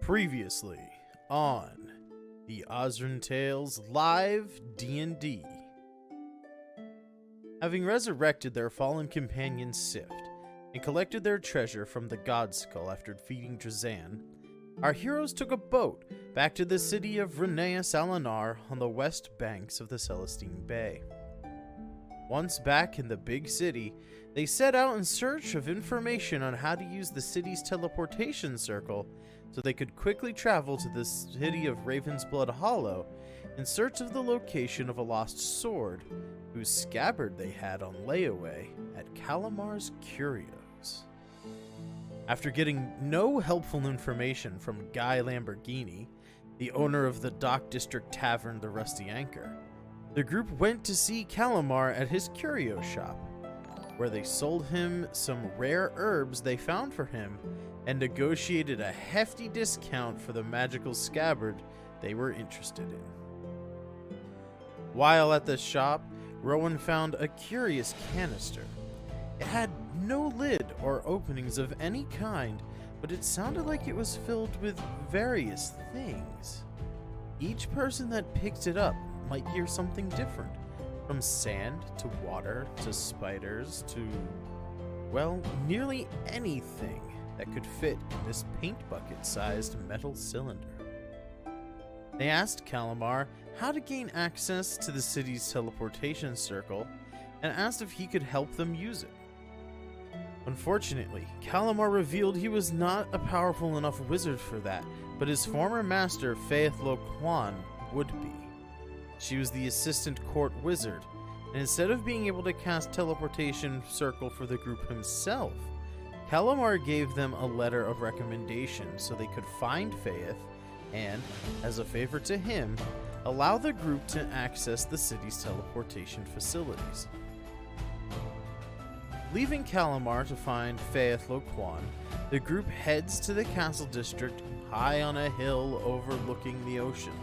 Previously on the Osrynn Tales Live D&D. Having resurrected their fallen companion Sift and collected their treasure from the God Skull after defeating Drazan, our heroes took a boat back to the city of Renea Salinar on the west banks of the Celestine Bay. Once back in the big city, they set out in search of information on how to use the city's teleportation circle so they could quickly travel to the city of Ravensblood Hollow in search of the location of a lost sword whose scabbard they had on layaway at Calamar's Curios. After getting no helpful information from Guy Lamborghini, the owner of the Dock District Tavern The Rusty Anchor, the group went to see Calamar at his curio shop, where they sold him some rare herbs they found for him and negotiated a hefty discount for the magical scabbard they were interested in. While at the shop, Rowan found a curious canister. It had no lid or openings of any kind, but it sounded like it was filled with various things. Each person that picked it up might hear something different, from sand to water to spiders to, well, nearly anything that could fit in this paint bucket-sized metal cylinder. They asked Calamar how to gain access to the city's teleportation circle and asked if he could help them use it. Unfortunately, Calamar revealed he was not a powerful enough wizard for that, but his former master, Faith Lo Quan, would be. She was the assistant court wizard, and instead of being able to cast teleportation circle for the group himself, Calamar gave them a letter of recommendation so they could find Faith and, as a favor to him, allow the group to access the city's teleportation facilities. Leaving Calamar to find Faith Lo Quan, the group heads to the castle district high on a hill overlooking the ocean.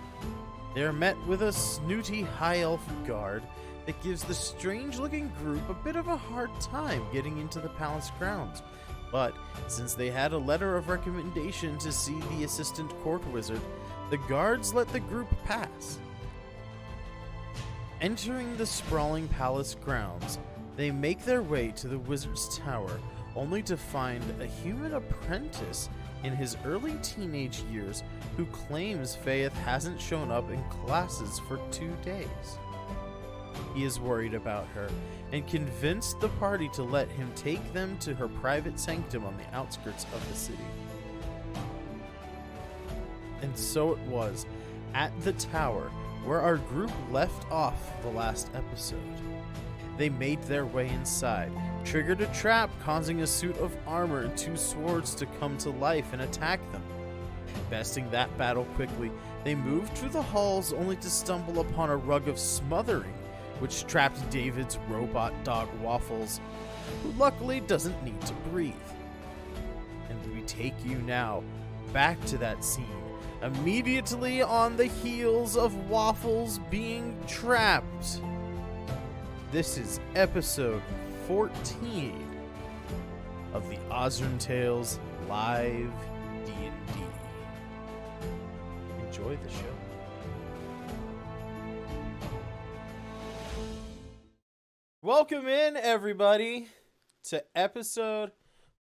They are met with a snooty high elf guard that gives the strange-looking group a bit of a hard time getting into the palace grounds. But since they had a letter of recommendation to see the assistant court wizard, the guards let the group pass. Entering the sprawling palace grounds, they make their way to the wizard's tower, only to find a human apprentice in his early teenage years who claims Faith hasn't shown up in classes for 2 days. He is worried about her and convinced the party to let him take them to her private sanctum on the outskirts of the city. And so it was, at the tower, where our group left off the last episode. They made their way inside, triggered a trap causing a suit of armor and 2 swords to come to life and attack them. Besting that battle quickly, they moved through the halls only to stumble upon a rug of smothering, which trapped David's robot dog Waffles, who luckily doesn't need to breathe. And we take you now back to that scene, immediately on the heels of Waffles being trapped. This is episode 14 of the Osrynn Tales Live D&D. Enjoy the show. Welcome in, everybody, to episode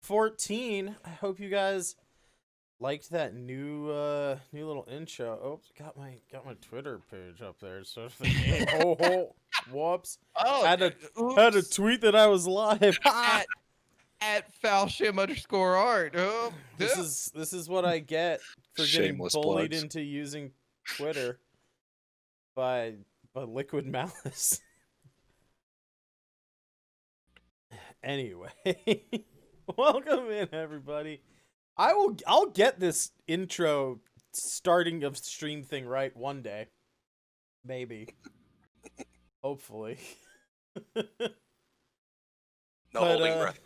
14. I hope you guys liked that new little intro. Oh, got my Twitter page up there. So whoops. Oh, had a tweet that I was live at Foulsham_art. Oh, this is what I get for Shameless getting bullied plugs. into using Twitter by Liquid Malice. Anyway, welcome in, everybody. I'll get this intro starting of stream thing right one day. Maybe. Hopefully. No holding breath.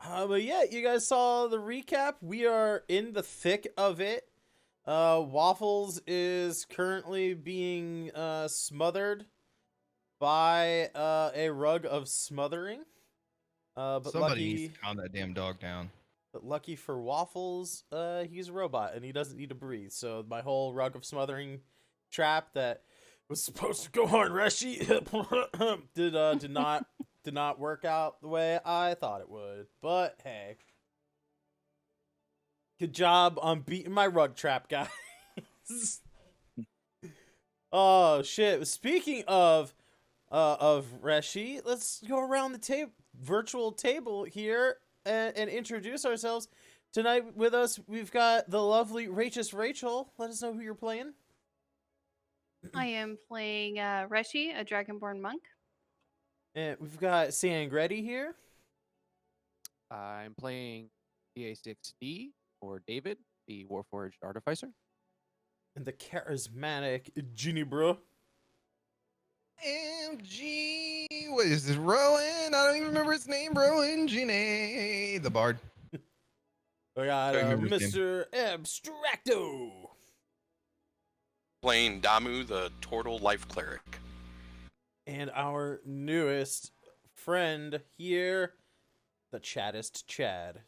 But yeah, you guys saw the recap. We are in the thick of it. Waffles is currently being smothered by a rug of smothering. But somebody lucky, needs to calm that damn dog down. But lucky for Waffles, he's a robot and he doesn't need to breathe. So my whole rug of smothering trap that was supposed to go on Reshi did not work out the way I thought it would. But hey, good job on beating my rug trap, guys. Oh shit! Speaking of Reshi, let's go around the virtual table here and introduce ourselves. Tonight with us, we've got the lovely Righteous Rachel. Let us know who you're playing. I am playing Reshi, a Dragonborn monk. And we've got Sangretti here. I'm playing DA6D, or David, the Warforged Artificer. And the charismatic Ginny Bro. MG, what is this? Rowan? I don't even remember his name. Rowan Ginny, the bard. We got Don't remember his Mr. Abstracto. Playing Damu, the Turtle Life Cleric. And our newest friend here, the Chaddest Chad.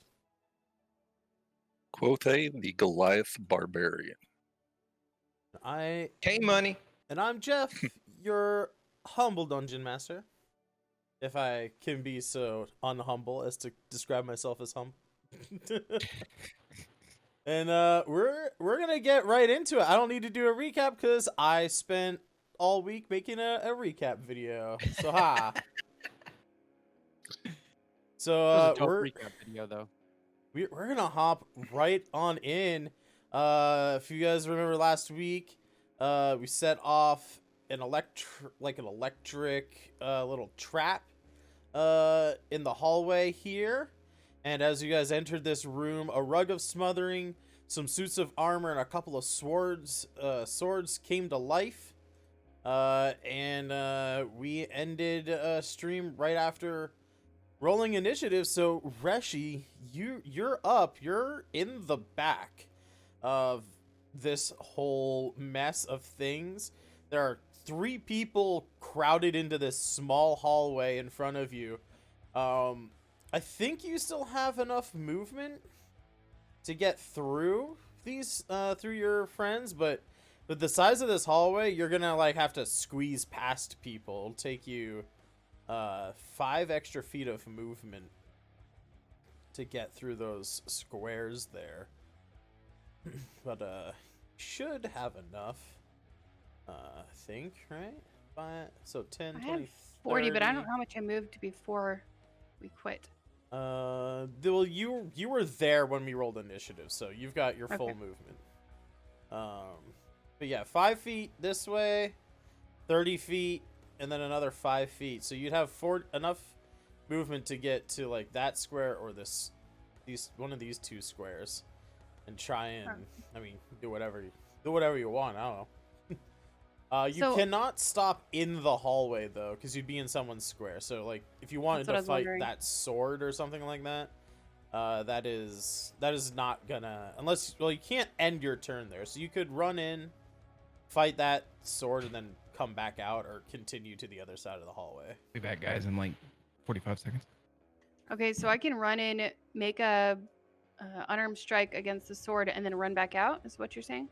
Quothe, the Goliath Barbarian. K-Money. And I'm Jeff, your humble dungeon master. If I can be so unhumble as to describe myself as humble. And we're gonna get right into it. I don't need to do a recap because I spent all week making a recap video. So ha. So we're recap video though. we're gonna hop right on in. If you guys remember last week, we set off an electric little trap in the hallway here. And as you guys entered this room, a rug of smothering, some suits of armor, and a couple of swords came to life. And we ended stream right after rolling initiative. So Reshi, you're up. You're in the back of this whole mess of things. There are 3 people crowded into this small hallway in front of you. I think you still have enough movement to get through these through your friends, but the size of this hallway, you're gonna like have to squeeze past people. It'll take you 5 extra feet of movement to get through those squares there. But should have enough. I think, right? So 10, I 20, have 40, but I don't 30. know how much I moved before we quit. Well, you were there when we rolled initiative, so you've got your full Okay. movement. But yeah, 5 feet this way, 30 feet, and then another 5 feet. So you'd have enough movement to get to like that square or one of these 2 squares, and try and do whatever you want. I don't know. You So- cannot stop in the hallway though, because you'd be in someone's square. So like, if you wanted That's to what I was fight wondering. that sword or something like that, that is not gonna, unless, well, you can't end your turn there. So you could run in, fight that sword, and then come back out, or continue to the other side of the hallway. Be back, guys, in like 45 seconds. Okay, so I can run in, make a unarmed strike against the sword, and then run back out, is what you're saying?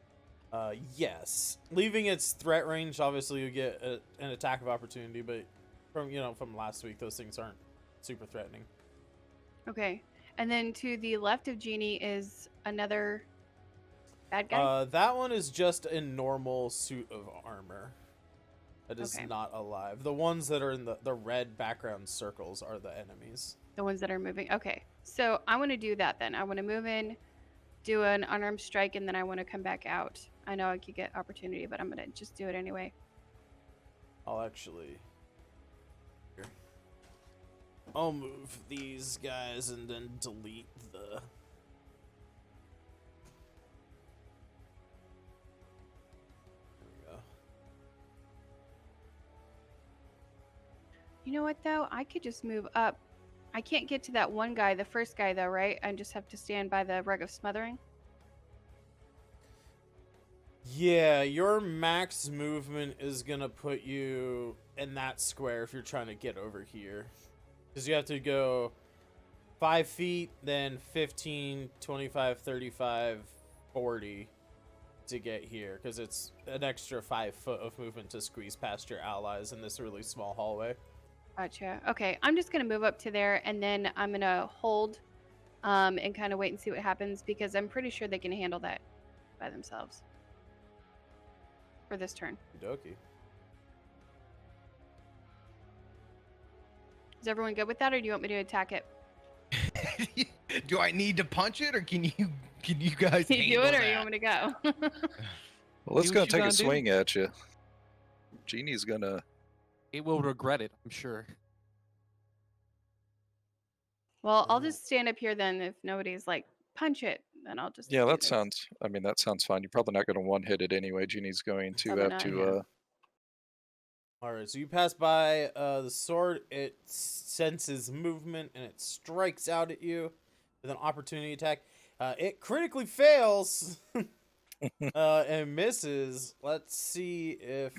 Yes, leaving its threat range, obviously you get an attack of opportunity, but from last week, those things aren't super threatening. Okay. And then to the left of Genie is another bad guy? That one is just a normal suit of armor. That is Okay. not alive. The ones that are in the red background circles are the enemies. The ones that are moving. Okay. So I want to do that then. I want to move in, do an unarmed strike, and then I want to come back out. I know I could get opportunity, but I'm going to just do it anyway. I'll actually... Here. I'll move these guys and then delete the... There we go. You know what, though? I could just move up. I can't get to that one guy, the first guy, though, right? I just have to stand by the rug of smothering. Yeah, your max movement is gonna put you in that square if you're trying to get over here. Because you have to go 5 feet, then 15, 25, 35, 40 to get here, because it's an extra 5 foot of movement to squeeze past your allies in this really small hallway. Gotcha. Okay, I'm just gonna move up to there, and then I'm gonna hold, and kind of wait and see what happens, because I'm pretty sure they can handle that by themselves for this turn. Okie. Is everyone good with that, or do you want me to attack it? Do I need to punch it, or can you guys You do handle it, or that? you want me to go? Well, let's Do go what you take a gonna do. swing at you. Genie's gonna. It will regret it, I'm sure. Well, I'll just stand up here then. If nobody's like, punch it, then I'll just. Yeah, do that this. sounds. I mean, that sounds fine. You're probably not gonna one hit it anyway. Genie's going to Probably have not, to. yeah. All right, so you pass by the sword. It senses movement and it strikes out at you with an opportunity attack. It critically fails and misses. Let's see if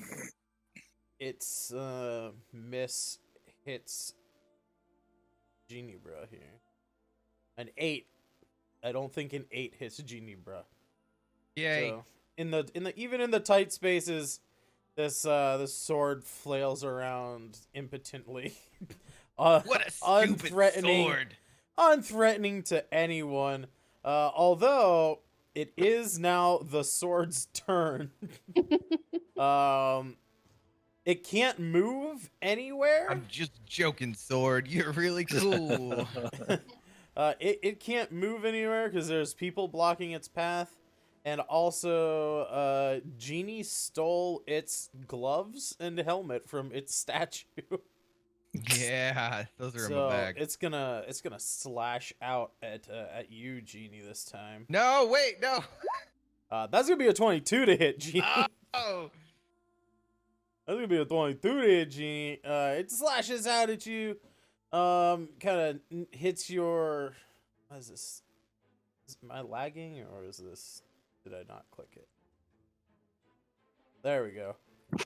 its miss hits Genie Bruh here. An 8. I don't think an 8 hits Genie Bruh. Yay. So, even in the tight spaces, this sword flails around impotently. What a stupid unthreatening, sword. unthreatening to anyone. Although it is now the sword's turn. It can't move anywhere. I'm just joking, sword. You're really cool. It can't move anywhere because there's people blocking its path. And also, Genie stole its gloves and helmet from its statue. Yeah, those are in So my bag. it's gonna slash out at you, Genie, this time. No, wait, no. That's gonna be a 22 to hit, Genie. Oh. That's gonna be a 22 to hit, Genie. It slashes out at you. Kind of hits your. What is this? Am I lagging or is this? Did I not click it? There we go.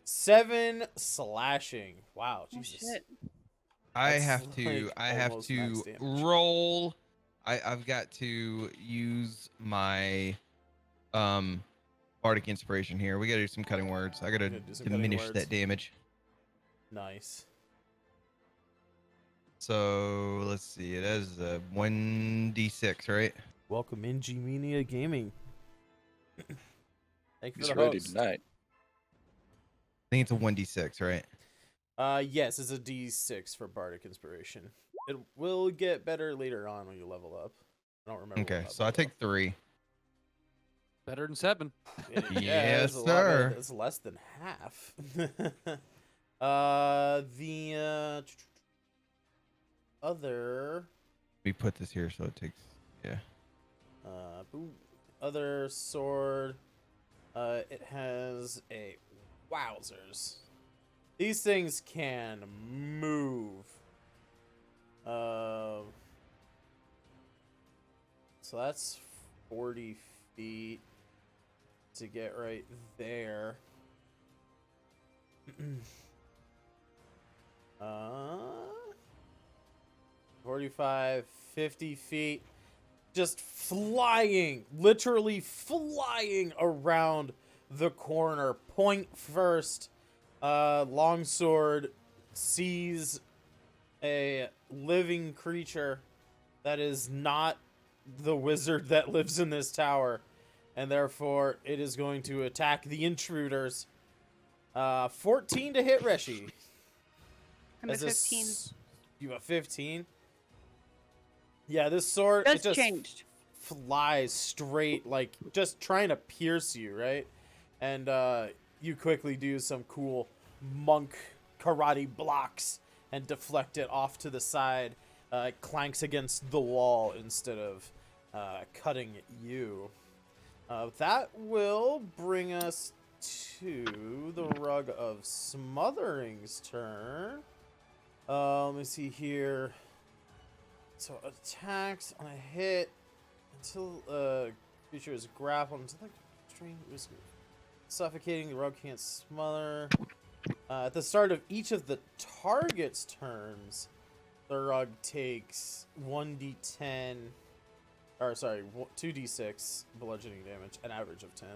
7 slashing. Wow, Oh, Jesus. shit. I That's have to like almost max damage. roll. I've got to use my bardic inspiration here. We gotta do some cutting words. I gotta Gotta do some cutting diminish words. that damage. Nice. So let's see. It has 1d6, right? Welcome in G-Mania Gaming. Thank you He's for the ready host. tonight. I think it's a 1d6, right? Yes, it's a D6 for Bardic Inspiration. It will get better later on when you level up. I don't remember. Okay, what so I level take 3. Better than 7. up. Yeah, Yes, it's a lot better. sir. It's less than half. Other We put this here, so it takes. Yeah. boom, other sword. It has a wowzers. These things can move. So that's 40 feet to get right there. 45, 50 feet. Just flying, literally flying around the corner. Point first. Longsword sees a living creature that is not the wizard that lives in this tower, and therefore it is going to attack the intruders. 14 to hit Reshi. I'm at As a 15. You have 15? Yeah, this sword Just it just changed. flies straight, like just trying to pierce you, right? And you quickly do some cool monk karate blocks and deflect it off to the side. It clanks against the wall instead of cutting at you. That will bring us to the Rug of Smothering's turn. Let me see here. So attacks on a hit until creature is grappled until the strain is suffocating. The rug can't smother. At the start of each of the target's turns, the rug takes 1d10, or sorry, 2d6 bludgeoning damage, an average of 10.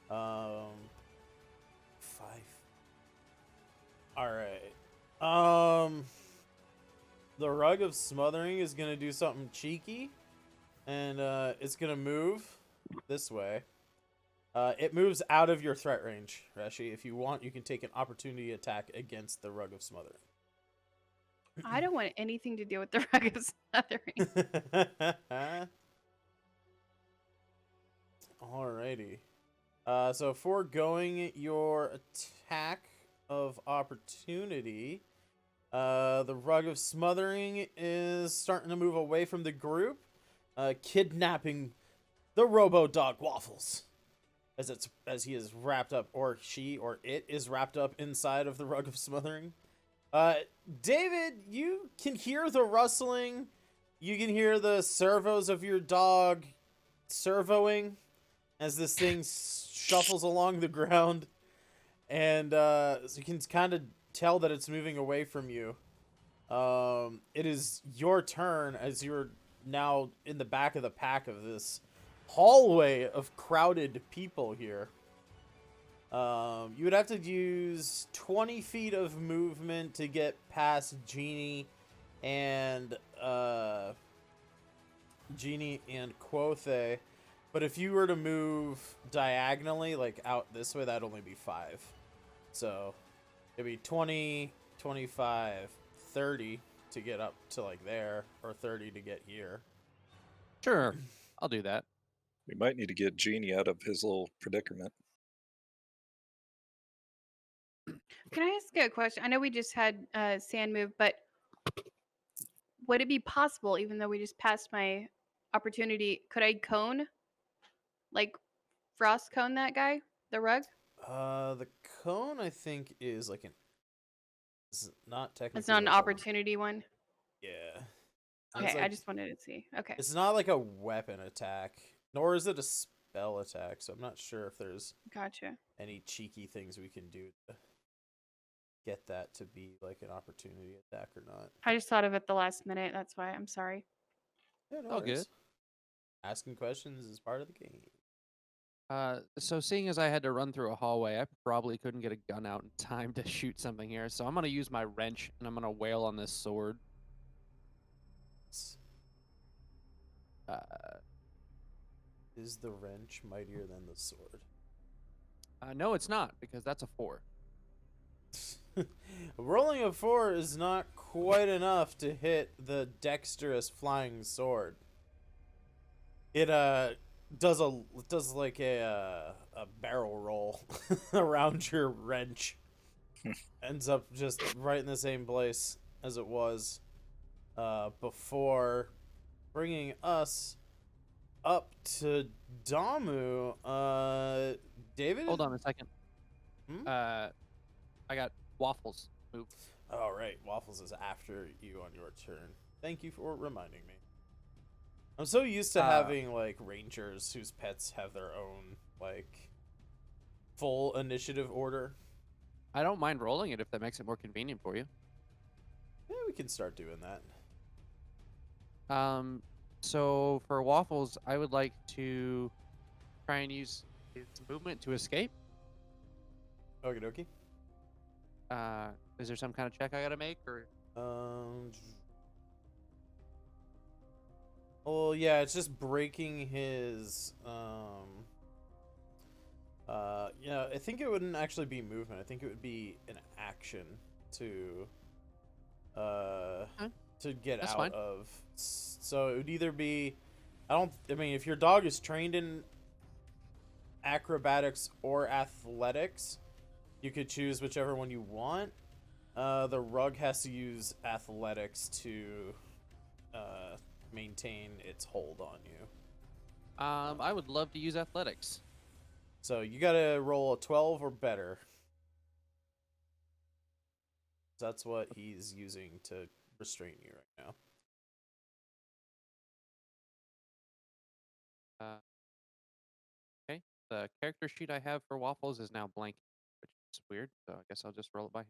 5. All right. The rug of smothering is gonna do something cheeky, and it's gonna move this way. It moves out of your threat range, Reshi. If you want, you can take an opportunity attack against the rug of smothering. I don't want anything to do with the rug of smothering. Alrighty. So foregoing your attack of opportunity, the rug of smothering is starting to move away from the group, kidnapping the robo dog Waffles, as he is wrapped up, or she or it is wrapped up inside of the rug of smothering. David, you can hear the rustling. You can hear the servos of your dog servoing as this thing shuffles along the ground, and so you can kind of tell that it's moving away from you. It is your turn, as you're now in the back of the pack of this hallway of crowded people here. You would have to use 20 feet of movement to get past Genie and Quothe. But if you were to move diagonally, like out this way, that'd only be 5. So it'd be 20, 25, 30 to get up to like there, or 30 to get here. Sure, I'll do that. We might need to get Genie out of his little predicament. Can I ask a question? I know we just had sand move, but would it be possible, even though we just passed my opportunity, could I cone, like frost cone that guy, the rug? The cone, I think, is like it's not technically. It's not an like a- opportunity one. Yeah. Okay, It's I like- just wanted to see. Okay. It's not like a weapon attack, nor is it a spell attack, so I'm not sure if there's Gotcha. any cheeky things we can do to get that to be like an opportunity attack or not. I just thought of it the last minute. That's why I'm sorry. Yeah, no All good. worries. Asking questions is part of the game. So seeing as I had to run through a hallway, I probably couldn't get a gun out in time to shoot something here. So I'm gonna use my wrench and I'm gonna wail on this sword. Is the wrench mightier than the sword? No, it's not, because that's a 4. Rolling a 4 is not quite enough to hit the dexterous flying sword. It does like a barrel roll around your wrench. Ends up just right in the same place as it was before, bringing us up to Damu. David? Hold on a second. Hmm? I got Waffles. Move. Oh, right. Waffles is after you on your turn. Thank you for reminding me. I'm so used to having, like, rangers whose pets have their own, like, full initiative order. I don't mind rolling it if that makes it more convenient for you. Yeah, we can start doing that. So for Waffles, I would like to try and use his movement to escape. Okie dokie. Is there some kind of check I gotta make, or? Well, yeah, it's just breaking his, yeah, I think it wouldn't actually be movement. I think it would be an action to get That's out fine. of. So it would either be, I mean, if your dog is trained in acrobatics or athletics, you could choose whichever one you want. The rug has to use athletics to maintain its hold on you. I would love to use athletics. So you gotta roll a 12 or better. That's what he's using to restrain you right now. Okay. The character sheet I have for Waffles is now blank, which is weird. So I guess I'll just roll it by hand.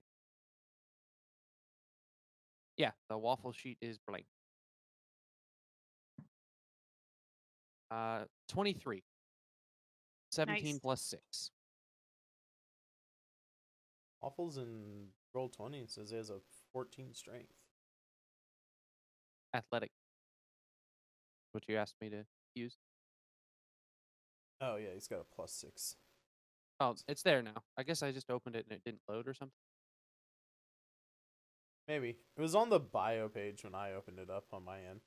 Yeah, the waffle sheet is blank. 23. 17 Nice. plus 6. Waffles in roll 20 says he has a 14 strength. Athletic. What you asked me to use. Oh yeah, he's got a +6. Oh, it's there now. I guess I just opened it and it didn't load or something. Maybe it was on the bio page when I opened it up on my end.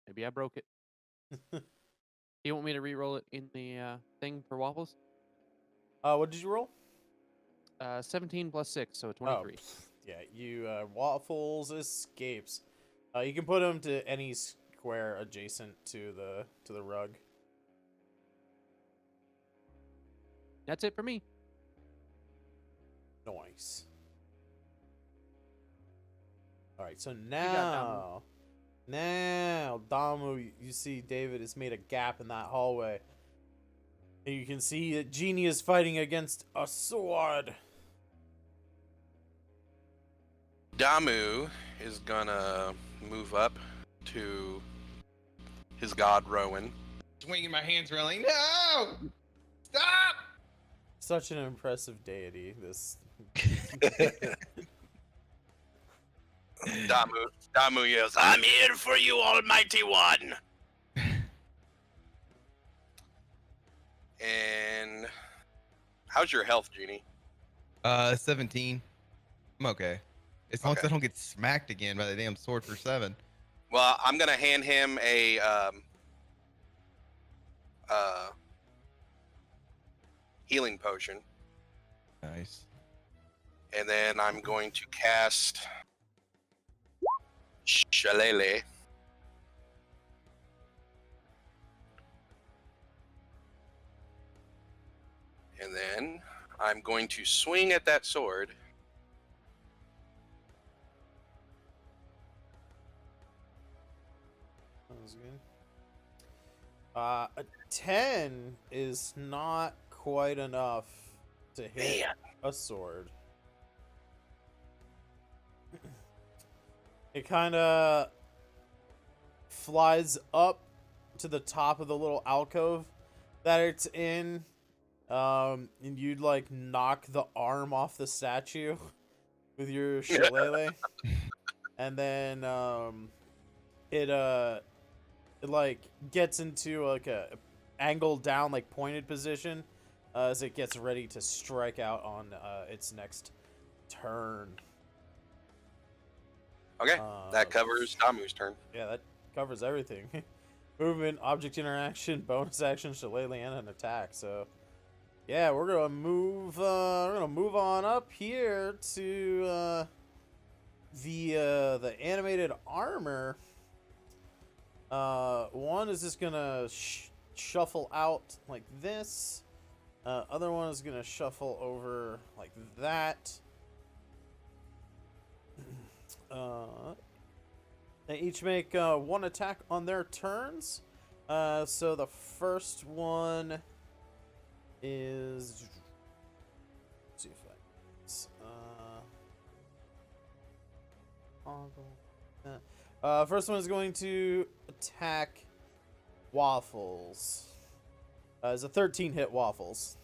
Maybe I broke it. Do you want me to re-roll it in the thing for waffles? What did you roll? 17 plus 6, so Oh, 23. yeah, you waffles escapes. You can put him to any square adjacent to the rug. That's it for me. Nice. All right, so got now Damu, you see David has made a gap in that hallway. And you can see that Genie is fighting against a sword. Damu is gonna move up to his god Rowan. Swinging my hands, rolling. No! Stop! Such an impressive deity, this. Damu yells, "I'm here for you, Almighty One!" And how's your health, Genie? 17. I'm okay. As long as I don't get smacked again by the damn sword for 7. Well, I'm gonna hand him a healing potion, Nice. and then I'm going to cast Shillelagh. And then I'm going to swing at that sword. That was good. A 10 is not quite enough to hit Man. a sword. It kind of flies up to the top of the little alcove that it's in. And you'd like knock the arm off the statue with your shillelagh. And then it like gets into like a angled down, like pointed position as it gets ready to strike out on its next turn. Okay, that covers Damu's turn. Yeah, that covers everything. Movement, object interaction, bonus action, shillelagh, and an attack. So, yeah, we're gonna move. We're gonna move on up here to the animated armor. One is just gonna shuffle out like this. Other one is gonna shuffle over like that. They each make one attack on their turns. So the first one is. Let's see if I. First one is going to attack Waffles. It's a 13 hit Waffles.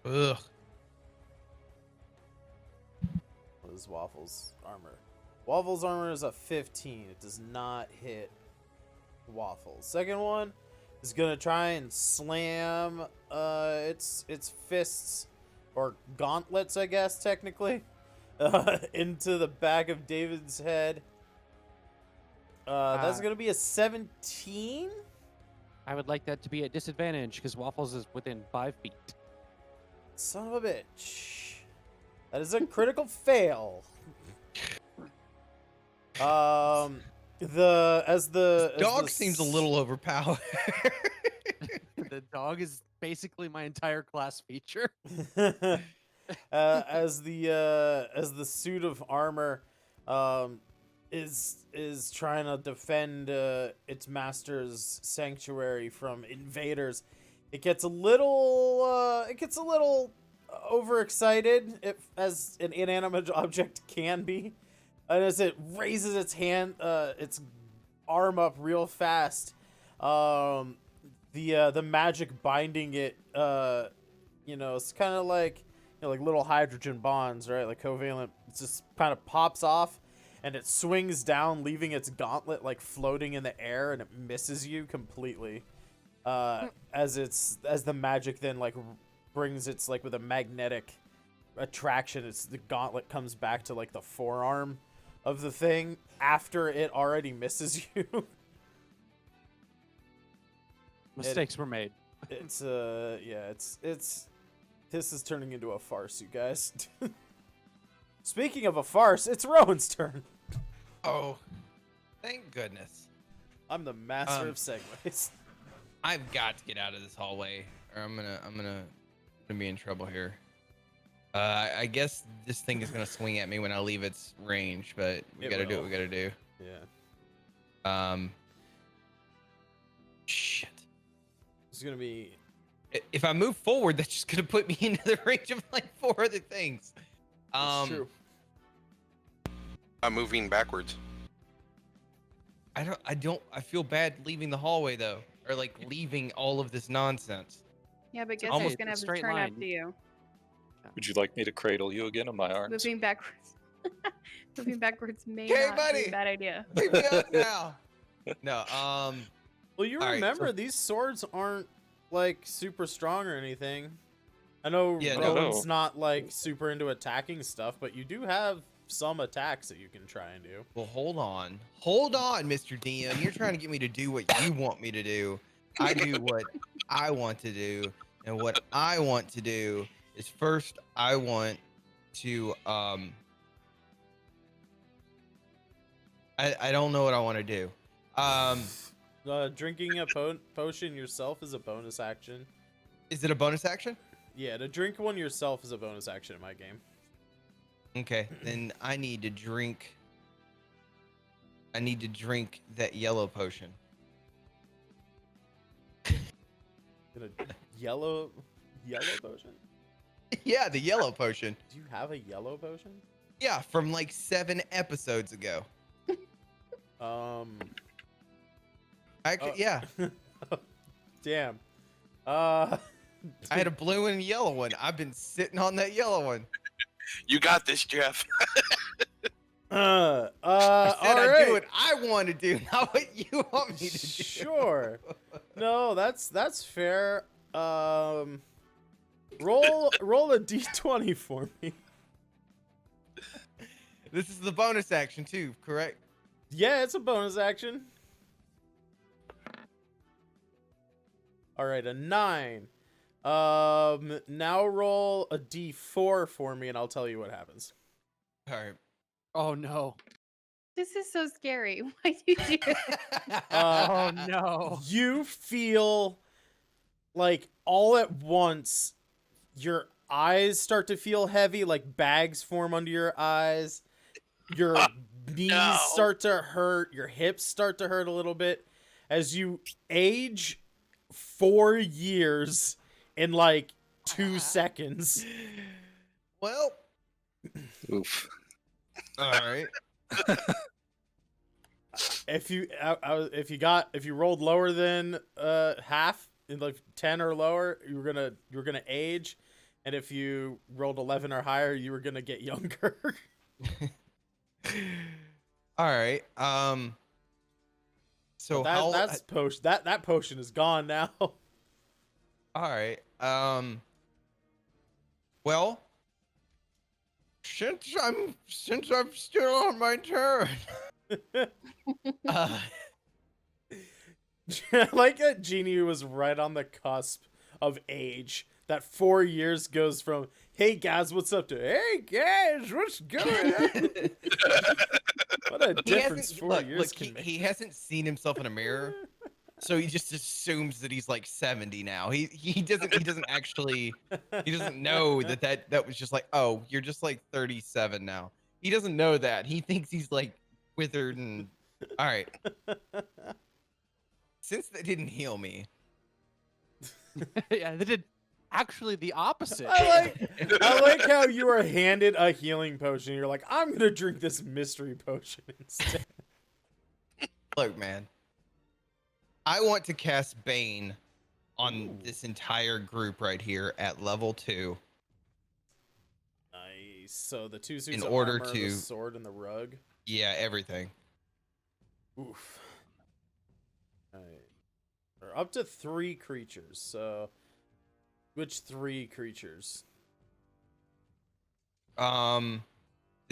Ugh. What is Waffles' armor? Waffles' armor is a 15. It does not hit Waffles. Second one is gonna try and slam its fists or gauntlets, I guess technically, into the back of David's head. That's gonna be a 17. I would like that to be a disadvantage because Waffles is within 5 feet. Son of a bitch. That is a critical fail. Dog seems a little overpowered. The dog is basically my entire class feature. As the suit of armor is trying to defend its master's sanctuary from invaders, It gets a little overexcited, as an inanimate object can be, and as it raises its arm up real fast, the magic binding it, it's kind of like, like little hydrogen bonds, right? Like covalent. It just kind of pops off, and it swings down, leaving its gauntlet like floating in the air, and it misses you completely. As the magic then like brings its like with a magnetic attraction, the gauntlet comes back to like the forearm of the thing after it already misses you. Mistakes were made. It's this is turning into a farce, you guys. Speaking of a farce, it's Rowan's turn. Oh, thank goodness. I'm the master of segues. I've got to get out of this hallway, or I'm gonna be in trouble here. I guess this thing is gonna swing at me when I leave its range, but we gotta do what we gotta do. Yeah. Shit. It's gonna be. If I move forward, that's just gonna put me into the range of like 4 other things. It's true. I'm moving backwards. I feel bad leaving the hallway though, or like leaving all of this nonsense. Yeah, but guess almost who's gonna have to straight turn line. after you? Would you like me to cradle you again in my arms? Moving backwards. Moving backwards may Okay, not buddy. be a bad idea. Leave me up now. No, Well, you all right, remember so- these swords aren't like super strong or anything. I know Yeah, no. Rowan's not like super into attacking stuff, but you do have some attacks that you can try and do. well, hold on, Mr. DM. You're trying to get me to do what you want me to do. I do what I want to do, and what I want to do is first I want to I don't know what I want to do. Drinking a potion yourself is a bonus action. Is it a bonus action? Yeah, to drink one yourself is a bonus action in my game. Okay, then I need to drink that yellow potion. In a yellow potion? Yeah, the yellow potion. Do you have a yellow potion? Yeah, from like 7 episodes ago. Actually, yeah. Damn. I had a blue and a yellow one. I've been sitting on that yellow one. You got this, Jeff. I said all I right. do what I want to do, not what you want me to do. Sure. No, that's fair. Roll a d20 for me. This is the bonus action too, correct? Yeah, it's a bonus action. All right, a 9. Now roll a d4 for me, and I'll tell you what happens. All right. Oh no. This is so scary. Why do you do Oh no. You feel like all at once your eyes start to feel heavy, like bags form under your eyes. Your knees start to hurt. Your hips start to hurt a little bit as you age 4 years in like 2 seconds. Well, Oof. all right. If you rolled lower than half, in like 10 or lower, you were gonna age, and if you rolled 11 or higher, you were gonna get younger. All right. So that potion is gone now. all right. Well, since I'm still on my turn. I like that Genie was right on the cusp of age. That 4 years goes from "Hey guys, what's up?" to "Hey guys, what's going on?" What a difference 4 years can make. He hasn't seen himself in a mirror, so he just assumes that he's like 70 now. He doesn't actually know that was just like, oh, you're just like 37 now. He doesn't know that. He thinks he's like withered and all right. Since they didn't heal me, Yeah, they did actually the opposite. I like how you are handed a healing potion. You're like, I'm gonna drink this mystery potion instead. Look, man. I want to cast Bane on Ooh. this entire group right here at level 2. Nice. So the 2 suits In of order armor, the to- sword, and the rug. Yeah, everything. Oof. Alright. Or up to 3 creatures. So, which 3 creatures? The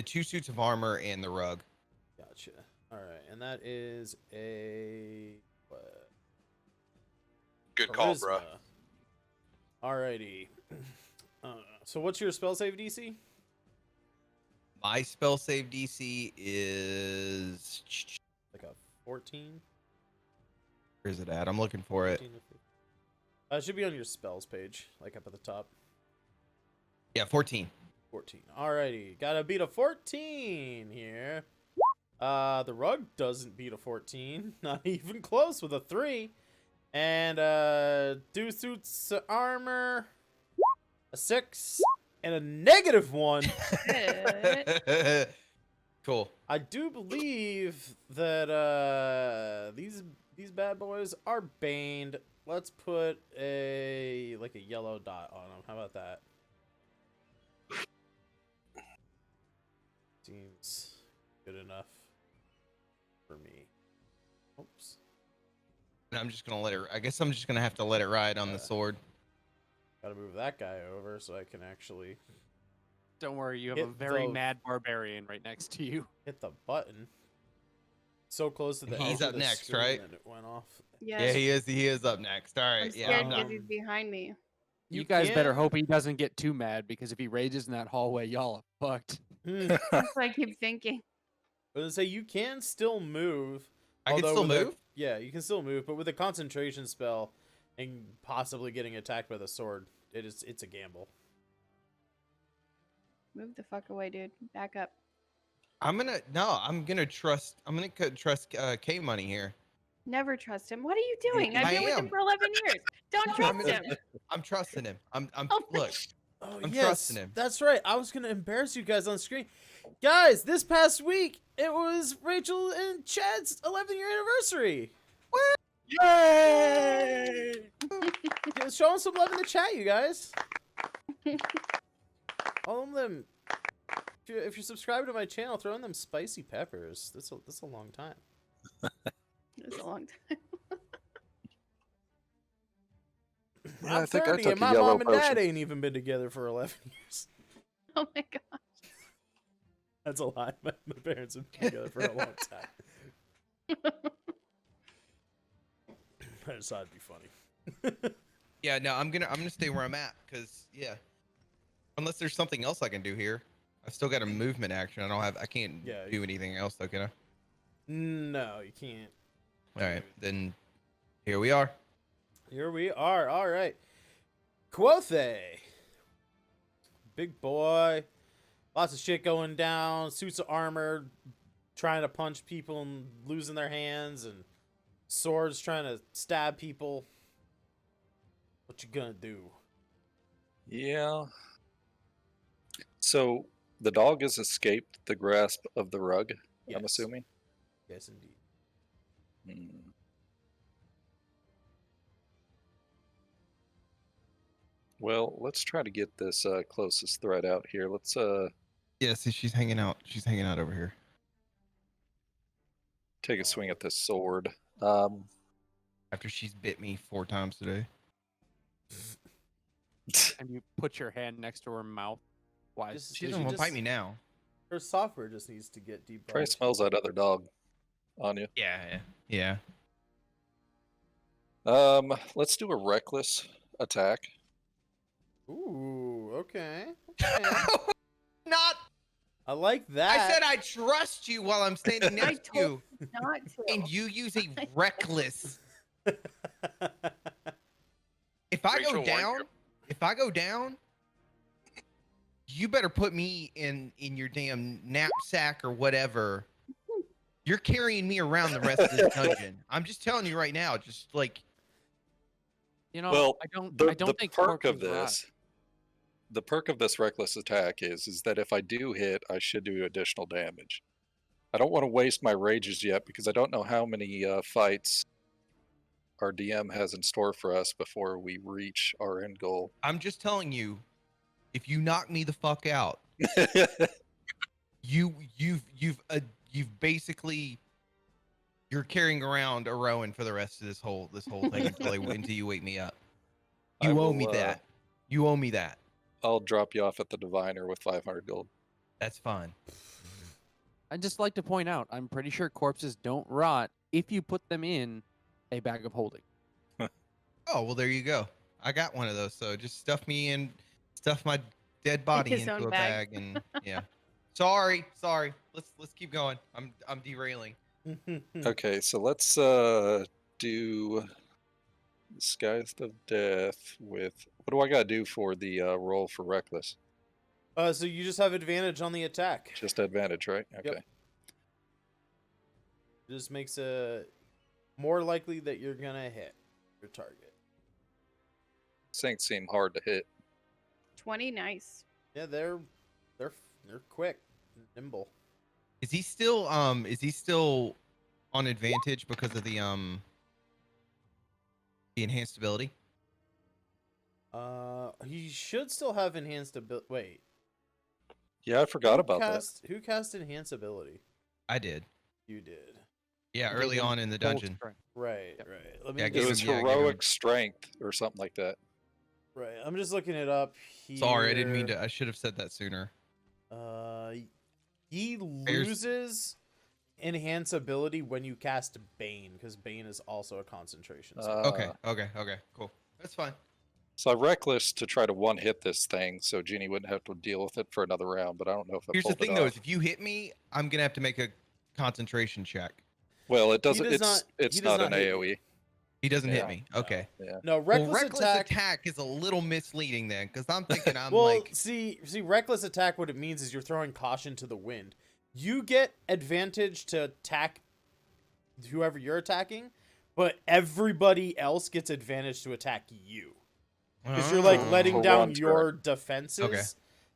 2 suits of armor and the rug. Gotcha. All right, and that is a what? Good call, bro. Charisma. Alrighty. So what's your spell save DC? My spell save DC is... Like a 14? Where's it at? I'm looking for it. 14 to 15. It should be on your spells page, like up at the top. Yeah, 14. 14. Alrighty, gotta beat a 14 here. The rug doesn't beat a 14, not even close with a 3. And 2 suits of armor, a 6, and a -1. Good. Cool. I do believe that these bad boys are baned. Let's put a yellow dot on them. How about that? Seems good enough for me. Oops. And I'm just gonna let it. I guess I'm just gonna have to let it ride on the sword. Gotta move that guy over so I can actually Don't worry, you have a Hit very the- mad barbarian right next to you. hit the button. So close to the He's edge up of the next, screen right? that it went off. Yes. Yeah, he is. He is up next. All I'm right. Yeah. scared I'm because not- he's behind me. You guys better can- hope he doesn't get too mad, because if he rages in that hallway, y'all are fucked. That's what I keep thinking. I was gonna say you can still move. I can although still with a- move. yeah, you can still move, but with a concentration spell and possibly getting attacked by the sword, it's a gamble. Move the fuck away, dude. Back up. I'm gonna trust K Money here. Never trust him. What are you doing? I've I been with him am. for 11 years. Don't trust gonna- him. I'm trusting him. I'm Oh my look. Oh, I'm yes, trusting him. That's right. I was gonna embarrass you guys on screen. Guys, this past week it was Rachel and Chad's 11-year anniversary. Yay! Yeah, show them some love in the chat, you guys. All of them. If you're subscribed to my channel, throw in them spicy peppers. That's a long time. It's a long time. Yeah, I'm I think 30 I took and a my yellow mom and dad potion. ain't even been together for 11 years. Oh my god. That's a lie. My parents have been together for a long time. I just thought it'd be funny. Yeah, no, I'm gonna stay where I'm at, cause yeah. Unless there's something else I can do here. I've still got a movement action. I can't Yeah, do anything else though, can I? No, you can't. All right, then here we are. Here we are. All right. Quothe. Big boy. Lots of shit going down. Suits of armor. Trying to punch people and losing their hands. And swords trying to stab people. What you gonna do? Yeah. So the dog has escaped the grasp of the rug, I'm Yes. assuming. Yes, indeed. Hmm. Well, let's try to get this closest thread out here. Let's Yeah, see, she's hanging out. She's hanging out over here. take a swing at this sword. After she's bit me 4 times today. And you put your hand next to her mouth. Why? Just- She Did doesn't you want to bite just- me now. Her software just needs to get debugged. Probably smells that other dog on you. Yeah. Let's do a reckless attack. Ooh, okay. Not. I like that. I said I trust you while I'm standing I next to you, Not to. and you use a reckless. If I Rachel go warned down, you. if I go down, you better put me in your damn knapsack or whatever. You're carrying me around the rest of this dungeon. I'm just telling you right now. Just like You know, Well, I don't the think perk of corpses rot. this, the perk of this reckless attack is that if I do hit, I should do additional damage. I don't want to waste my rages yet because I don't know how many fights our DM has in store for us before we reach our end goal. I'm just telling you, if you knock me the fuck out, you've basically you're carrying around a Rowan for the rest of this whole thing until you wake me up. You owe me that. You owe me that. I'll drop you off at the Diviner with 500 gold. That's fine. I'd just like to point out, I'm pretty sure corpses don't rot if you put them in a bag of holding. Oh, well, there you go. I got one of those. So just stuff my dead body his into own a bag. bag and yeah. Sorry. Let's keep going. I'm derailing. Okay, so let's do Skies of Death with what do I gotta do for the roll for Reckless? So you just have advantage on the attack. Just advantage, right? Okay. Yep. Just makes it more likely that you're gonna hit your target. Things seem hard to hit. 20, nice. Yeah, they're quick, nimble. Is he still on advantage because of the enhanced ability? He should still have enhanced ability. Wait, Yeah, I forgot about that. who cast enhanced ability? I did. You did. Yeah, You early gave him on in the bolt dungeon. strength. Right, Yep. right. Let me Yeah, I It gave just, was him- yeah, heroic strength or something like that. right. I'm just looking it up here. Sorry, I didn't mean to. I should have said that sooner. He loses enhance ability when you cast Bane, because Bane is also a concentration spell. Okay, cool. That's fine. So I Reckless to try to one-hit this thing so Jeannie wouldn't have to deal with it for another round, but I don't know if I Here's the pulled it thing, though: off. is if you hit me, I'm gonna have to make a concentration check. Well, it doesn't. does It's not not an hit you. AOE. He doesn't Yeah. hit me. Okay. Yeah. No, Well, reckless reckless attack is a little misleading then, because I'm thinking well, like, see, reckless attack. What it means is you're throwing caution to the wind. You get advantage to attack whoever you're attacking, but everybody else gets advantage to attack you, because you're like letting For down one your defenses Okay.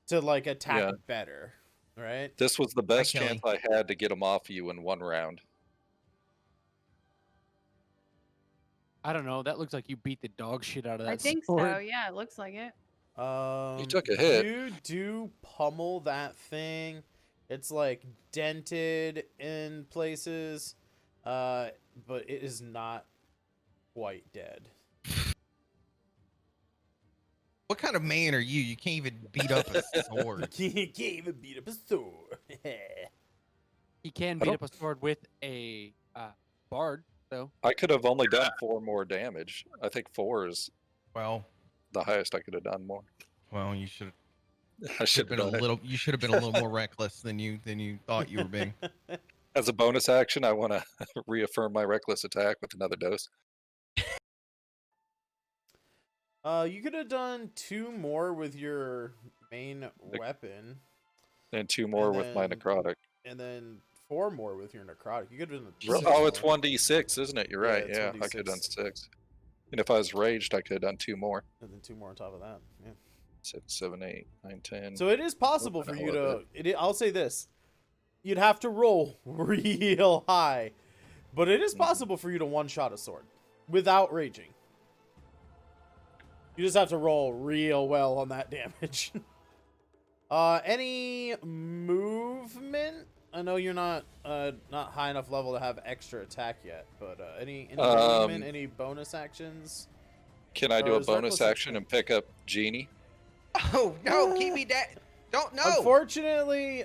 to like attack Yeah. better, right? This was the best Kelly. chance I had to get him off you in one round. I don't know. That looks like you beat the dog shit out of that. I think sword. so. Yeah, it looks like it. You took a hit. You do pummel that thing. It's like dented in places, but it is not quite dead. what kind of man are you? You can't even beat up a sword. Can't even beat up a sword. He can I beat up a sword with a bard, though. I could have only done 4 more damage. I think 4 is Well, the highest I could have done more. you should I have should been have a done it. little. You should have been a little more reckless than you thought you were being. As a bonus action, I want to reaffirm my reckless attack with another dose. You could have done 2 more with your main weapon, And 2 more And with my then- necrotic. and then 4 more with your necrotic. You could have done Oh, it's more. 1d6, isn't it? You're Yeah, right. it's Yeah, I could have done 1d6. 6. And if I was raged, I could have done 2 more. And then 2 more on top of that. Yeah. 6, 7, 8, 9, 10. So it is possible Open for a you little to. I'll say this: you'd have to roll real high, but it is possible for you to one-shot a sword without raging. You just have to roll real well on that damage. Any movement? I know you're not high enough level to have extra attack yet, but any movement, any bonus actions? Can I do Or a is bonus reckless action and pick up Jeannie? Oh no, keep me dead. Don't know. Unfortunately,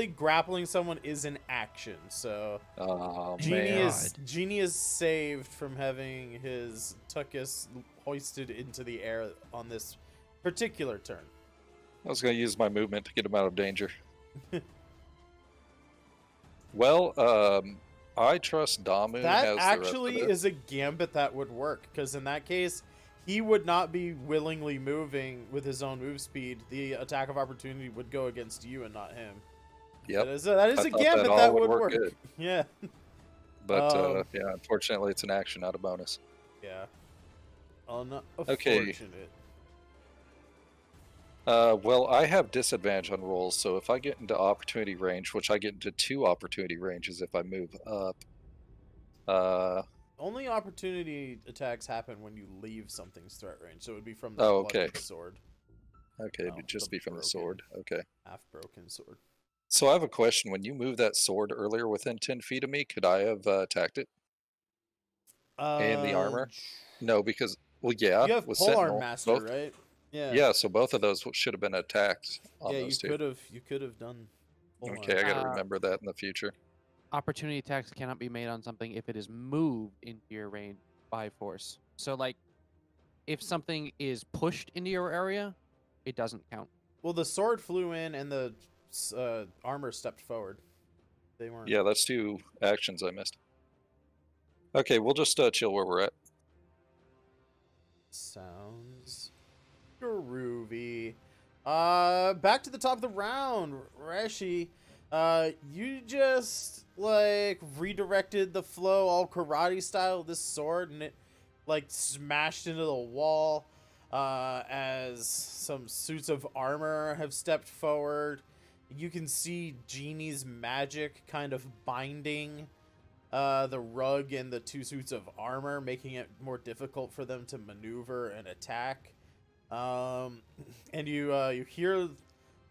grappling someone is an action. So Oh, Genie man. Genie is saved from having his tuchus hoisted into the air on this particular turn. I was going to use my movement to get him out of danger. Well, I trust Damu That has actually the rest of it. is a gambit that would work, because in that case, he would not be willingly moving with his own move speed. The attack of opportunity would go against you and not him. Yep. That is I a thought gambit that all that would would work work. good. Yeah. But Um, yeah, unfortunately, it's an action, not a bonus. Yeah. unfortunate. Well, I have disadvantage on rolls, so if I get into opportunity range, which I get into 2 opportunity ranges if I move up. Only opportunity attacks happen when you leave something's threat range, so it would be from the Oh, bloody okay. sword. Okay, Oh, it'd just the be from the broken- sword. Okay. Half-broken sword. So I have a question. When you moved that sword earlier within 10 feet of me, could I have attacked it? And the armor? No, because, well, yeah, You have with Polearm Sentinel, Master, both, right? Yeah. yeah, so both of those should have been attacked on Yeah, those two. you could have done. Okay, I gotta Uh, remember that in the future. Opportunity attacks cannot be made on something if it is moved into your range by force. So, like, if something is pushed into your area, it doesn't count. Well, the sword flew in and the armor stepped forward. They weren't. Yeah, that's 2 actions I missed. Okay, we'll just chill where we're at. Sounds groovy. Back to the top of the round, Reshi. You just like redirected the flow all karate style of this sword, and it like smashed into the wall. As some suits of armor have stepped forward, you can see Genie's magic kind of binding the rug and the 2 suits of armor, making it more difficult for them to maneuver and attack. And you hear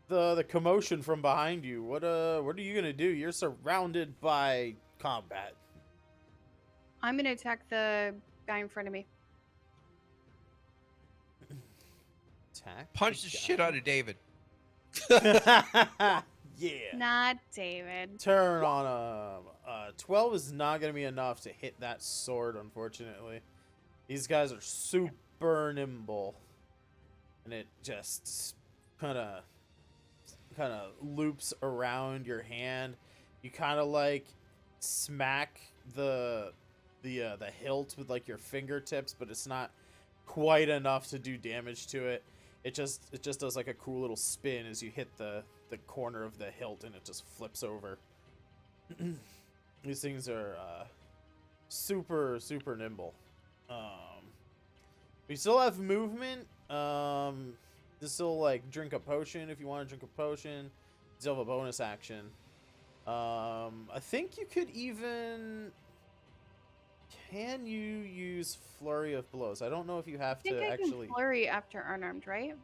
the commotion from behind you. What are you gonna do? You're surrounded by combat. I'm gonna attack the guy in front of me. Attack. Punch the shit out of David. Yeah. Not David. Turn on a 12 is not gonna be enough to hit that sword, unfortunately. These guys are super nimble, and it just kind of loops around your hand. You kind of like smack the hilt with like your fingertips, but it's not quite enough to do damage to it. It just does like a cool little spin as you hit the corner of the hilt, and it just flips over. These things are super nimble. We still have movement. This will like drink a potion if you want to drink a potion. Still have a bonus action. I think you could even. Can you use Flurry of Blows? I don't know if you have I think to I actually. can flurry after unarmed, right?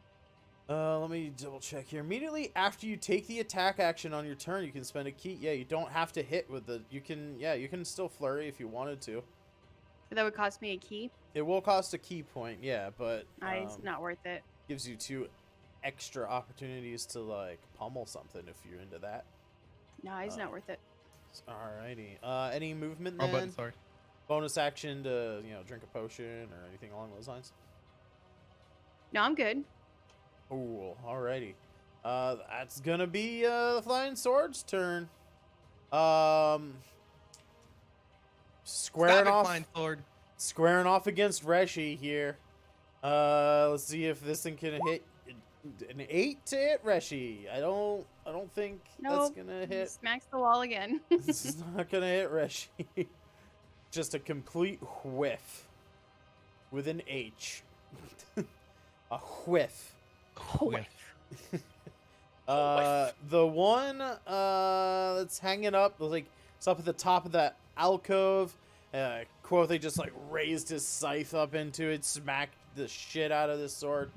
Let me double check here. Immediately after you take the attack action on your turn, you can spend a key. Yeah, you don't have to hit with the. You can still flurry if you wanted to. But that would cost me a key. It will cost a key point, yeah, but It's not worth it. gives you 2 extra opportunities to like pummel something if you're into that. No, it's not worth it. Alrighty. Any movement Oh, then? button, sorry. Bonus action to drink a potion or anything along those lines. No, I'm good. Cool. Alrighty. That's gonna be the Flying Sword's turn. Squaring Stop it, off. Flying Sword. Squaring off against Reshi here. Let's see if this thing can hit an 8 to hit Reshi. I don't think that's Nope. gonna hit. Smacks the wall again. This is not gonna hit Reshi. Just a complete whiff with an H. A whiff. Whiff. The one that's hanging up, like it's up at the top of that alcove. Quothe just like raised his scythe up into it, smacked the shit out of this sword.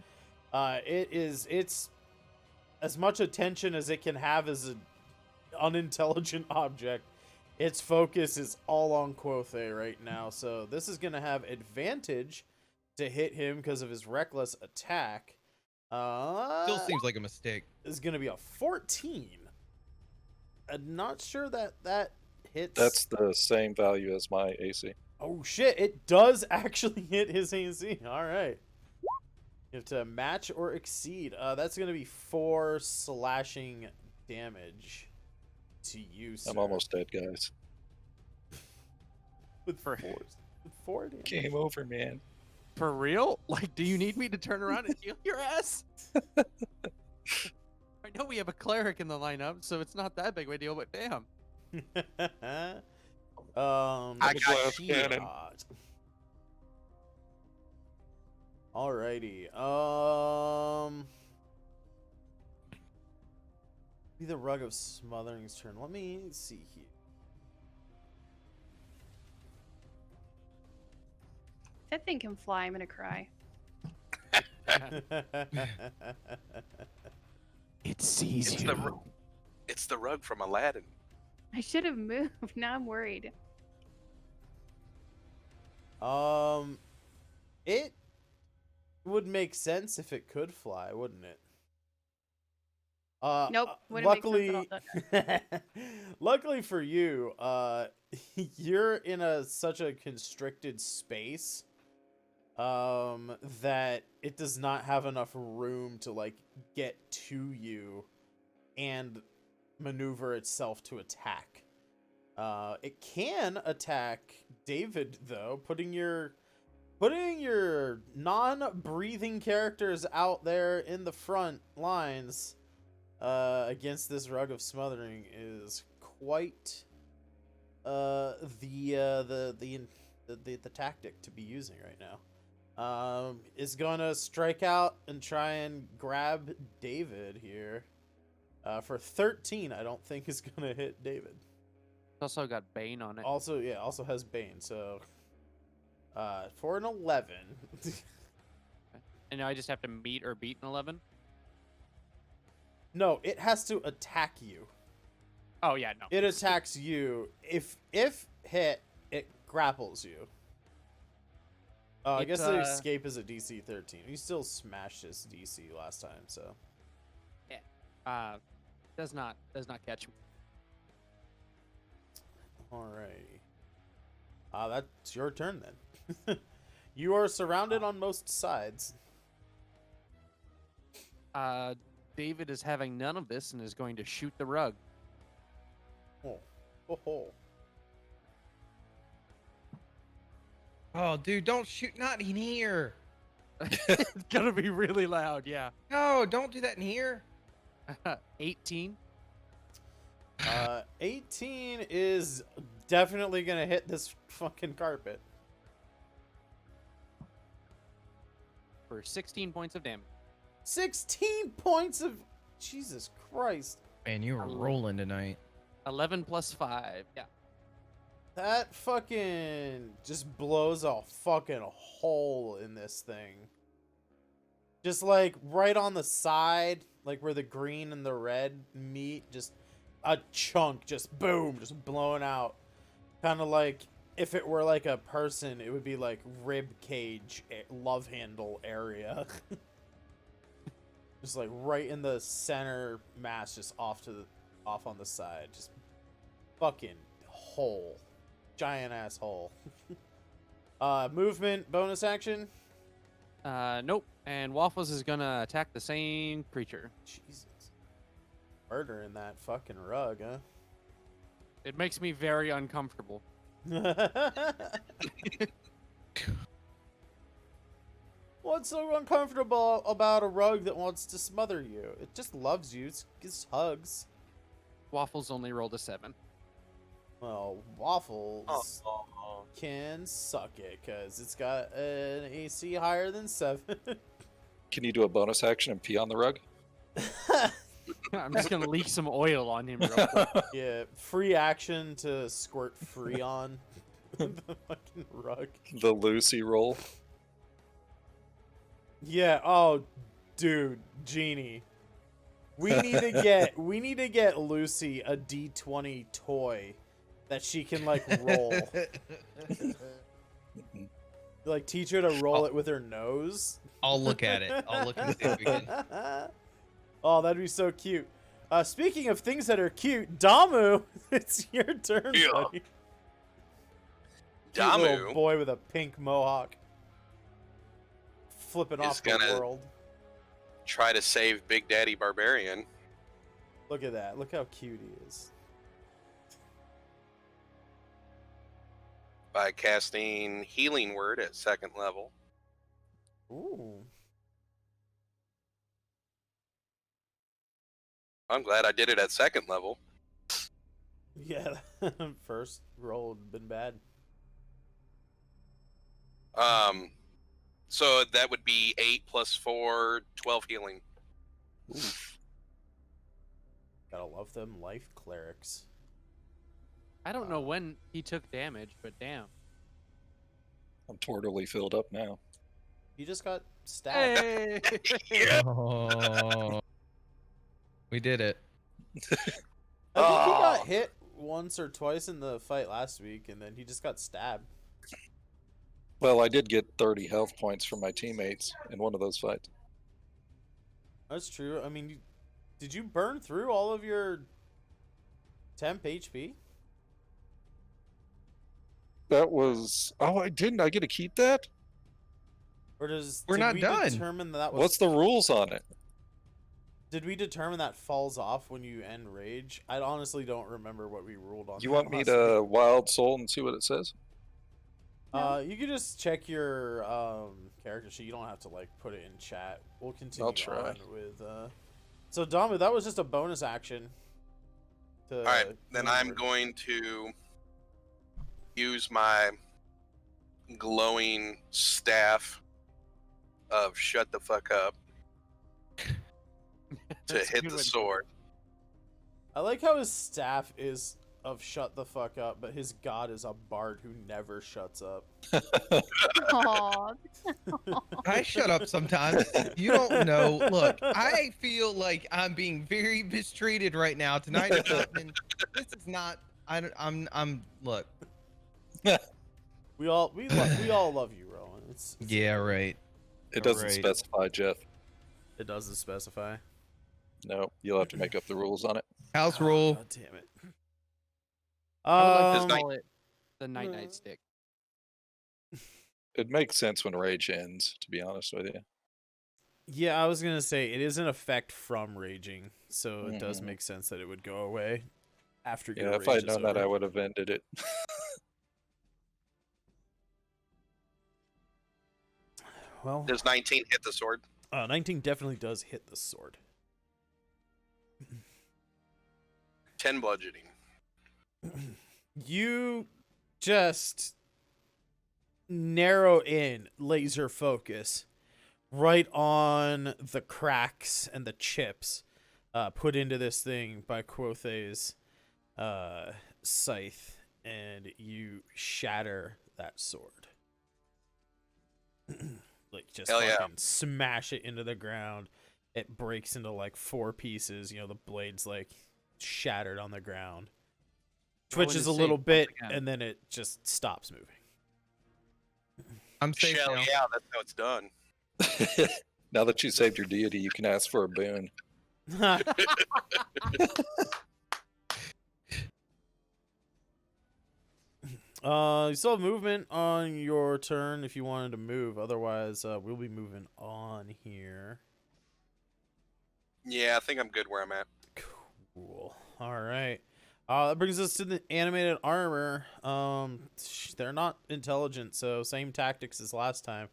It's as much attention as it can have as an unintelligent object. Its focus is all on Quothe right now, so this is gonna have advantage to hit him because of his reckless attack. Still seems like a mistake. Is gonna be a 14. I'm not sure that hits. That's the same value as my AC. Oh shit! It does actually hit his AC. All right. You have to match or exceed. That's gonna be 4 slashing damage to you, sir. I'm almost dead, guys. with 4. With 4 damage. Game over, man. For real? Like, do you need me to turn around and heal your ass? I know we have a cleric in the lineup, so it's not that big of a deal, but damn. I got shit. Alrighty. Be the Rug of Smothering's turn. Let me see here. That thing can fly. I'm gonna cry. It sees It's you. it's the rug from Aladdin. I should have moved. Now I'm worried. It would make sense if it could fly, wouldn't it? Nope, wouldn't make sense luckily, luckily for you, you're in such a constricted space, that it does not have enough room to like get to you and maneuver itself to attack. It can attack David though, putting your non-breathing characters out there in the front lines against this Rug of Smothering is quite the tactic to be using right now. Is gonna strike out and try and grab David here. For 13, I don't think is gonna hit David. It's also got Bane on it. Also, yeah, also has Bane. So, for an 11. And now I just have to meet or beat an 11? No, it has to attack you. Oh, yeah, no. It attacks you. If hit, it grapples you. I guess the escape is a DC 13. You still smashed this DC last time, so. Does not catch me. Alrighty. That's your turn then. You are surrounded on most sides. David is having none of this and is going to shoot the rug. Oh. Oh, dude, don't shoot. Not in here. It's gonna be really loud, yeah. No, don't do that in here. 18. 18 is definitely gonna hit this fucking carpet. For 16 points of damage. 16 points of... Jesus Christ. Man, you were rolling tonight. 11 plus 5. Yeah. That fucking just blows a fucking hole in this thing. Just like right on the side, like where the green and the red meet, just a chunk, just boom, just blown out. Kind of like if it were like a person, it would be like rib cage, love handle area. Just like right in the center mass, just off on the side, just fucking hole, giant ass hole. Movement, bonus action. Nope. And Waffles is gonna attack the same creature. Jesus, murdering that fucking rug, huh? It makes me very uncomfortable. What's so uncomfortable about a rug that wants to smother you? It just loves you. It gives hugs. Waffles only rolled a 7. Well, Waffles can suck it because it's got an AC higher than 7. Can you do a bonus action and pee on the rug? I'm just gonna leak some oil on him real quick. Yeah, free action to squirt Freon the fucking rug. The Lucy roll. Yeah, oh dude, Genie. We need to get Lucy a D20 toy that she can like roll. Like teach her to roll it with her nose. I'll look at it. I'll look and see if we can. Oh, that'd be so cute. Speaking of things that are cute, Damu, it's your turn, Yeah. buddy. Cute little Damu boy with a pink mohawk, flipping is off the gonna- world. try to save Big Daddy Barbarian Look at that. Look how cute he is. by casting Healing Word at 2nd level. Ooh. I'm glad I did it at 2nd level. Yeah, first roll would have been bad. So that would be 8 plus 4, 12 healing. Oof. Gotta love them life clerics. I don't know when he took damage, but damn. I'm totally filled up now. He just got stabbed. Hey! Yeah. Oh, we did it. I think he got Oh. hit once or twice in the fight last week, and then he just got stabbed. Well, I did get 30 health points from my teammates in one of those fights. That's true. I mean, did you burn through all of your temp HP? That was... Oh, I didn't. I get to keep that? Or We're did not we done. determine that was... What's the rules on it? Did we determine that falls off when you end rage? I honestly don't remember what we ruled on. You that want me last to week. wild soul and see what it says? You can just check your character sheet. You don't have to like put it in chat. We'll continue I'll try. on with So Damu, that was just a bonus action. All right, then move I'm over. going to use my glowing staff of shut the fuck up to That's a hit good the one. sword. I like how his staff is of shut the fuck up, but his god is a bard who never shuts up. Aw. I shut up sometimes. You don't know. Look, I feel like I'm being very mistreated right now. Tonight is not. This is not. I'm. Look. We all love you, Rowan. It's Yeah. Right. It doesn't Alright. specify, Jeff. It doesn't specify. No, you'll have to make up the rules on it. House rule. God damn it. I would like Does to night- call it the night stick. It makes sense when rage ends, to be honest with you. Yeah, I was gonna say it is an effect from raging, so it does Mhm. make sense that it would go away after your Yeah, if rage I'd is known that, over. I would have ended it. Well, Does 19 hit the sword? 19 definitely does hit the sword. 10 bludgeoning. You just narrow in, laser focus, right on the cracks and the chips put into this thing by Quothe's scythe, and you shatter that sword. Like, just Hell yeah. fucking smash it into the ground. It breaks into like 4 pieces. You know, the blade's like shattered on the ground. Rowan Twitches is a little safe once bit, again. and then it just stops moving. I'm safe Hell now. yeah, that's how it's done. Now that you saved your deity, you can ask for a boon. You still have movement on your turn if you wanted to move. Otherwise, we'll be moving on here. Yeah, I think I'm good where I'm at. Cool. All right. That brings us to the animated armor. They're not intelligent, so same tactics as last time.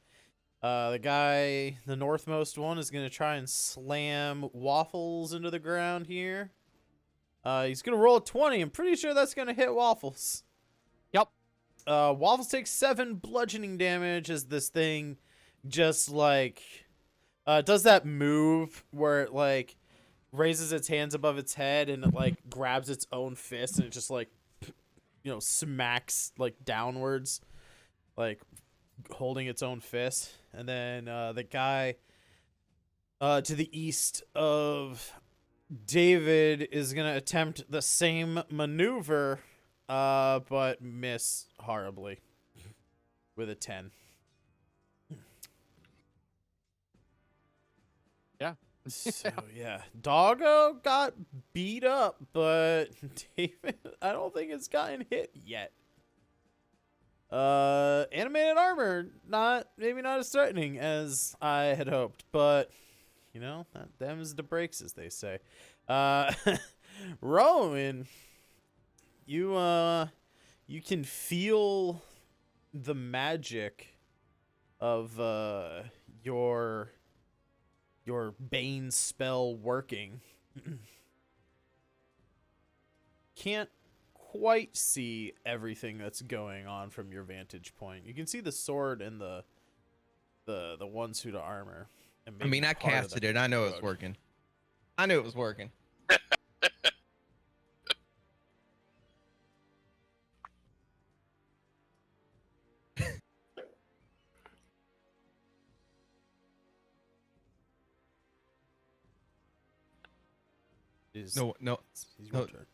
The guy, the northmost one, is gonna try and slam Waffles into the ground here. He's gonna roll a 20. I'm pretty sure that's gonna hit Waffles. Yep. Waffles takes 7 bludgeoning damage as this thing just like does that move where it like raises its hands above its head and it like grabs its own fist and it just like, you know, smacks like downwards, like holding its own fist. And then the guy to the east of David is gonna attempt the same maneuver, but miss horribly with a 10. Yeah. So yeah, Doggo got beat up, but David, I don't think it's gotten hit yet. Animated armor, maybe not as threatening as I had hoped, but you know, them's the breaks, as they say. Rowan, you can feel the magic of your Bane spell working. Can't quite see everything that's going on from your vantage point. You can see the sword and the the one suit of armor. And I mean, I part of casted the it. I know it was rug. working. I knew it was working. No. It's your no. turn.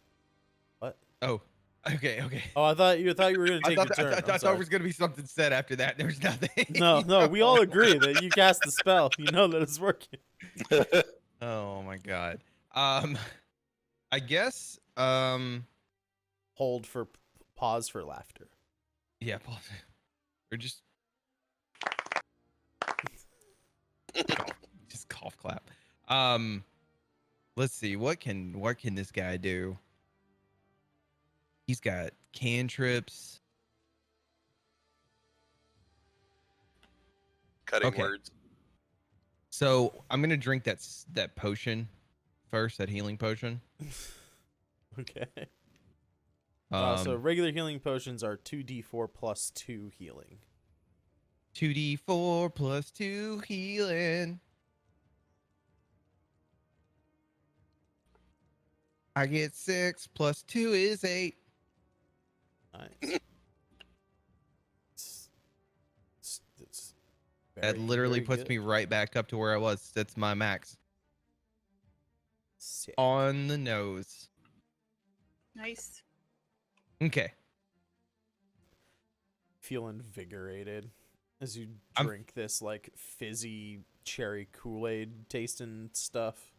What? Oh, okay. Oh, I thought you were gonna take your turn. I I'm thought there sorry. was gonna be something said after that. There was nothing. No, we all agree that you cast the spell. You know that it's working. Oh my god. I guess. Hold for pause for laughter. Yeah. Pause. Or just. Just cough clap. Let's see. What can this guy do? He's got cantrips. Cutting Okay. words. So I'm gonna drink that potion first, that healing potion. Okay. Um, So regular healing potions are 2d4 plus 2 healing. 2d4 plus 2 healing. I get 6 plus 2 is 8. Nice. It's That very, literally very puts good. me right back up to where I was. That's my max. Sick. On the nose. Nice. Okay. Feel invigorated as you I'm- drink this like fizzy cherry Kool-Aid tasting stuff.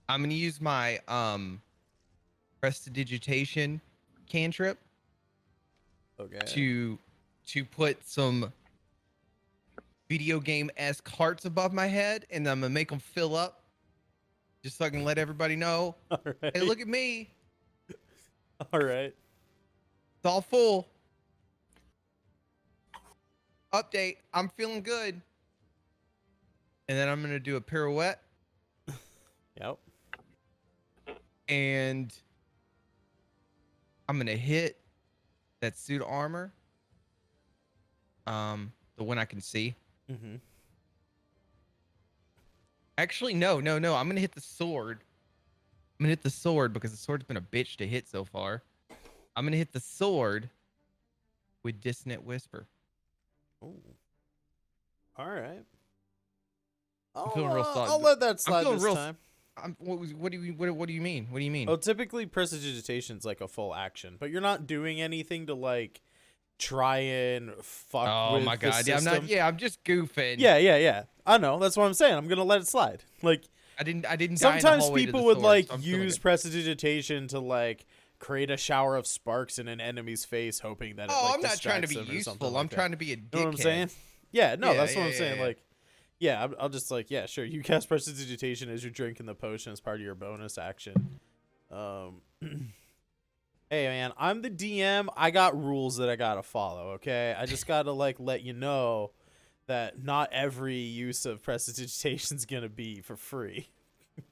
I'm gonna use my prestidigitation cantrip Okay. to put some video game-esque hearts above my head, and I'm gonna make them fill up, just so I can let everybody know, All right. hey, look at me, All right. it's all full. Update, I'm feeling good. And then I'm gonna do a pirouette, Yep. and I'm gonna hit that suit of armor, the one I can see. Mm-hmm. Actually, no. I'm gonna hit the sword. I'm gonna hit the sword because the sword's been a bitch to hit so far. I'm gonna hit the sword with Dissonant Whisper. Ooh. All right. I'm feeling real solid. I'll let that slide feeling this real time. What do you mean? What do you mean? Oh, typically prestidigitation's like a full action, but you're not doing anything to like try and fuck Oh with my the god! Yeah, system. I'm just goofing. Yeah. I know. That's what I'm saying. I'm gonna let it slide. Like I didn't. Die in the sometimes hallway to people the would sword, like so I'm feeling use good. prestidigitation to like create a shower of sparks in an enemy's face, hoping that. Oh, it, like, I'm not trying to be distracts them or something useful. like I'm that. trying to be a dickhead. You know what I'm saying? Yeah, no, Yeah, that's what I'm yeah, saying. yeah. Like, yeah, I'll just like, yeah, sure. You cast prestidigitation as you're drinking the potion as part of your bonus action. Hey man, I'm the DM. I got rules that I gotta follow. Okay, I just gotta like let you know that not every use of prestidigitation is gonna be for free.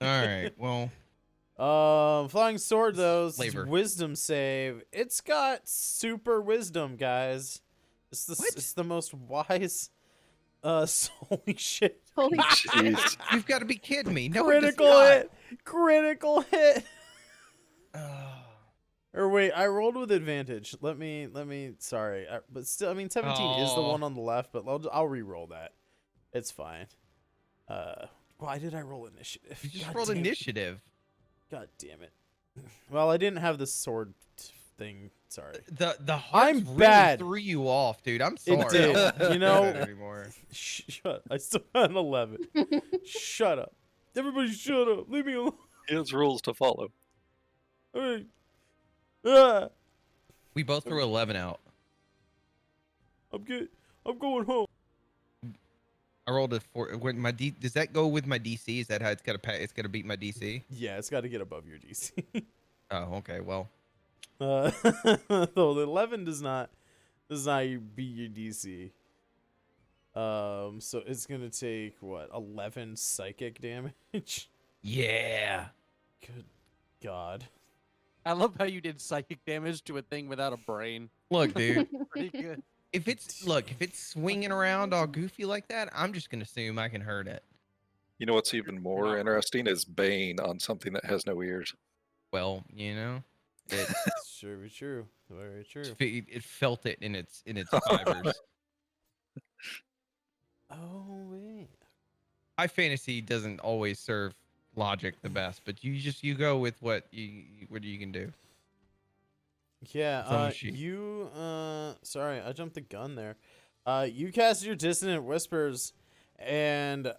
All right. Well, Flying sword though, it's Flavor. wisdom save. It's got super wisdom, guys. It's the most wise. Holy shit! Holy shit. Jeez. you've got to be kidding me. No, it does Critical not. hit! Critical hit! Oh. Or wait, I rolled with advantage. Let me. Sorry, but still, I mean, 17 is the Oh. one on the left, but I'll re-roll that. It's fine. Why did I roll initiative? You just God rolled damn it. initiative. God damn it. Well, I didn't have the sword thing. Sorry. The I'm hearts really bad. threw you off, dude. I'm sorry. It did. I don't You do know- that anymore. Shut. I still got an 11. Shut up. Everybody, shut up. Leave me alone. He has rules to follow. Hey. Ah, We both threw 11 out. I'm good. I'm going home. I rolled a 4. Does that go with my DC? Is that how it's gotta beat my DC? Yeah, it's got to get above your DC. Oh, okay. Well, Though the 11 does not beat your DC. So it's gonna take what, 11 psychic damage? yeah. Good God. I love how you did psychic damage to a thing without a brain. Look, dude. Pretty good. if it's swinging around all goofy like that, I'm just gonna assume I can hurt it. You know what's even more interesting is Bane on something that has no ears. Well, it It's true, true. Very true. it felt it in its fibers. Oh, wait. High fantasy doesn't always serve logic the best, but you go with what you can do. Yeah, It's on the sheet. you, sorry, I jumped the gun there. You cast your Dissonant Whispers, and,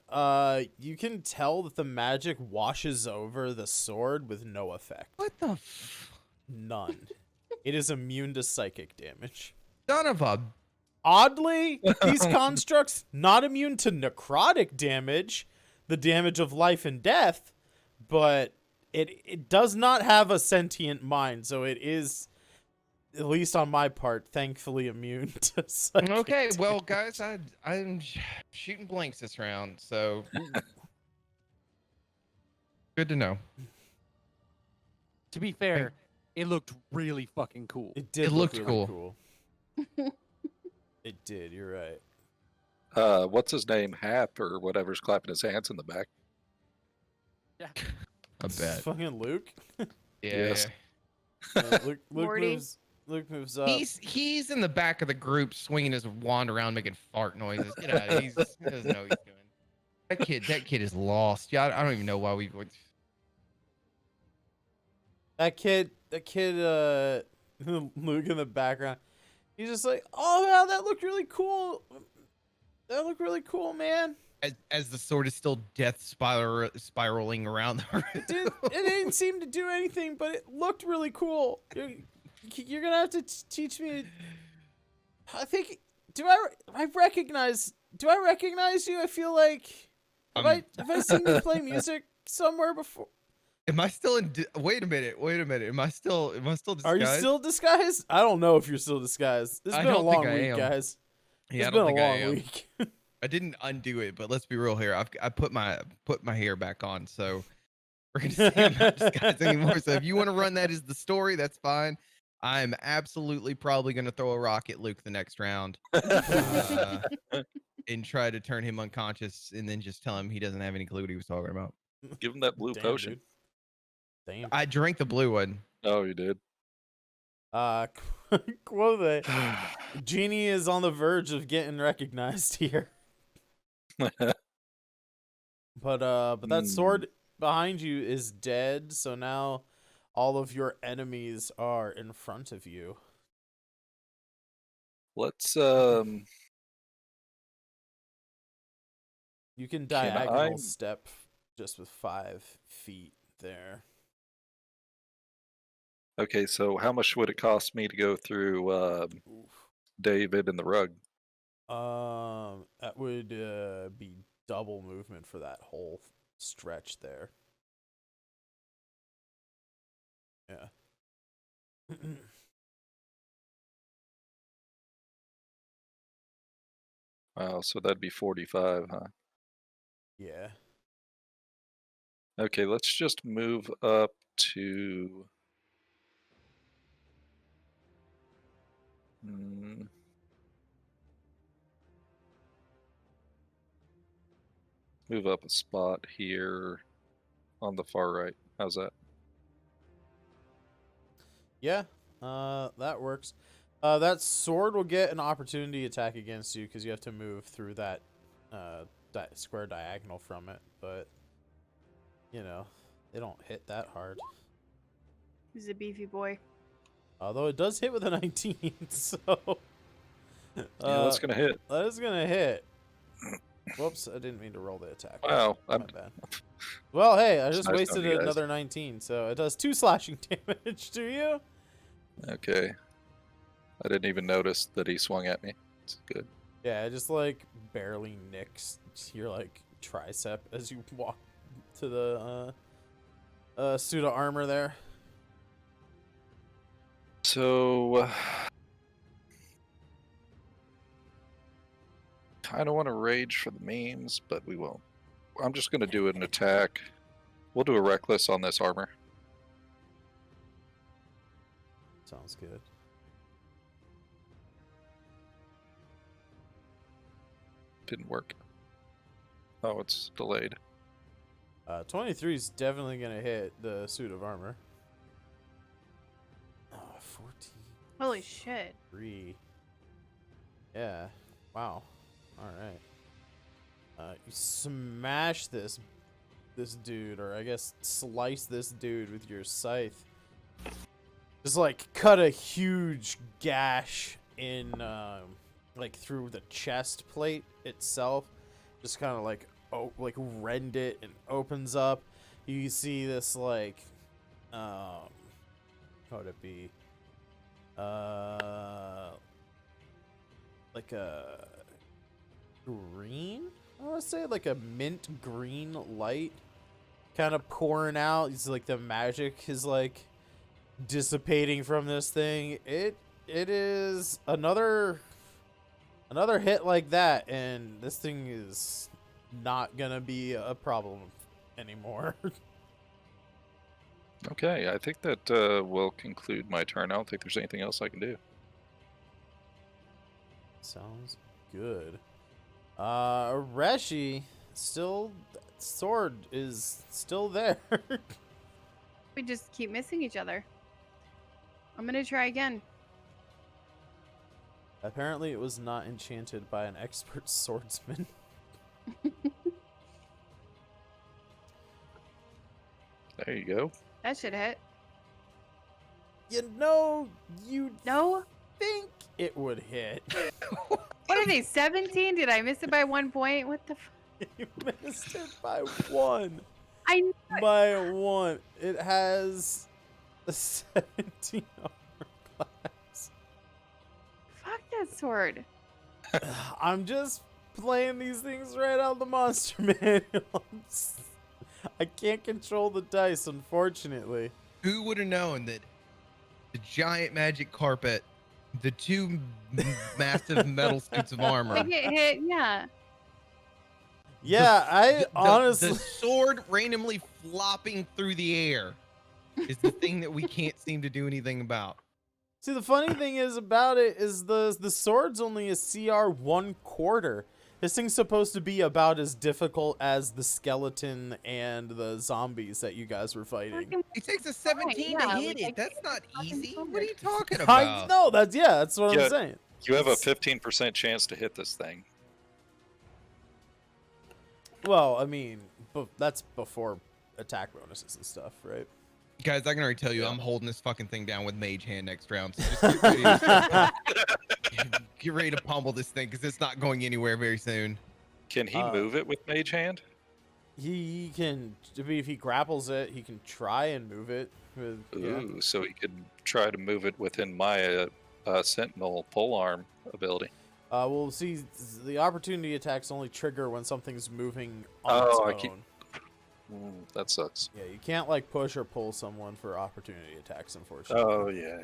you can tell that the magic washes over the sword with no effect. What the None. It is immune to psychic damage. son of a... Oddly, these constructs not immune to necrotic damage, the damage of life and death, but it does not have a sentient mind, so it is, at least on my part, thankfully immune to psychic Okay, well, damage. guys, I'm shooting blanks this round, so good to know. To be fair, it looked really fucking cool. It did It look looked really cool. It did, you're right. What's his name? Hap or whatever's clapping his hands in the back. I bet. Fucking Luke. Yes. Luke Morty. moves up. He's in the back of the group swinging his wand around making fart noises. Get out of here. He doesn't know what he's doing. That kid is lost. Yeah, I don't even know why we would. That kid, Luke in the background. He's just like, oh yeah, that looked really cool. That looked really cool, man. As the sword is still death spiraling around the room. It didn't seem to do anything, but it looked really cool. You're gonna have to teach me. I think. Do I recognize you? I feel like have I seen you play music somewhere before? Am I still in? Wait a minute. Am I still disguised? Are you still disguised? I don't know if you're still disguised. It's I been a don't think long I week, am. guys. Yeah, I It's don't been think a I long am. week. I didn't undo it, but let's be real here. I put my hair back on, so we're gonna say I'm not disguised anymore. So if you want to run that as the story, that's fine. I'm absolutely probably gonna throw a rock at Luke the next round, and try to turn him unconscious, and then just tell him he doesn't have any clue what he was talking about. Give him that blue Damn, potion. dude. Damn. I drank the blue one. Oh, you did. Quote Genie is on the verge of getting recognized here. But that sword behind you is dead, so now all of your enemies are in front of you. Let's You can Can diagonal I- step just with 5 feet there. Okay, so how much would it cost me to go through Oof. David and the rug? That would be double movement for that whole stretch there. Yeah. Wow, so that'd be 45, huh? Yeah. Okay, let's just move up to... Move up a spot here on the far right. How's that? Yeah, that works. That sword will get an opportunity attack against you because you have to move through that square diagonal from it. But, you know, they don't hit that hard. He's a beefy boy. Although it does hit with a 19, so... Yeah, that's going to hit. That is going to hit. Whoops, I didn't mean to roll the attack. Wow. My bad. Well, hey, I just nice wasted of you guys. another 19, so it does 2 slashing damage to you. Okay. I didn't even notice that he swung at me. It's good. Yeah, it just like barely nicks your like tricep as you walk to the suit of armor there. So... kind of want to rage for the memes, but we won't. I'm just going to do an attack. We'll do a reckless on this armor. Sounds good. didn't work. Oh, it's delayed. 23 is definitely gonna hit the suit of armor. 14. Holy shit. 3. Yeah. Wow. All right. You smash this dude, or I guess slice this dude with your scythe. Just like cut a huge gash in, like through the chest plate itself. Just kind of like rend it and opens up. You see this like, how would it be? Like a green, I want to say like a mint green light kind of pouring out. It's like the magic is like dissipating from this thing. It is another hit like that, and this thing is not gonna be a problem anymore. Okay, I think that will conclude my turn. I don't think there's anything else I can do. Sounds good. Reshi, still, sword is still there. We just keep missing each other. I'm gonna try again. Apparently it was not enchanted by an expert swordsman. There you go. That should hit. You know, you No? think it would hit. What are they, 17? Did I miss it by 1 point? What the You missed it by 1. I knew it. By 1. It has a 17 armor class. Fuck that sword. I'm just playing these things right out of the monster manual. I can't control the dice, unfortunately. Who would have known that the giant magic carpet, the two massive metal suits of armor, I get hit, yeah. Yeah, honestly... the sword randomly flopping through the air is the thing that we can't seem to do anything about. See, the funny thing is about it is the sword's only a CR 1/4. This thing's supposed to be about as difficult as the skeleton and the zombies that you guys were fighting. It takes a 17 yeah, to like, hit I it. That's can't not fucking easy. sword. What are you talking I about? know, that's what Yeah. I'm saying. You have a 15% chance to hit this thing. Well, I mean, that's before attack bonuses and stuff, right? Guys, I can already tell you, I'm holding this fucking thing down with Mage Hand next round. So just get ready, get ready to pummel this thing because it's not going anywhere very soon. Can he move it with Mage Hand? He can, I mean, if he grapples it, he can try and move it. With, yeah. Ooh, so he could try to move it within my Sentinel polearm ability. Well, see, the opportunity attacks only trigger when something's moving on its own. That sucks. Yeah, you can't like push or pull someone for opportunity attacks, unfortunately. Oh, yeah.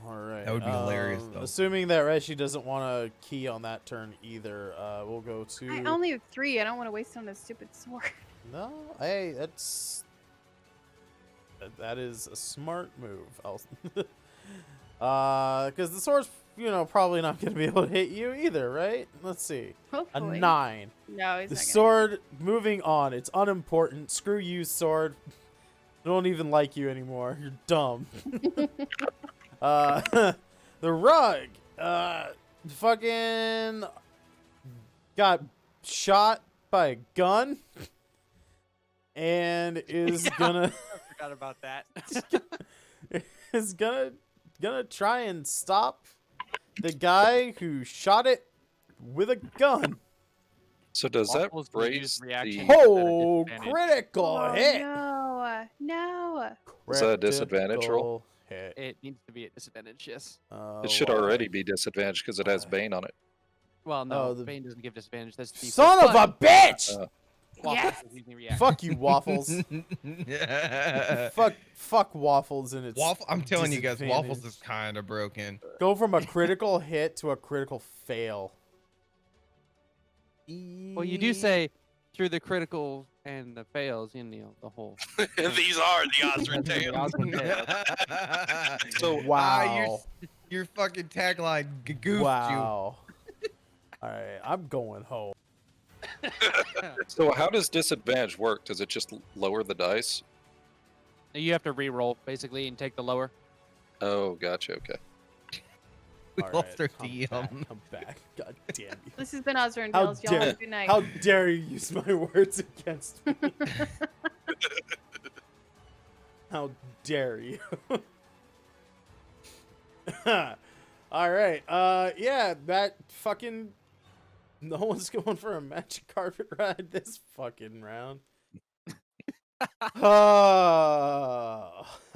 All right. That would be hilarious, though. Assuming that Reshi doesn't want to key on that turn either, we'll go to. I only have 3. I don't want to waste on this stupid sword. No, hey, that is a smart move. Because the sword's, probably not going to be able to hit you either, right? Let's see. Hopefully. A 9. No, he's The not gonna. sword, moving on. It's unimportant. Screw you, sword. I don't even like you anymore. You're dumb. The rug, fucking got shot by a gun and is gonna I forgot about that. is gonna try and stop the guy who shot it with a gun. So does that Waffles can use raise reaction. the... Oh, disadvantage. critical Oh, hit. no. Is that a disadvantage roll? Critical Hit. It needs to be at disadvantage, yes. It should why? already be disadvantaged because it has Why? Bane on it. Well, no, Oh, the- Bane doesn't give disadvantage. That's default, Son of a but bitch! Waffles Yes. is using reaction. Fuck you, Waffles. fuck Waffles and its Waffle, I'm telling you guys, Waffles disadvantage. is kind of broken. Go from a critical hit to a critical fail. Well, you do say through the critical and the fails, the whole. These are the Osrynn The Tales. Osrynn Tales. So Wow. Your fucking tagline goofed Wow. Alright, I'm going home. So how does disadvantage work? Does it just lower the dice? You have to re-roll basically and take the lower. Oh, gotcha. Okay. We All lost right, our I'm DM. back, I'm back. God damn you. This has been Osrynn How Tales. Y'all have dare, a good night. how dare you use my words against me? How dare you? Alright, yeah, that fucking... No one's going for a magic carpet ride this fucking round.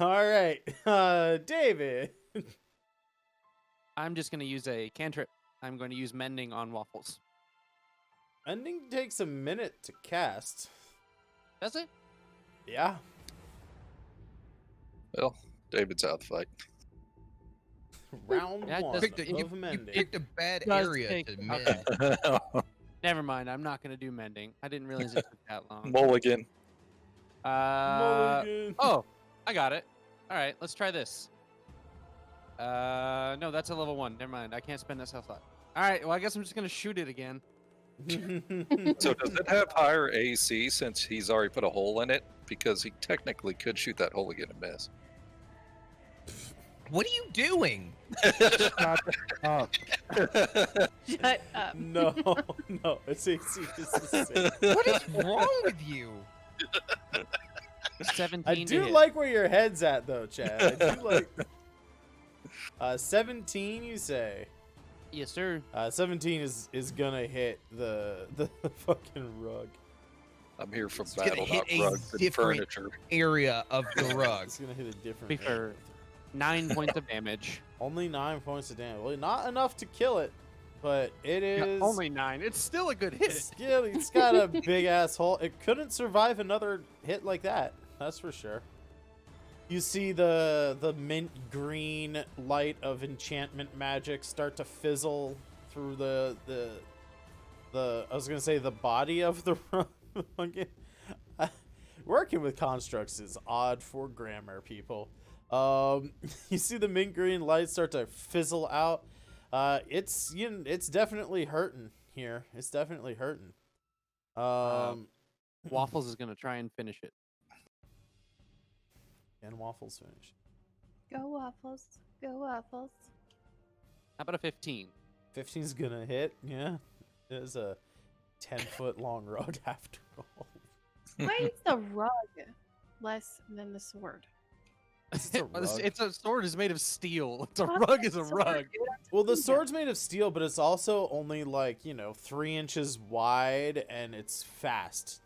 Alright, David. I'm just going to use a cantrip. I'm going to use mending on Waffles. Ending takes a minute to cast. Does it? Yeah. Well, David's out of the fight. Round Yeah, it one does- Picked a- you, of you mending. picked a bad Does area take- to okay. mend. Never mind. I'm not going to do mending. I didn't realize it took that long. Mulligan. Mulligan. Oh, I got it. All right, let's try this. No, that's a level 1. Never mind. I can't spend this health slot. All right, well, I guess I'm just going to shoot it again. So does it have higher AC since he's already put a hole in it? Because he technically could shoot that hole again and miss. What are you doing? Oh, Shut up. No, no, it's AC is the same. What is wrong with you? 17 I to do hit. like where your head's at, though, Chad. I do like. 17, you say? Yes, sir. 17 is gonna hit the fucking rug. I'm here for It's gonna battle, hit not a rugs and different- furniture. Area of the rug. It's gonna hit a different. Be fair. 9 points of damage. Only 9 points of damage. Well, not enough to kill it, but it Yeah, is. only 9. It's still a good hit. Still, it's got a big ass hole. It couldn't survive another hit like that. That's for sure. You see the mint green light of enchantment magic start to fizzle through the I was gonna say the body of the fucking. Working with constructs is odd for grammar, people. You see the mint green light start to fizzle out. It's it's definitely hurting here. It's definitely hurting. Waffles is going to try and finish it. And Waffles finish. Go Waffles. Go Waffles. How about a 15? 15's gonna hit. Yeah, it is a 10-foot long rug after all. Why is the rug less than the sword? It's a rug. It's a sword is made of steel. It's a Well, rug is a sword, rug. dude, I'm Well, the telling ya. sword's made of steel, but it's also only like 3 inches wide, and it's fast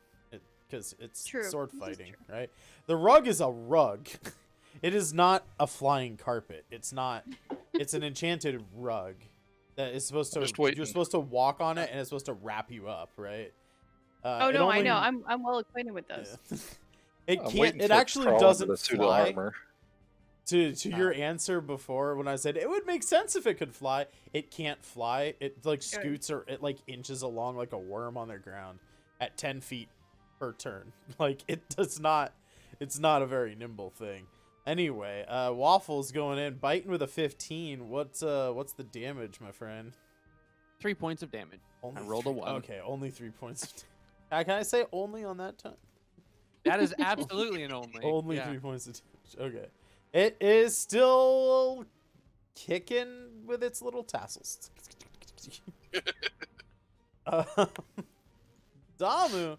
because it's True. sword This is fighting, true. right? The rug is a rug. It is not a flying carpet. It's not. It's an enchanted rug that is supposed to. Just waiting. You're supposed to walk on it, and it's supposed to wrap you up, right? Oh it no, I only- know. I'm well acquainted with those. Yeah. It I'm can't. waiting It for it to actually crawl into doesn't the pseudo fly. armor. To your answer before, when I said it would make sense if it could fly, it can't fly. It like scoots or it like inches along like a worm on the ground at 10 feet per turn. Like it does not. It's not a very nimble thing. Anyway, Waffles going in, biting with a 15. What's the damage, my friend? 3 points of damage. Only rolled a 1. Okay, only 3 points. Can I say only on that time? That is absolutely an only. Only Yeah. 3 points of damage. Okay. It is still kicking with its little tassels. Damu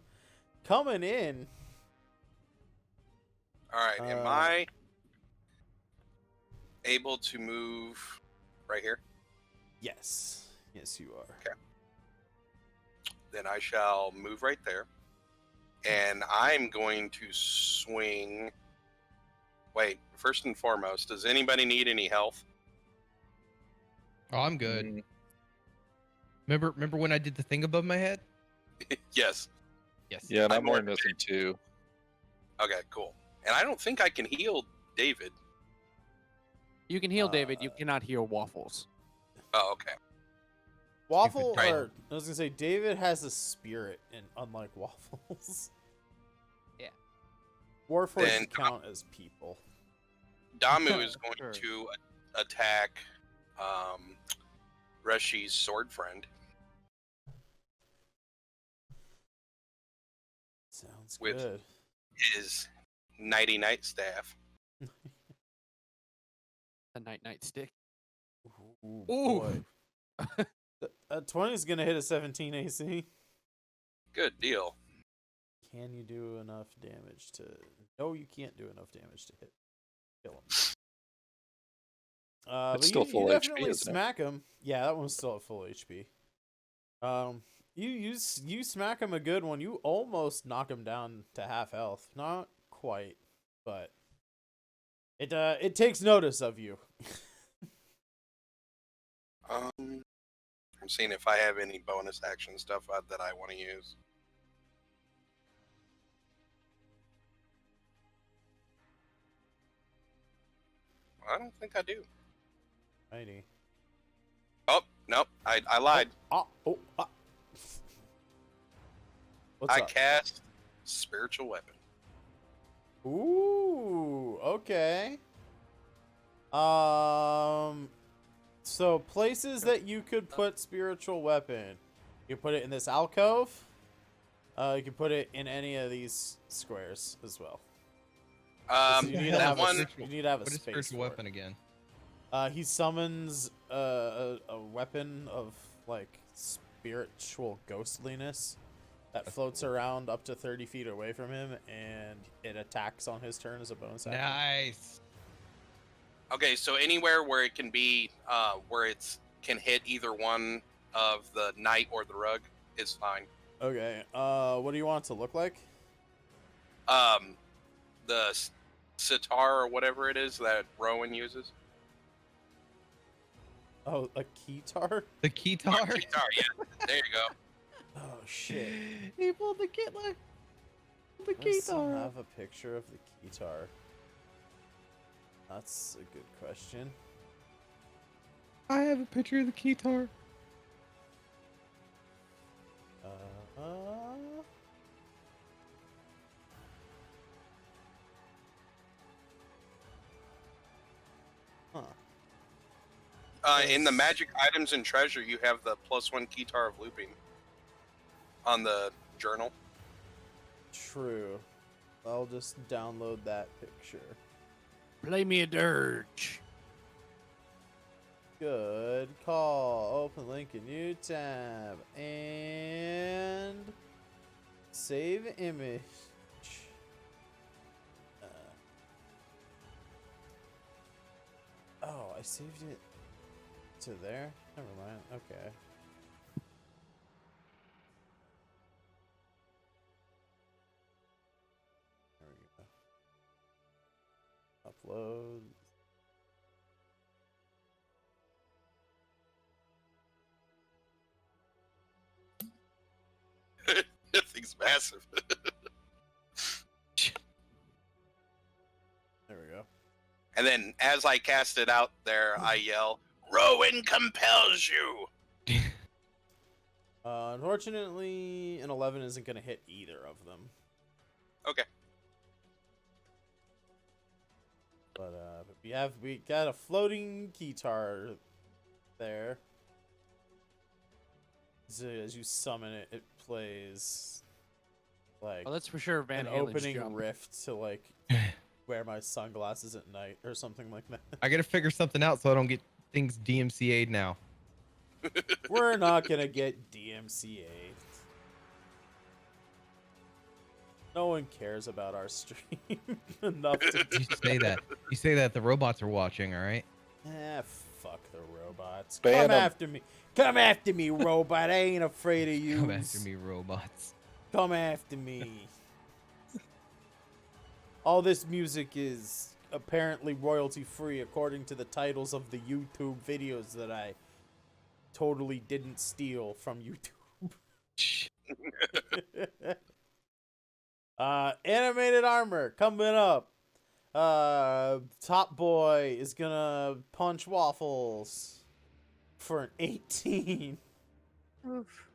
coming in. All right, am I able to move right here? Yes. Yes, you are. Then I shall move right there. And I'm going to swing. Wait, first and foremost, does anybody need any health? Oh, I'm good. Mm, Remember when I did the thing above my head? Yes. Yes. Yeah, and I'm I'm wearing this one too. Okay, cool. And I don't think I can heal David. You can heal David. You cannot heal Waffles. Oh, okay. Waffle, Right. or I was gonna say, David has a spirit, and unlike Waffles, Yeah. Warforged Then- count as people. Damu is going Sure. to attack Reshi's sword friend. Sounds With- good. his nighty night staff. The night stick. Ooh, Ooh. boy. 20 is gonna hit a 17 AC. Good deal. Can you do enough damage to? No, you can't do enough damage to hit. Kill him. But still you full HP, definitely isn't it? smack him. Yeah, that one's still at full HP. You smack him a good one. You almost knock him down to half health. Not quite, but it takes notice of you. I'm seeing if I have any bonus action stuff that I want to use. I don't think I do. Righty. Oh, nope. I lied. What's I up? cast Spiritual Weapon. Ooh, okay. So places that you could put spiritual weapon. You put it in this alcove. You can put it in any of these squares as well. You need to That have one. you need to have a What is space spiritual for weapon it. again? He summons a weapon of like spiritual ghostliness that floats around up to 30 feet away from him, and it attacks on his turn as a bonus action. Nice. Okay, so anywhere where it can be, where it's can hit either one of the knight or the rug is fine. Okay. What do you want it to look like? The sitar or whatever it is that Rowan uses. Oh, a keytar? The keytar. Guitar, yeah. There you go. Oh shit. He pulled the kit like the Does this keytar. have a picture of the keytar? That's a good question. I have a picture of the keytar. Huh. In the magic items and treasure, you have the +1 keytar of looping on the journal. True. I'll just download that picture. Play me a dirge. Good call. Open link in new tab and save image. Oh, I saved it to there? Never mind. Okay. There we go. Upload. That thing's massive. There we go. And then as I cast it out there, I yell, "Rowan compels you!" Unfortunately, an 11 isn't going to hit either of them. Okay. But we got a floating keytar there. So as you summon it, it plays like Well, that's for sure Van an Halen's opening jump. riff to like wear my sunglasses at night or something like that. I gotta figure something out so I don't get things DMCA'd now. We're not gonna get DMCA'd. No one cares about our stream enough to You say that. You say that the robots are watching, all right? fuck the robots. Ban Come 'em. after me. Come after me, robot. I ain't afraid of you. Come after me, robots. Come after me. All this music is apparently royalty free according to the titles of the YouTube videos that I totally didn't steal from YouTube. Animated armor coming up. Top Boy is gonna punch Waffles for an 18. Oof.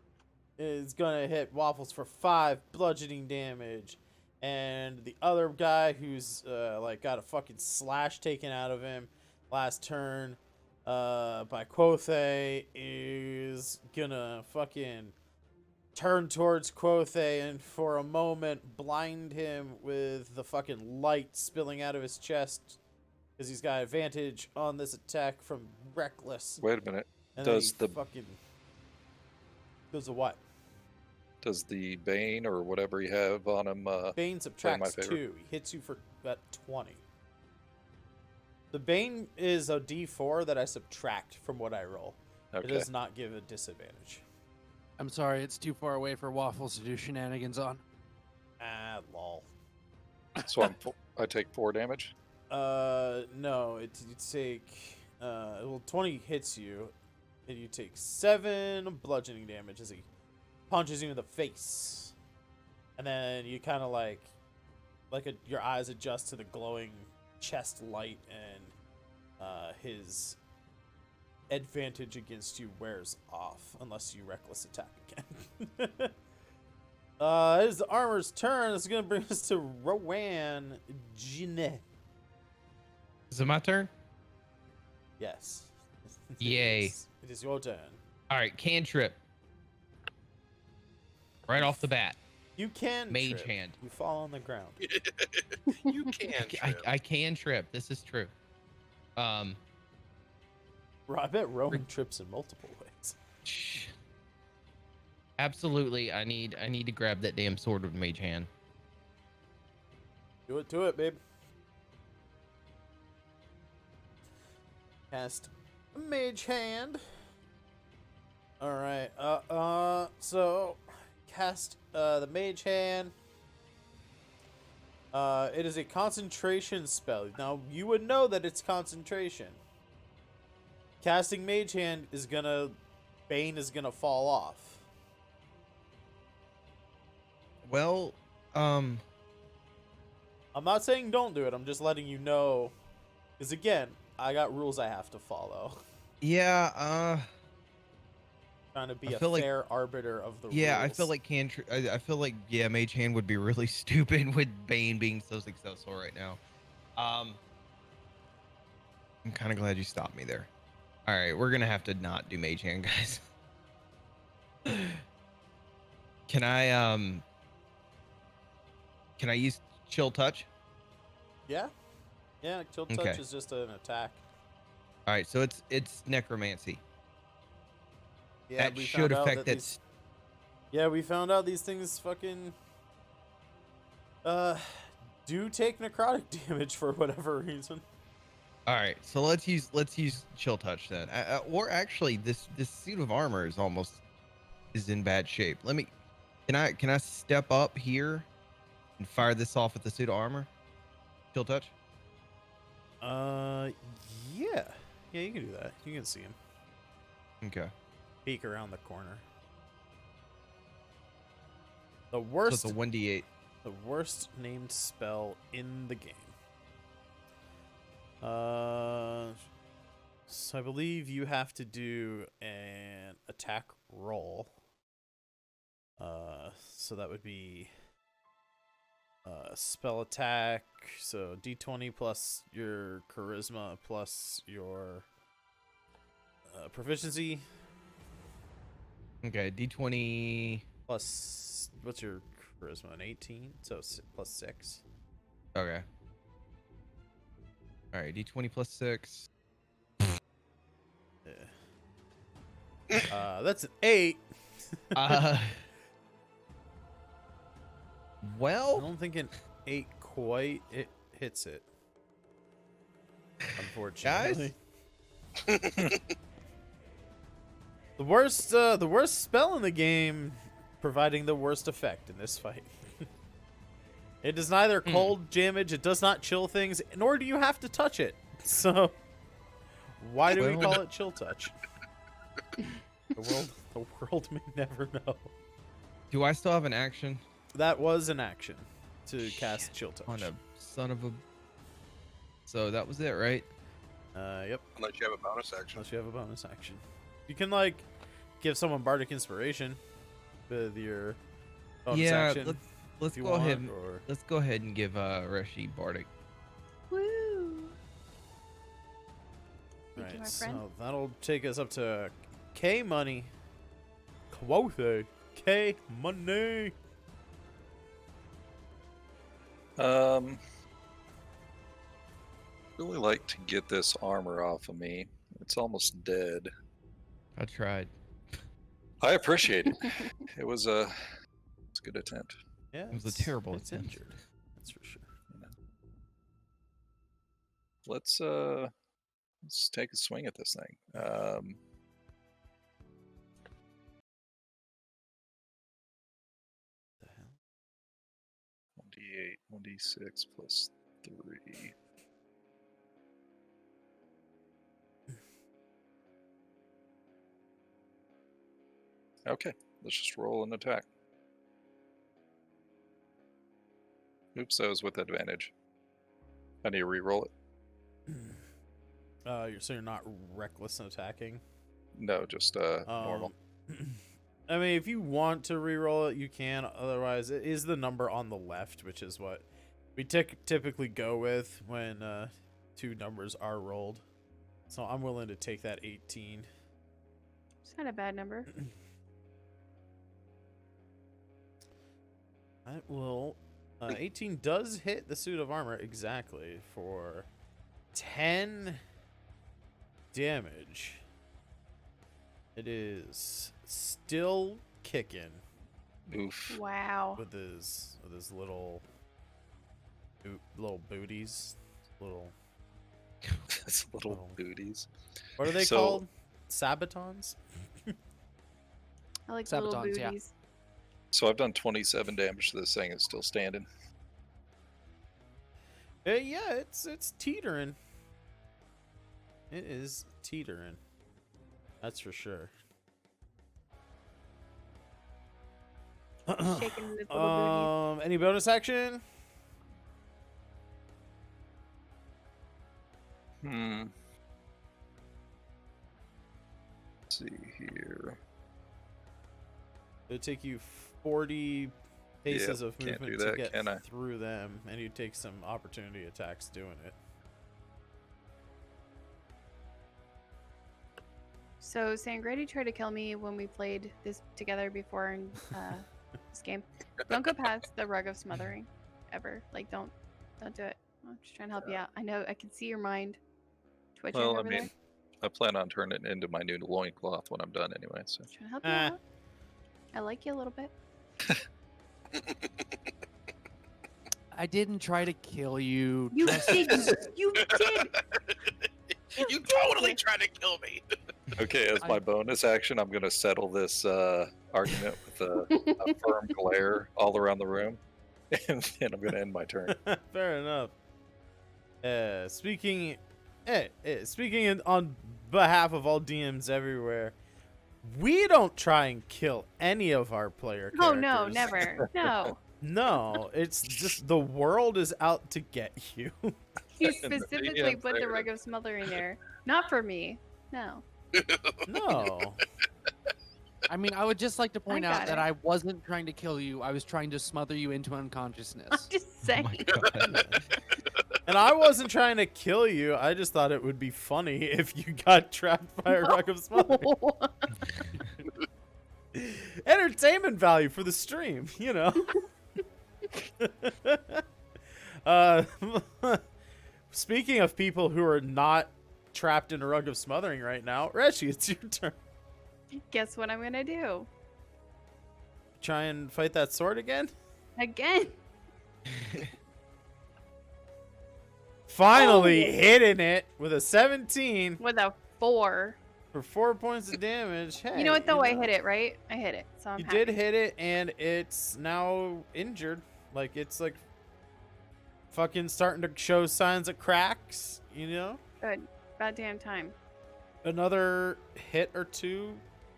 Is gonna hit Waffles for 5 bludgeoning damage. And the other guy who's like got a fucking slash taken out of him last turn by Quothe is gonna fucking turn towards Quothe and for a moment blind him with the fucking light spilling out of his chest because he's got advantage on this attack from Reckless. Wait a minute. And Does then the fucking does a what? does the Bane or whatever you have on him? Bane subtracts favor. 2. He hits you for about 20. The Bane is a D4 that I subtract from what I roll. It Okay. does not give a disadvantage. I'm sorry, it's too far away for Waffles to do shenanigans on. Ah, lol. So I take 4 damage. No, you take, well, 20 hits you, and you take 7 bludgeoning damage as he punches you in the face. And then you kind of your eyes adjust to the glowing chest light, and his advantage against you wears off unless you reckless attack again. It is the armor's turn. It's gonna bring us to Rowan Ginet. Is it my turn? Yes. Yay. It is your turn. All right, cantrip. Right off the bat. You can Mage trip. hand. You fall on the ground. You can. I can trip. This is true. I bet Rowan trips in multiple ways. Absolutely. I need to grab that damn sword with mage hand. Do it, babe. Cast Mage Hand. All right. So cast the Mage Hand. It is a concentration spell. Now you would know that it's concentration. Casting Mage Hand is gonna, Bane is gonna fall off. Well, I'm not saying don't do it. I'm just letting you know, because again, I got rules I have to follow. yeah, Trying to be I a feel like- fair arbiter of the yeah, rules. I feel like I feel like mage hand would be really stupid with Bane being so successful right now. I'm kind of glad you stopped me there. All right, we're gonna have to not do mage hand, guys. Can I use chill touch? Yeah, chill touch Okay. is just an attack. All right, so it's necromancy. Yeah, that we should found out affect that that. these- Yeah, we found out these things fucking do take necrotic damage for whatever reason. All right, so let's use chill touch then. Or actually, this suit of armor is in bad shape. Can I step up here and fire this off with the suit of armor? Chill touch. Yeah, you can do that. You can see him Okay. peek around the corner. The So worst, it's a 1d8. the worst named spell in the game. So I believe you have to do an attack roll. So that would be spell attack. So D20 plus your charisma plus your proficiency Okay, d20. plus what's your charisma? An 18. So plus 6. Okay. All right, d20 plus 6. That's an 8. I Well, don't think an 8 quite hits it. Unfortunately. The worst spell in the game, providing the worst effect in this fight. It is neither cold damage, it does not chill things, nor do you have to touch it. So why do we Well- call it chill touch? The world may never know. do I still have an action? That was an action to cast chill touch. On a son of a. So that was it, right? Yep. Unless you have a bonus action. Unless you have a bonus action. You can give someone bardic inspiration with your bonus Yeah, action. Let's if you go want, ahead. And, or let's go ahead and give Reshi bardic. Woo! Thank you, my friend. so that'll take us up to K money. Quothe. Okay, money. Really like to get this armor off of me. It's almost dead. I tried. I appreciate it. It was a good attempt. Yeah, It was a terrible it's attempt. injured. That's for sure. Let's take a swing at this thing. The hell? 1d8, 1d6 plus 3. Okay, let's just roll an attack. Oops, that was with advantage. I need to re-roll it. You're not reckless in attacking. No, just normal. I mean, if you want to re-roll it, you can. Otherwise, it is the number on the left, which is what we typically go with when two numbers are rolled. So I'm willing to take that 18. It's not a bad number. I will. 18 does hit the suit of armor exactly for 10 damage. It is still kicking Oof. Wow. with his little booties, little It's little Oh. booties. what are they So- called? Sabatons? I like the little Sabatons, yeah. booties. So I've done 27 damage to this thing. It's still standing. Yeah, it's teetering. It is teetering. That's for sure. Shaking its little booties. Any bonus action? Let's see here. It'll take you 40 paces of can't movement do to that, get can I? through them, and you take some opportunity attacks doing it. So Sangrady tried to kill me when we played this together before in this game. Don't go past the rug of smothering, ever. Like, don't do it. I'm just trying to help you out. I know I can see your mind twitching Well, I over mean, there. I plan on turning it into my new loincloth when I'm done anyway. So Trying to help you Eh. out. I like you a little bit. I didn't try to kill you. You Trust did. me. You did. You totally tried to kill me. okay, as my bonus action, I'm going to settle this argument with a firm glare all around the room, and then I'm going to end my turn. Fair enough. Speaking on behalf of all DMs everywhere, we don't try and kill any of our player Oh characters. no, never. No. No, it's just the world is out to get you. You specifically Yeah, put the fair. rug of smothering there. Not for me. No. No. I mean, I would just like to point got out that it. I wasn't trying to kill you. I was trying to smother you into I'm unconsciousness. just Oh saying. my god. And I wasn't trying to kill you. I just thought it would be funny if you got trapped by a rug of smothering. Entertainment value for the stream, you know. Speaking of people who are not trapped in a rug of smothering right now, Reshi, it's your turn. Guess what I'm gonna do? Try and fight that sword again? Again. Finally Oh. hitting it with a 17 With a 4. for 4 points of damage. Hey, You know what though? I know, hit it, right? I hit it. So I'm You happy. did hit it, and it's now injured. Like, it's like fucking starting to show signs of cracks, you know? Good. About damn time. Another hit or two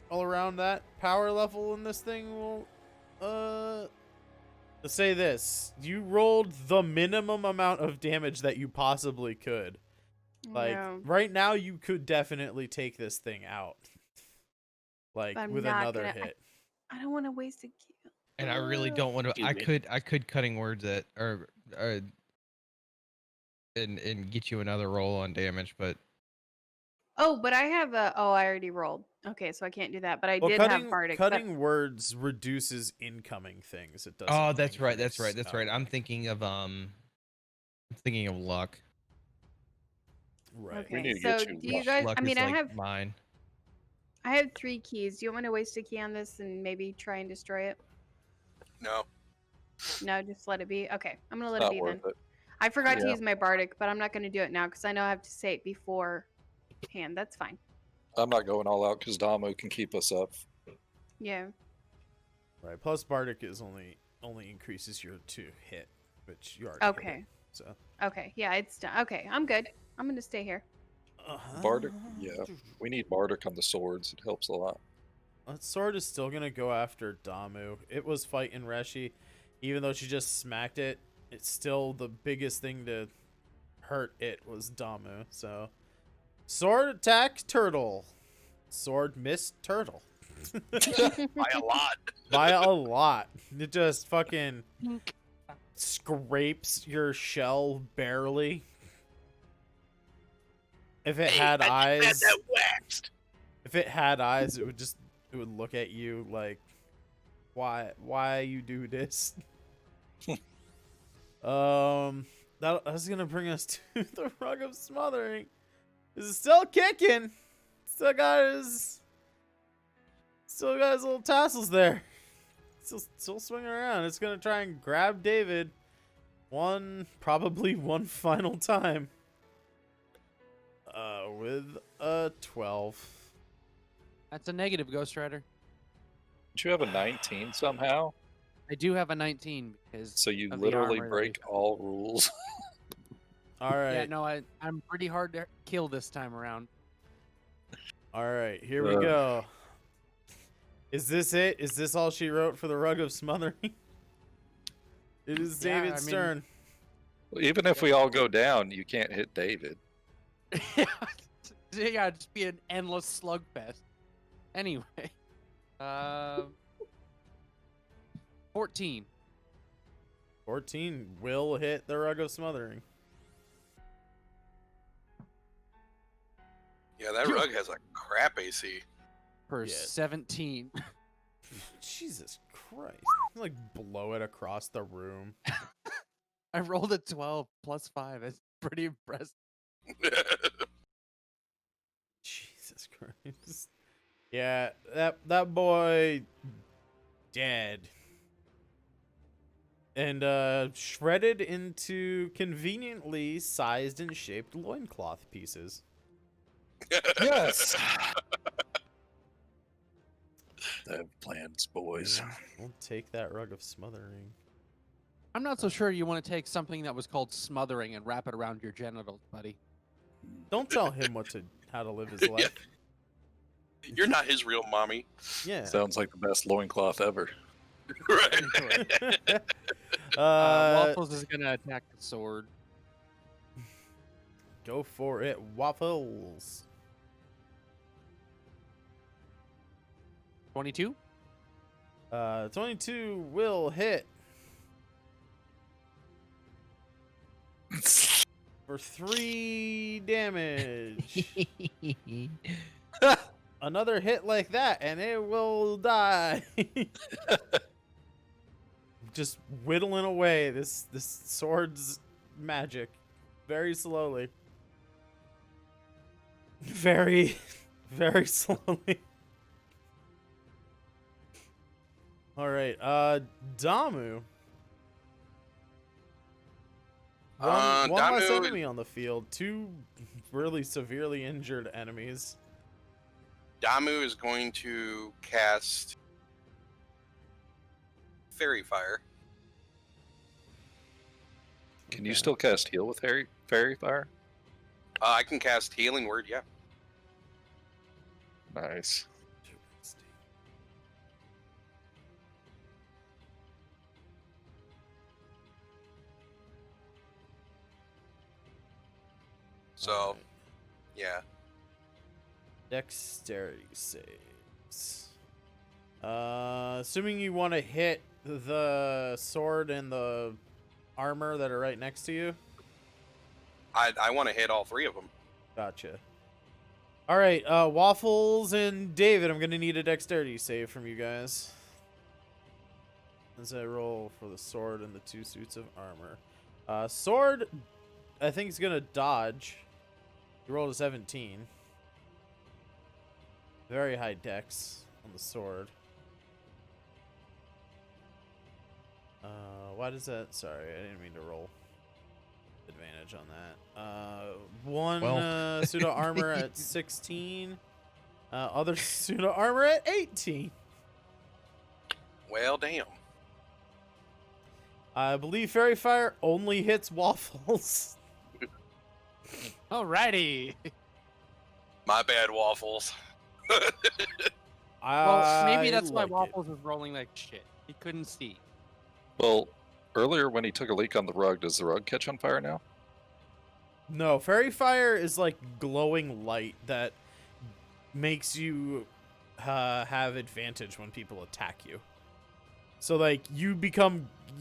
all around that power level in this thing will, let's say this. You rolled the minimum amount of damage that you possibly could. Like, No. right now, you could definitely take this thing out. Like, But I'm with not another gonna- hit. I don't want to waste a kill. And I really don't want to. Excuse I could cutting words at or and get you another roll on damage, but Oh, but I have a. Oh, I already rolled. Okay, so I can't do that. But I Well, did have bardic. but- cutting words reduces incoming things. It doesn't. Oh, that's right. That's increase, right. That's right. I'm thinking of luck. Right. Okay, We need to so get you do you luck. guys? Luck I mean, is I like have mine. 3 keys. Do you want me to waste a key on this and maybe try and destroy it? No. No, just let it be. Okay, I'm gonna let Not it be worth then. it. I forgot to Yeah. use my bardic, but I'm not gonna do it now because I know I have to say it beforehand. That's fine. I'm not going all out because Damu can keep us up. Yeah. Right. Plus, bardic is only increases your to hit, which you already. Okay. Hit, so. Okay. Yeah, it's done. Okay, I'm good. I'm gonna stay here. Bardic, yeah. We need Bardic on the swords. It helps a lot. That sword is still gonna go after Damu. It was fighting Reshi, even though she just smacked it. It's still the biggest thing to hurt it was Damu. So, sword attack turtle, sword miss turtle. By a lot. By a lot. It just fucking scrapes your shell barely. If it had eyes, that waxed. if it had eyes, it would look at you like, why you do this? That's gonna bring us to the rug of smothering. Is it still kicking? Still got his little tassels there. Still swinging around. It's gonna try and grab David probably one final time. With a 12. That's a negative, Ghost Rider. Did you have a 19 somehow? I do have a 19 because. So you of the literally armor that break we- all rules. All right. Yeah, no, I'm pretty hard to kill this time around. All right, here we Uh. go. Is this it? Is this all she wrote for the rug of smothering? It is Yeah, David's I mean- turn. Well, even if we all go down, you can't hit David. Yeah, just be an endless slugfest. Anyway, 14. 14 will hit the rug of smothering. Yeah, that rug has a crap AC. For Yeah. 17. Jesus Christ. Like blow it across the room. I rolled a 12 plus 5. That's pretty impressive. Jesus Christ. Yeah, that boy dead. And shredded into conveniently sized and shaped loincloth pieces. Yes. I have plans, boys. Yeah, we'll take that rug of smothering. I'm not so sure you want to take something that was called smothering and wrap it around your genitals, buddy. Don't tell him how to live his life. You're not his real mommy. Yeah. Sounds like the best loincloth ever. Right. Waffles is going to attack the sword. Go for it, Waffles. 22? 22 will hit. For 3 damage. Another hit like that, and it will die. Just whittling away this sword's magic very slowly. Very, very slowly. All right, Damu. One less Damu- enemy on the field. 2 really severely injured enemies. Damu is going to cast Fairy Fire. Can you Okay. still cast heal with fairy fire? I can cast Healing Word, yeah. Nice. So, Alright. yeah. Dexterity saves. Assuming you want to hit the sword and the armor that are right next to you. I want to hit all 3 of them. Gotcha. All right, Waffles and David, I'm gonna need a dexterity save from you guys. As I roll for the sword and the 2 suits of armor. Sword, I think is gonna dodge. You rolled a 17. Very high dex on the sword. Why does that? Sorry, I didn't mean to roll advantage on that. One pseudo armor at 16. Other pseudo armor at 18. Well, damn. I believe Fairy Fire only hits Waffles. Alrighty. My bad, Waffles. Well, maybe that's why like it. Waffles was rolling like shit. He couldn't see. Well, earlier when he took a leak on the rug, does the rug catch on fire now? No, Fairy Fire is like glowing light that makes you have advantage when people attack you. So like you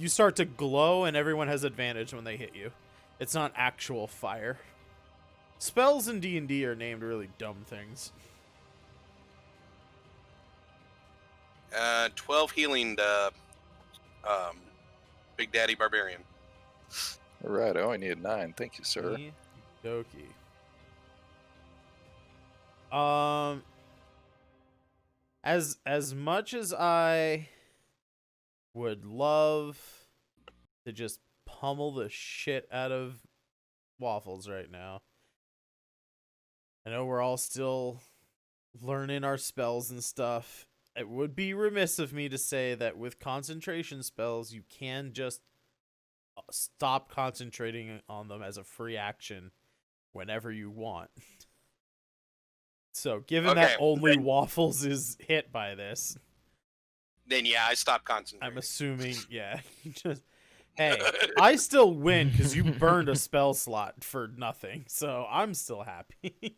start to glow and everyone has advantage when they hit you. It's not actual fire. Spells in D&D are named really dumb things. 12 healing to Big Daddy Barbarian. All right, I only needed 9. Thank you, sir. Dokie. As much as I would love to just pummel the shit out of Waffles right now, I know we're all still learning our spells and stuff. It would be remiss of me to say that with concentration spells, you can just stop concentrating on them as a free action whenever you want. So, given that only Waffles is hit by this, then yeah, I stopped concentrating. I'm assuming, yeah. Hey, I still win because you burned a spell slot for nothing, so I'm still happy.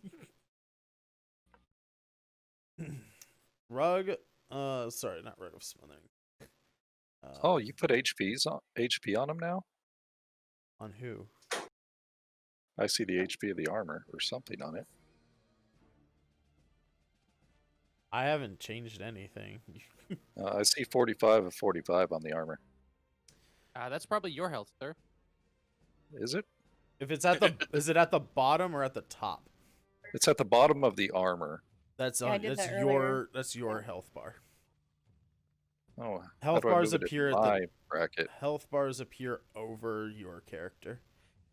Rug, sorry, not Rug of Smothering. Oh, you put HP on him now? On who? I see the HP of the armor or something on it. I haven't changed anything. I see 45 of 45 on the armor. That's probably your health, sir. Is it? If it's at the, is it at the bottom or at the top? It's at the bottom of the armor. That's Yeah, I did that earlier. that's your health bar. Oh, Health bars appear at my the bracket. health bars appear over your character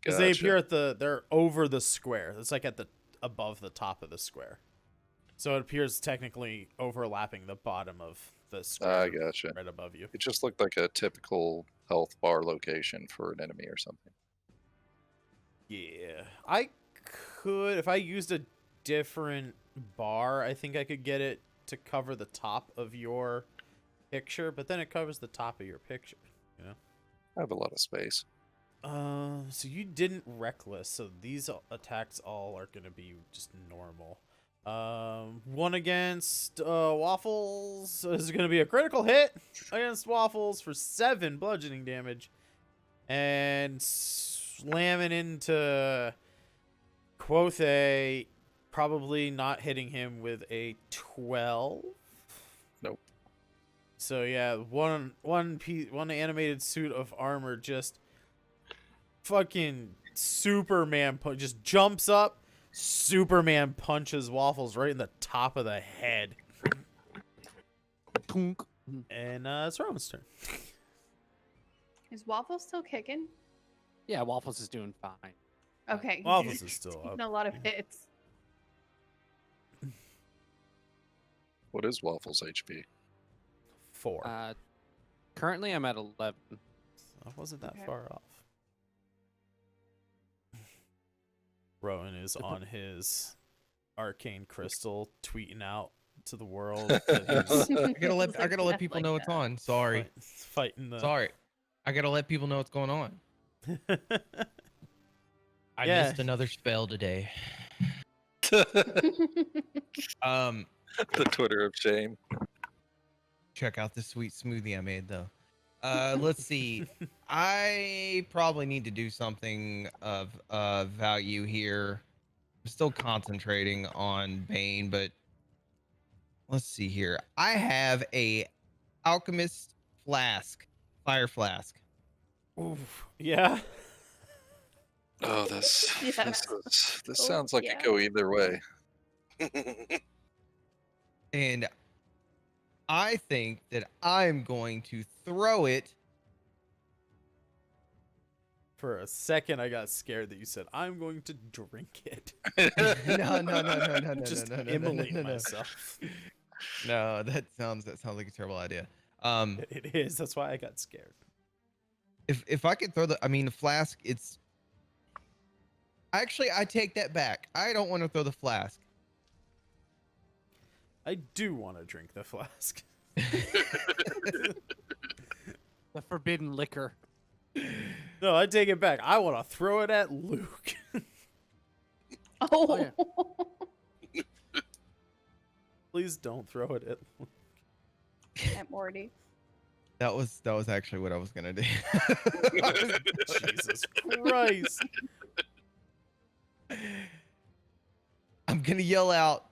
because they appear at they're over the square. It's like at the above the top of the square, so it appears technically overlapping the bottom of the square. I gotcha. Right above you. It just looked like a typical health bar location for an enemy or something. Yeah, I could if I used a different bar. I think I could get it to cover the top of your picture, but then it covers the top of your picture, you know. I have a lot of space. So you didn't reckless, so these attacks all are gonna be just normal. One against Waffles is gonna be a critical hit against Waffles for 7 bludgeoning damage, and slamming into Quothe, probably not hitting him with a 12. Nope. So yeah, one animated suit of armor just fucking Superman just jumps up, Superman punches Waffles right in the top of the head. Punk. And it's Rowan's turn. Is Waffle still kicking? Yeah, Waffles is doing fine. Okay. Waffles is still Taking up. a lot of hits. What is Waffles' HP? 4. Currently, I'm at 11. I wasn't that Okay. far off. Rowan is on his arcane crystal, tweeting out to the world that he's I gotta let people know it's on. Sorry. fighting the. Sorry. I gotta let people know what's going on. I Yeah. missed another spell today. The Twitter of shame. Check out this sweet smoothie I made though. Let's see. I probably need to do something of value here. I'm still concentrating on Bane, but let's see here. I have a alchemist flask, fire flask. Oof. Yeah. Oh, this Yes. this Oh, sounds like yeah. it go either way. And I think that I'm going to throw it. For a second, I got scared that you said, I'm going to drink it. No, Just no, immolate myself. No, that sounds like a terrible idea. It is. That's why I got scared. If I could throw the flask, it's actually I take that back. I don't want to throw the flask. I do want to drink the flask. The forbidden liquor. No, I take it back. I want to throw it at Luke. Oh. yeah. Please don't throw it at Luke. At Morty. That was actually what I was gonna do. Jesus Christ. I'm gonna yell out.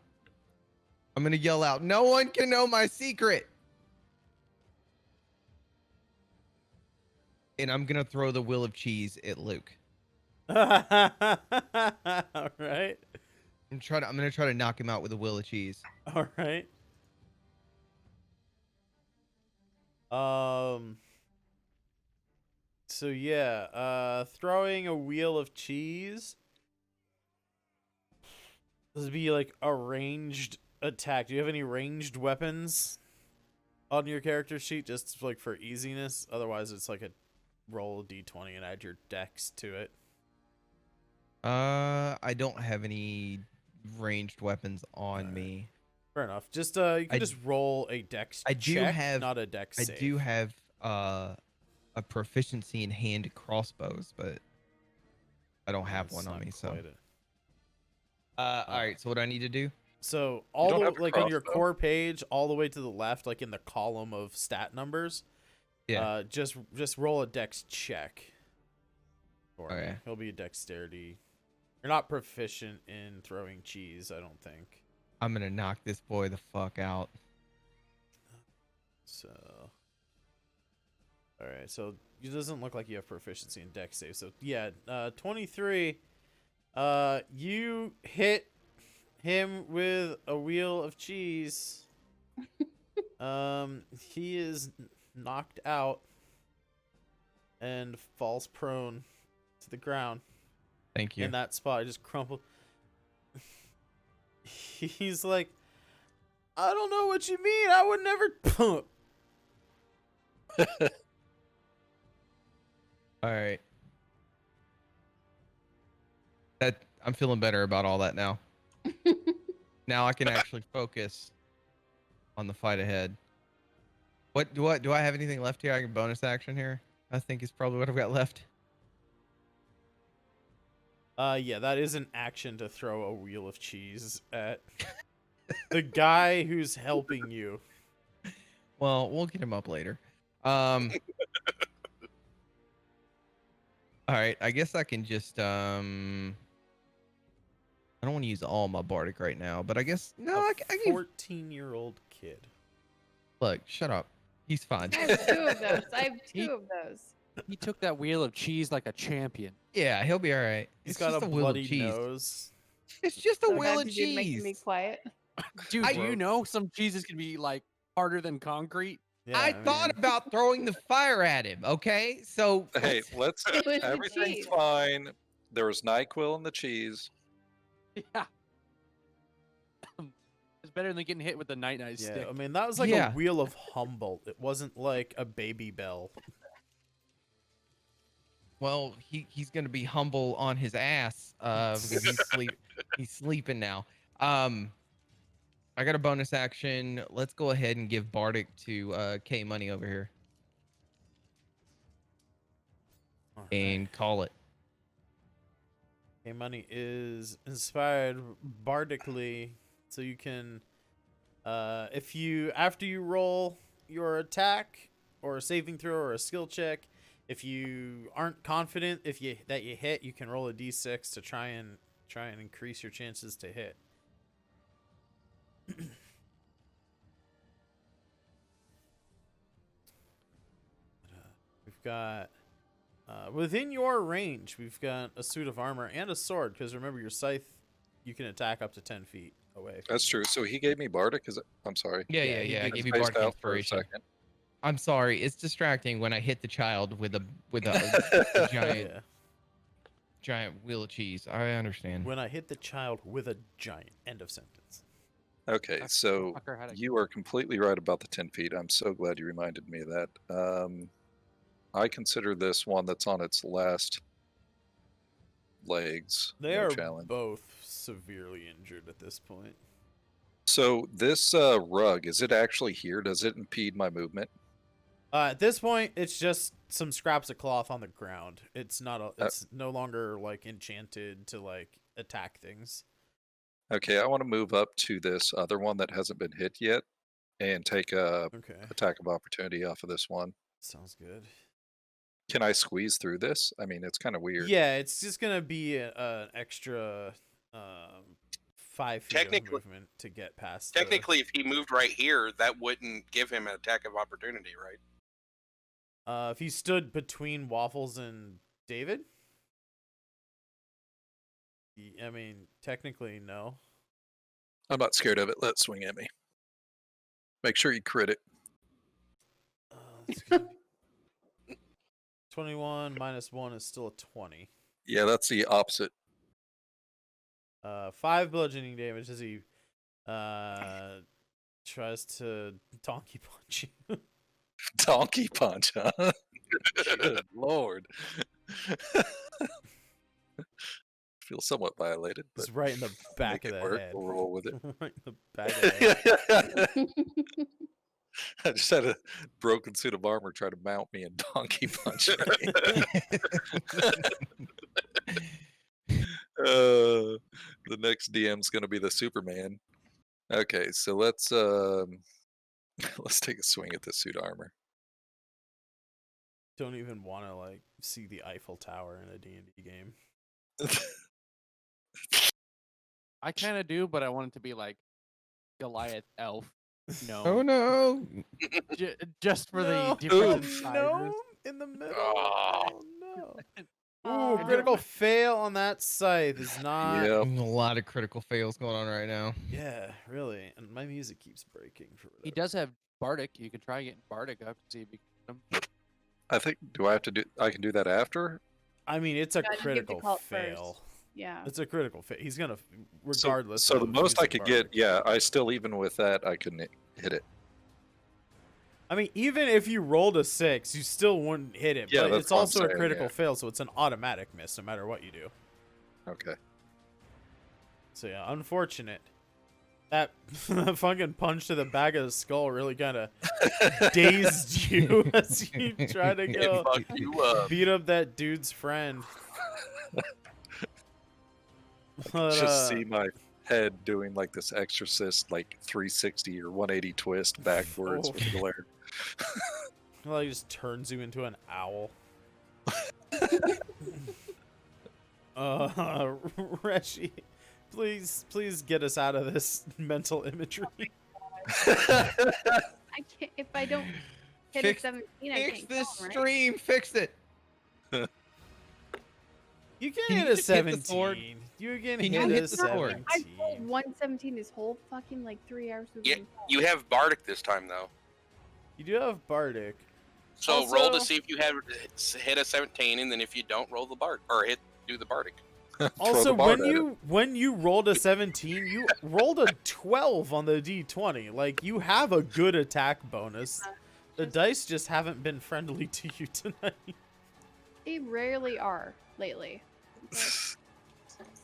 No one can know my secret. And I'm gonna throw the wheel of cheese at Luke. All right. I'm gonna try to knock him out with a wheel of cheese. All right. So yeah, throwing a wheel of cheese. This would be like a ranged attack. Do you have any ranged weapons on your character sheet, just like for easiness? Otherwise, it's like a roll a d20 and add your dex to it. I don't have any ranged weapons on Alright. me. Fair enough. Just you can I- just roll a dex I do check, have- not a dex I save. do have a proficiency in hand crossbows, but I don't have That's one on not me. So, quite it. all right. So what do I need to do? So don't all the, have a like on your crossbow? core page, all the way to the left, like in the column of stat numbers, Yeah. just roll a dex check. For me. Okay. He'll be a dexterity. You're not proficient in throwing cheese, I don't think. I'm gonna knock this boy the fuck out. So, all right. So it doesn't look like you have proficiency in dex save. So yeah, 23. You hit him with a wheel of cheese. He is knocked out and falls prone to the ground. Thank you. In that spot. I just crumpled. He's like, I don't know what you mean. I would never. All right. That I'm feeling better about all that now. Now I can actually focus on the fight ahead. What do I have anything left here? I can bonus action here. I think is probably what I've got left. Yeah, that is an action to throw a wheel of cheese at the guy who's helping you. Well, we'll get him up later. All right, I guess I can just I don't want to use all my bardic right now, but I guess no, I can 14-year-old kid. look. Shut up. He's fine. I have two of those. I have two of those. He took that wheel of cheese like a champion. Yeah, he'll be all right. He's It's got just a wheel of bloody cheese. nose. It's just a So wheel glad of you did making me cheese. quiet. Dude, I- you know some cheeses can be like harder than concrete. Yeah, I thought mean, about throwing the fire at him. Okay, so Hey, let's. It was the Everything's cheese. fine. There was NyQuil in the cheese. Yeah. It's better than getting hit with the night yeah, stick. I mean, that was like Yeah. a wheel of Humboldt. It wasn't like a baby bell. well, he's gonna be humble on his ass because he's sleeping now. I got a bonus action. Let's go ahead and give Bardic to K Money over here and call it. Okay, money is inspired bardically, so you can, if you after you roll your attack or a saving throw or a skill check, if you aren't confident that you hit, you can roll a d6 to try and try and increase your chances to hit. We've got within your range, we've got a suit of armor and a sword, because remember your scythe, you can attack up to 10 feet away. That's true. So he gave me bardic. I'm sorry. Yeah, Yeah, yeah, he yeah. I gave gave I you spaced bardic out for a inspiration. second. I'm sorry, it's distracting when I hit the child with a giant Yeah. giant wheel of cheese. I understand. When I hit the child with a giant. End of sentence. Okay, That so fucker had a- you are completely right about the 10 feet. I'm so glad you reminded me of that. I consider this one that's on its last legs. They no are challenge. both severely injured at this point. So this rug, is it actually here? Does it impede my movement? At this point, it's just some scraps of cloth on the ground. It's not a. It's no longer like enchanted to like attack things. Okay, I want to move up to this other one that hasn't been hit yet and take a Okay, attack of opportunity off of this one. sounds good. Can I squeeze through this? I mean, it's kind of weird. Yeah, it's just gonna be an extra 5 feet of Technically- movement to get past. the- Technically, if he moved right here, that wouldn't give him an attack of opportunity, right? if he stood between Waffles and David. I mean, technically, no. I'm not scared of it. Let it swing at me. Make sure you crit it. It's gonna be 21 minus 1 is still a 20. Yeah, that's the opposite. 5 bludgeoning damage as he tries to donkey punch you. Donkey punch, huh? Good lord. Feel somewhat violated, but It's right in the back make of it the work. head. We'll roll with it. Right in the back of the head. I just had a broken suit of armor try to mount me and donkey punch me. The next DM's gonna be the Superman. Okay, so let's let's take a swing at the suit armor. Don't even want to like see the Eiffel Tower in a D&D game. I kind of do, but I want it to be like Goliath elf. No. Oh no! Just for No, the difference in no, sizes. in the middle. Oh. Oh, no. Oh, Ooh, critical fail on that scythe is not. Yep. A lot of critical fails going on right now. Yeah, really. And my music keeps breaking for whatever. He does have bardic. You can try getting bardic up to see if you can. I think I can do that after? I mean, it's a Yeah, you have to critical call it fail. first. Yeah. It's a critical fail. He's gonna, So- regardless. So, the of most I using could get, bardic. yeah, I still, even with that, I couldn't hit it. I mean, even if you rolled a 6, you still wouldn't hit it. Yeah, but that's it's what I'm also a saying, critical yeah. fail, so it's an automatic miss no matter what you do. Okay. So yeah, unfortunate. That fucking punch to the back of the skull really kind of dazed you as you try to It go fucked you up. beat up that dude's friend. But, Just see my head doing like this exorcist, like 360 or 180 twist backwards with the glare. well, he just turns you into an owl. Reshi, please get us out of this mental imagery. I can't, if I don't hit Fix- a 17, I Fix can't this kill him, right? stream. Fix it. You can Can hit you a just hit the sword? 17. You can Can you hit hit a the It's not- sword? 17. I rolled 117 this whole fucking like 3 hours. Yeah, you have bardic this time though, You do have bardic. so roll to Also- see if you have hit a 17, and then if you don't, roll the bard or do the bardic. Throw Also, the bard at when you rolled a 17, you rolled a 12 on the d20. Like, you have a good attack bonus. The dice just haven't been friendly to you tonight. They rarely are lately. Okay.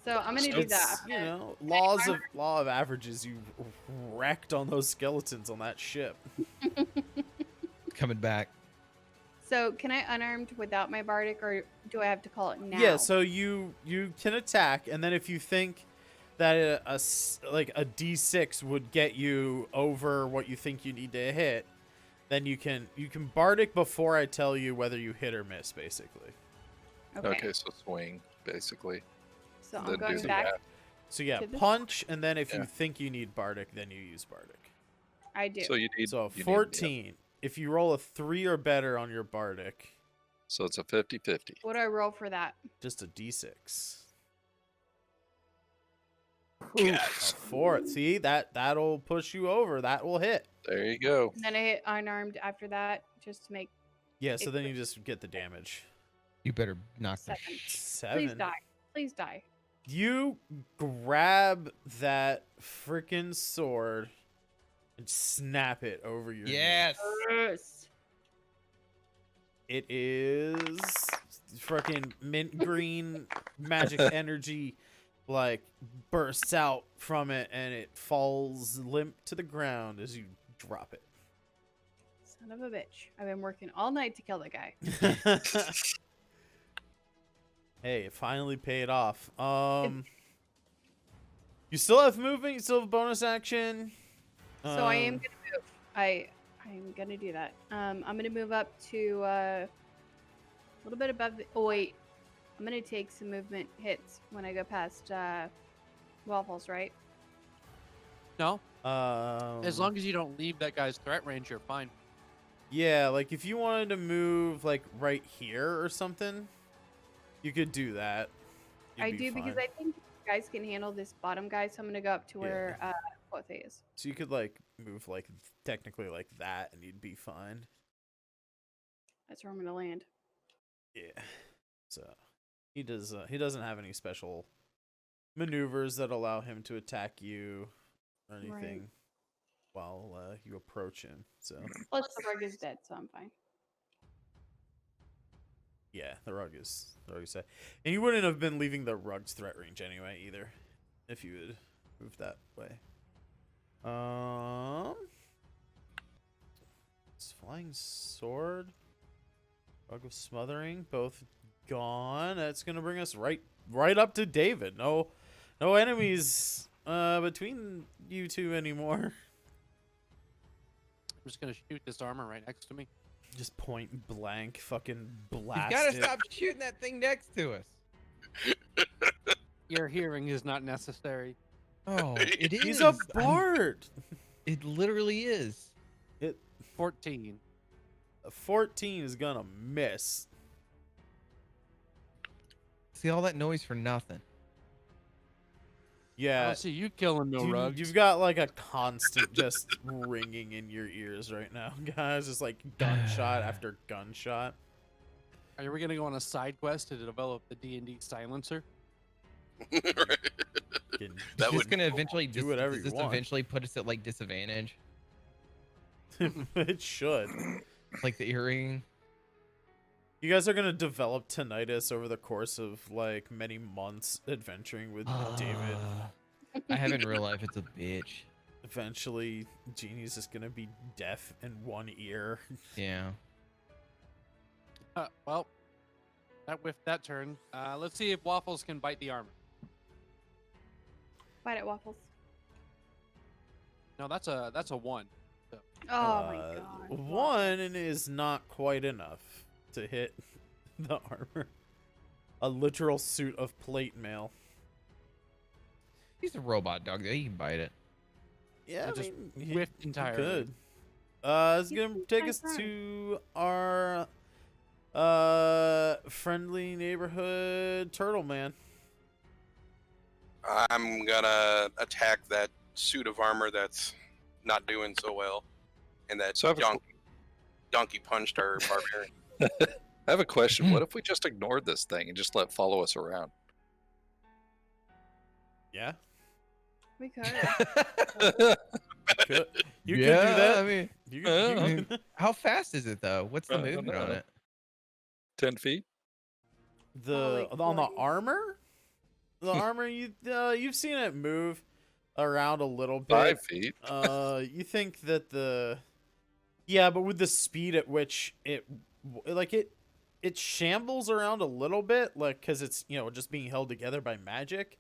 So I'm gonna do It's, that. you I'm know, law of averages. You wrecked on those skeletons on that ship. Coming back. So can I unarmed without my bardic, or do I have to call it now? Yeah, so you can attack, and then if you think that a d6 would get you over what you think you need to hit, then you can bardic before I tell you whether you hit or miss, basically. Okay. Okay, so swing, basically. So Then I'm do going the back. math. So yeah, To the- punch, and then if you Yeah. think you need bardic, then you use bardic. I do. So you need. So you need- 14. If you roll a 3 or better on your bardic, So it's a 50-50. What do I roll for that? just a d6. Yes. A 4. See, that'll push you over. That will hit. There you go. And then I hit unarmed after that, just to make Yeah, so It then you pushes. just get the damage. You better knock the 7. 7. Please die. Please die. You grab that freaking sword and snap it over your knee. Yes. Yes. It is freaking mint green magic energy like bursts out from it and it falls limp to the ground as you drop it. Son of a bitch. I've been working all night to kill that guy. Hey, it finally paid off. You still have movement, you still have bonus action. So I am gonna move. I am gonna do that. I'm gonna move up to a little bit above the. Oh wait, I'm gonna take some movement hits when I go past waffles, right? No, Um, as long as you don't leave that guy's threat range, you're fine. Yeah, like if you wanted to move like right here or something, you could do that. You'd I be do because fine. I think you guys can handle this bottom guy, so I'm gonna go up to Yeah. where Quothe is. So you could like move like technically like that and you'd be fine. That's where I'm gonna land. Yeah. So he doesn't have any special maneuvers that allow him to attack you or Right. anything while you approach him. So Plus the rug is dead, so I'm fine. yeah, the rug is set. And you wouldn't have been leaving the rug's threat range anyway either if you had moved that way. It's flying sword, rug of smothering, both gone. That's gonna bring us right up to David. No enemies between you two anymore. I'm just gonna shoot this armor right next to me. Just point blank, fucking You blast gotta it. stop shooting that thing next to us. Your hearing is not necessary. Oh, it is. He's a bard. It literally is. 14. 14 is gonna miss. See all that noise for nothing. I Yeah, don't see you killing no rugs. you've got like a constant just ringing in your ears right now, guys. Just like gunshot after gunshot. Are we gonna go on a side quest to develop the D&D silencer? Can- That Is this would gonna eventually do whatever does you this want. eventually put us at like disadvantage, It should. like the earring? You guys are gonna develop tinnitus over the course of like many months adventuring with David. I have in real life. It's a bitch. Eventually, Jeannie's just gonna be deaf in one ear. Yeah. Well, that whiffed that turn. Let's see if Waffles can bite the armor. Bite at waffles. No, that's a 1. Oh my god. One is not quite enough to hit the armor. A literal suit of plate mail. He's a robot dog. He can bite it. Yeah, I I just mean, he whiffed entirely. could. It's He's gonna just take my us friend. to our friendly neighborhood turtle man. I'm gonna attack that suit of armor that's not doing so well, and that So I have a- donkey punched our barbarian. I have a question. What if we just ignored this thing and just let it follow us around? Yeah, We could. could. You Yeah, could do that. I mean, You could- how fast is it though? What's the I don't movement on know. it? 10 feet? the like on the 40. armor. The armor you've seen it move around a little bit. 5 feet? You think that but with the speed at which it shambles around a little bit, like because it's just being held together by magic.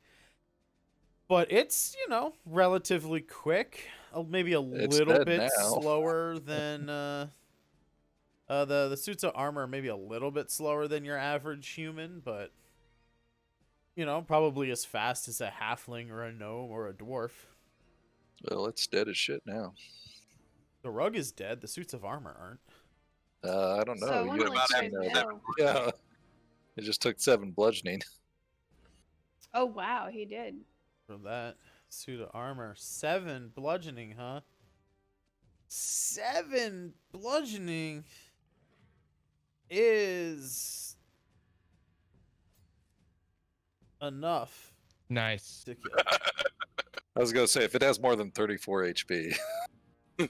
But it's relatively quick, maybe a It's little dead bit now. slower than the suits of armor, are maybe a little bit slower than your average human, but you know, probably as fast as a halfling or a gnome or a dwarf. Well, it's dead as shit now. The rug is dead. The suits of armor aren't. I don't know. So I wonder You what haven't you seen guys that. know. Yeah. It just took 7 bludgeoning. Oh wow, he did. From that suit of armor. 7 bludgeoning, huh? 7 bludgeoning is enough Nice. to kill. I was going to say, if it has more than 34 HP. No,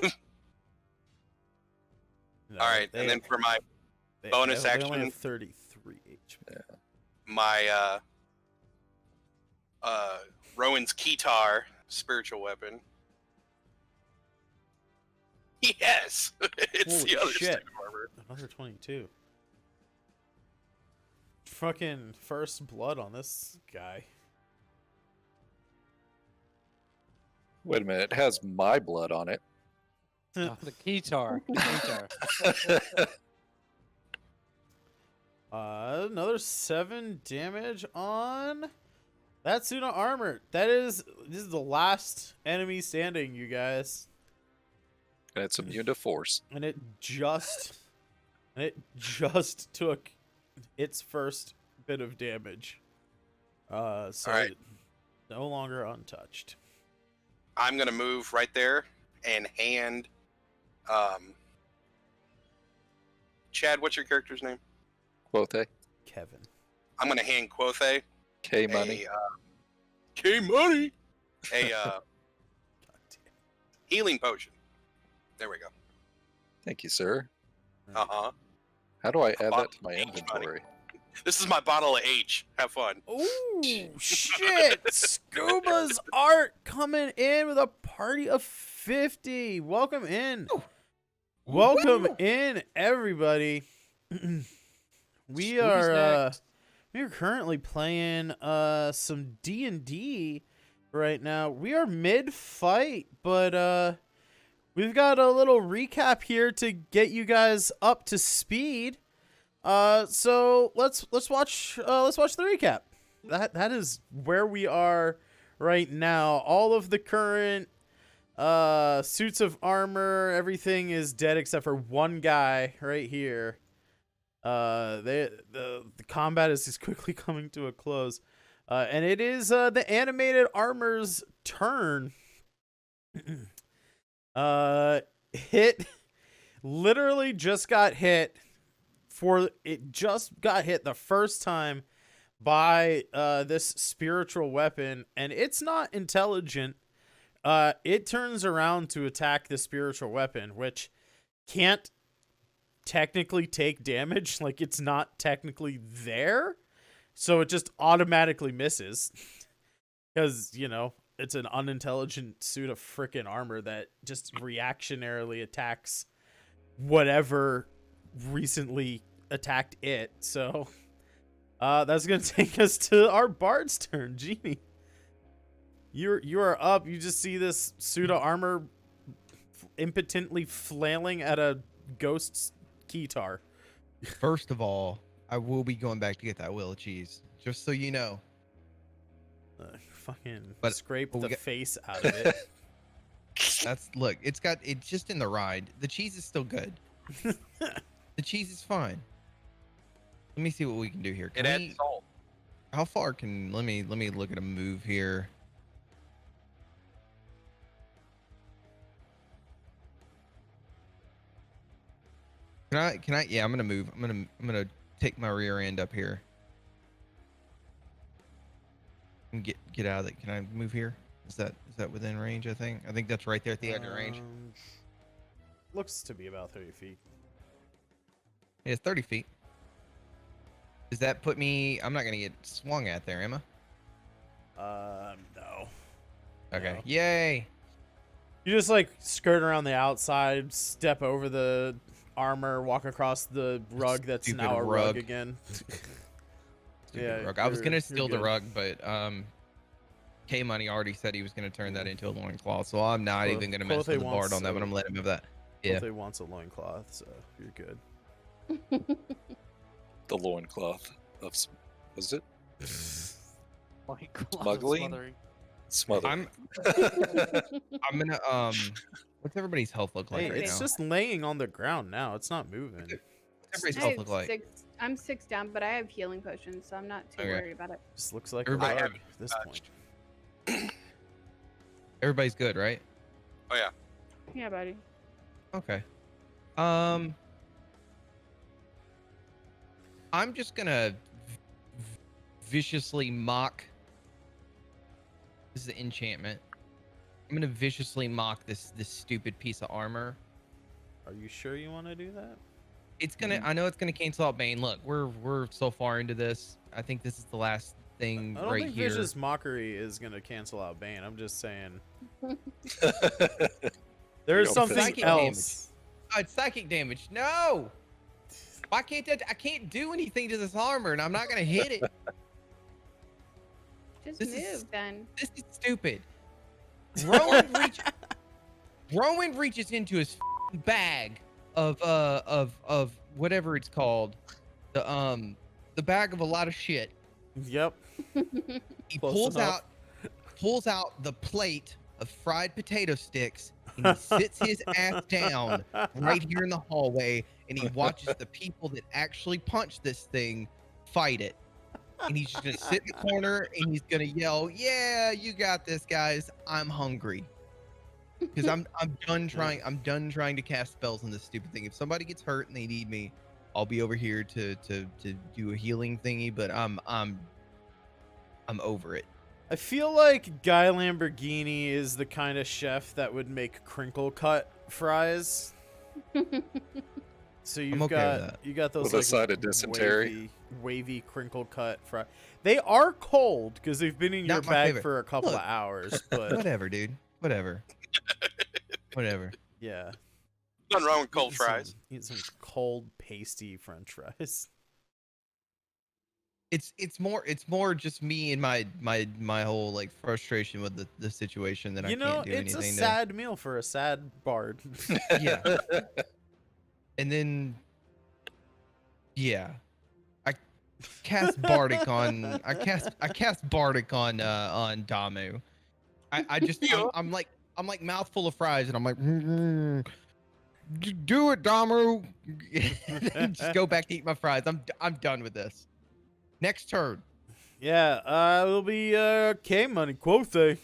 All right, and then for my bonus they only action- have 33 HP. my Rowan's Keytar spiritual weapon. Yes, it's Holy the other shit. stick of armor. Another 22. Fucking first blood on this guy. Wait a minute, it has my blood on it. Oh, the guitar. The guitar. Another 7 damage on that suit of armor. This is the last enemy standing, you guys. And it's immune to force. And it just took its first bit of damage. So Alright. it- no longer untouched. I'm gonna move right there and hand Chad, what's your character's name? Quothe. Kevin. I'm gonna hand Quothe K money. K money a God damn. healing potion. There we go. Thank you, sir. Uh-huh. How do I add Bottle that to my of H money. inventory? This is my bottle of H. Have fun. Ooh, shit! Scuba's art coming in with a party of 50. Welcome in. Welcome in, everybody. We Scooby's are next. we are currently playing some D&D right now. We are mid-fight, but we've got a little recap here to get you guys up to speed. So let's watch the recap. That is where we are right now. All of the current suits of armor, everything is dead except for one guy right here. The combat is just quickly coming to a close. And it is the animated armor's turn. Hit literally just got hit. Just got hit the first time by this spiritual weapon, and it's not intelligent. It turns around to attack the spiritual weapon, which can't technically take damage. Like, it's not technically there, so it just automatically misses. Because, you know, it's an unintelligent suit of frickin' armor that just reactionarily attacks whatever recently attacked it. So that's gonna take us to our bard's turn. Genie, you are up. You just see this suit of armor impotently flailing at a ghost's keytar. First of all, I will be going back to get that wheel of cheese, just so you know. Fucking But- scrape but we the got- face out of it. Look, it's just in the ride. The cheese is still good. The cheese is fine. Let me see what we can do here. It Can adds we- salt. How far can let me look at a move here. Can I yeah, I'm gonna move. I'm gonna take my rear end up here. And get out of it. Can I move here? Is that within range, I think? I think that's right there at the edge of range. Looks to be about 30 feet. Yeah, it's 30 feet. Does that put me I'm not gonna get swung at there, am I? No. Okay. No. Yay! You just like skirt around the outside, step over the armor, walk across the rug that's Stupid now a rug rug. again. Stupid rug. I was you're- gonna you're steal the good. rug, but K Money already said he was gonna turn that into a loincloth, so I'm not Well, even gonna mess Clothe with the bard wants on that, but a- I'm letting him have that. Yeah. They wants a loincloth, so you're good. The loincloth of was it? Like, a lot of Smuggling? smothering. Smothering. I'm gonna what's everybody's health look like Hey, right it's now? just laying on the ground now. It's not moving. What's everybody's I health have look like? 6. I'm 6 down, but I have healing potions, so I'm not too Okay. worried about it. Just looks like Everybody- a bug at this point. Everybody's good, right? Oh yeah. Yeah, buddy. Okay. I'm just gonna viciously mock. This is an enchantment. I'm gonna viciously mock this stupid piece of armor. Are you sure you want to do that? It's gonna. I know it's gonna cancel out Bane. Look, we're so far into this. I think this is the last thing I don't right think here. Vicious Mockery is gonna cancel out Bane. I'm just saying there's don't something psychic else. Oh, it's psychic damage. No. Why can't that? I can't do anything to this armor, and I'm not gonna hit it. Just This move is- then. This is stupid. Rowan reaches into his bag of whatever it's called, the bag of a lot of shit. Yep. He Close enough. pulls out the plate of fried potato sticks, and he sits his ass down right here in the hallway, and he watches the people that actually punch this thing fight it. And he's just gonna sit in the corner and he's gonna yell, "Yeah, you got this, guys. I'm hungry." Because I'm done trying. I'm done trying to cast spells on this stupid thing. If somebody gets hurt and they need me, I'll be over here to do a healing thingy. But I'm over it. I feel like Guy Lamborghini is the kind of chef that would make crinkle cut fries. So you've okay with got that. those With a like side of dysentery. wavy crinkle cut fry. They are cold because they've been in your Not my bag favorite. for a couple Look. of hours. But Whatever, dude. Whatever. yeah, Nothing wrong with cold Eat some- fries. Eat some cold pasty French fries. It's more just me and my whole like frustration with the situation that I You know, can't do it's anything a to. sad meal for a sad bard. Yeah. And then, yeah, I cast bardic on. I cast bardic on Damu. I just I'm like mouthful of fries, and I'm like, do it, Damu. Just go back to eat my fries. I'm done with this. Next turn. Yeah, it'll be K Money Quothe.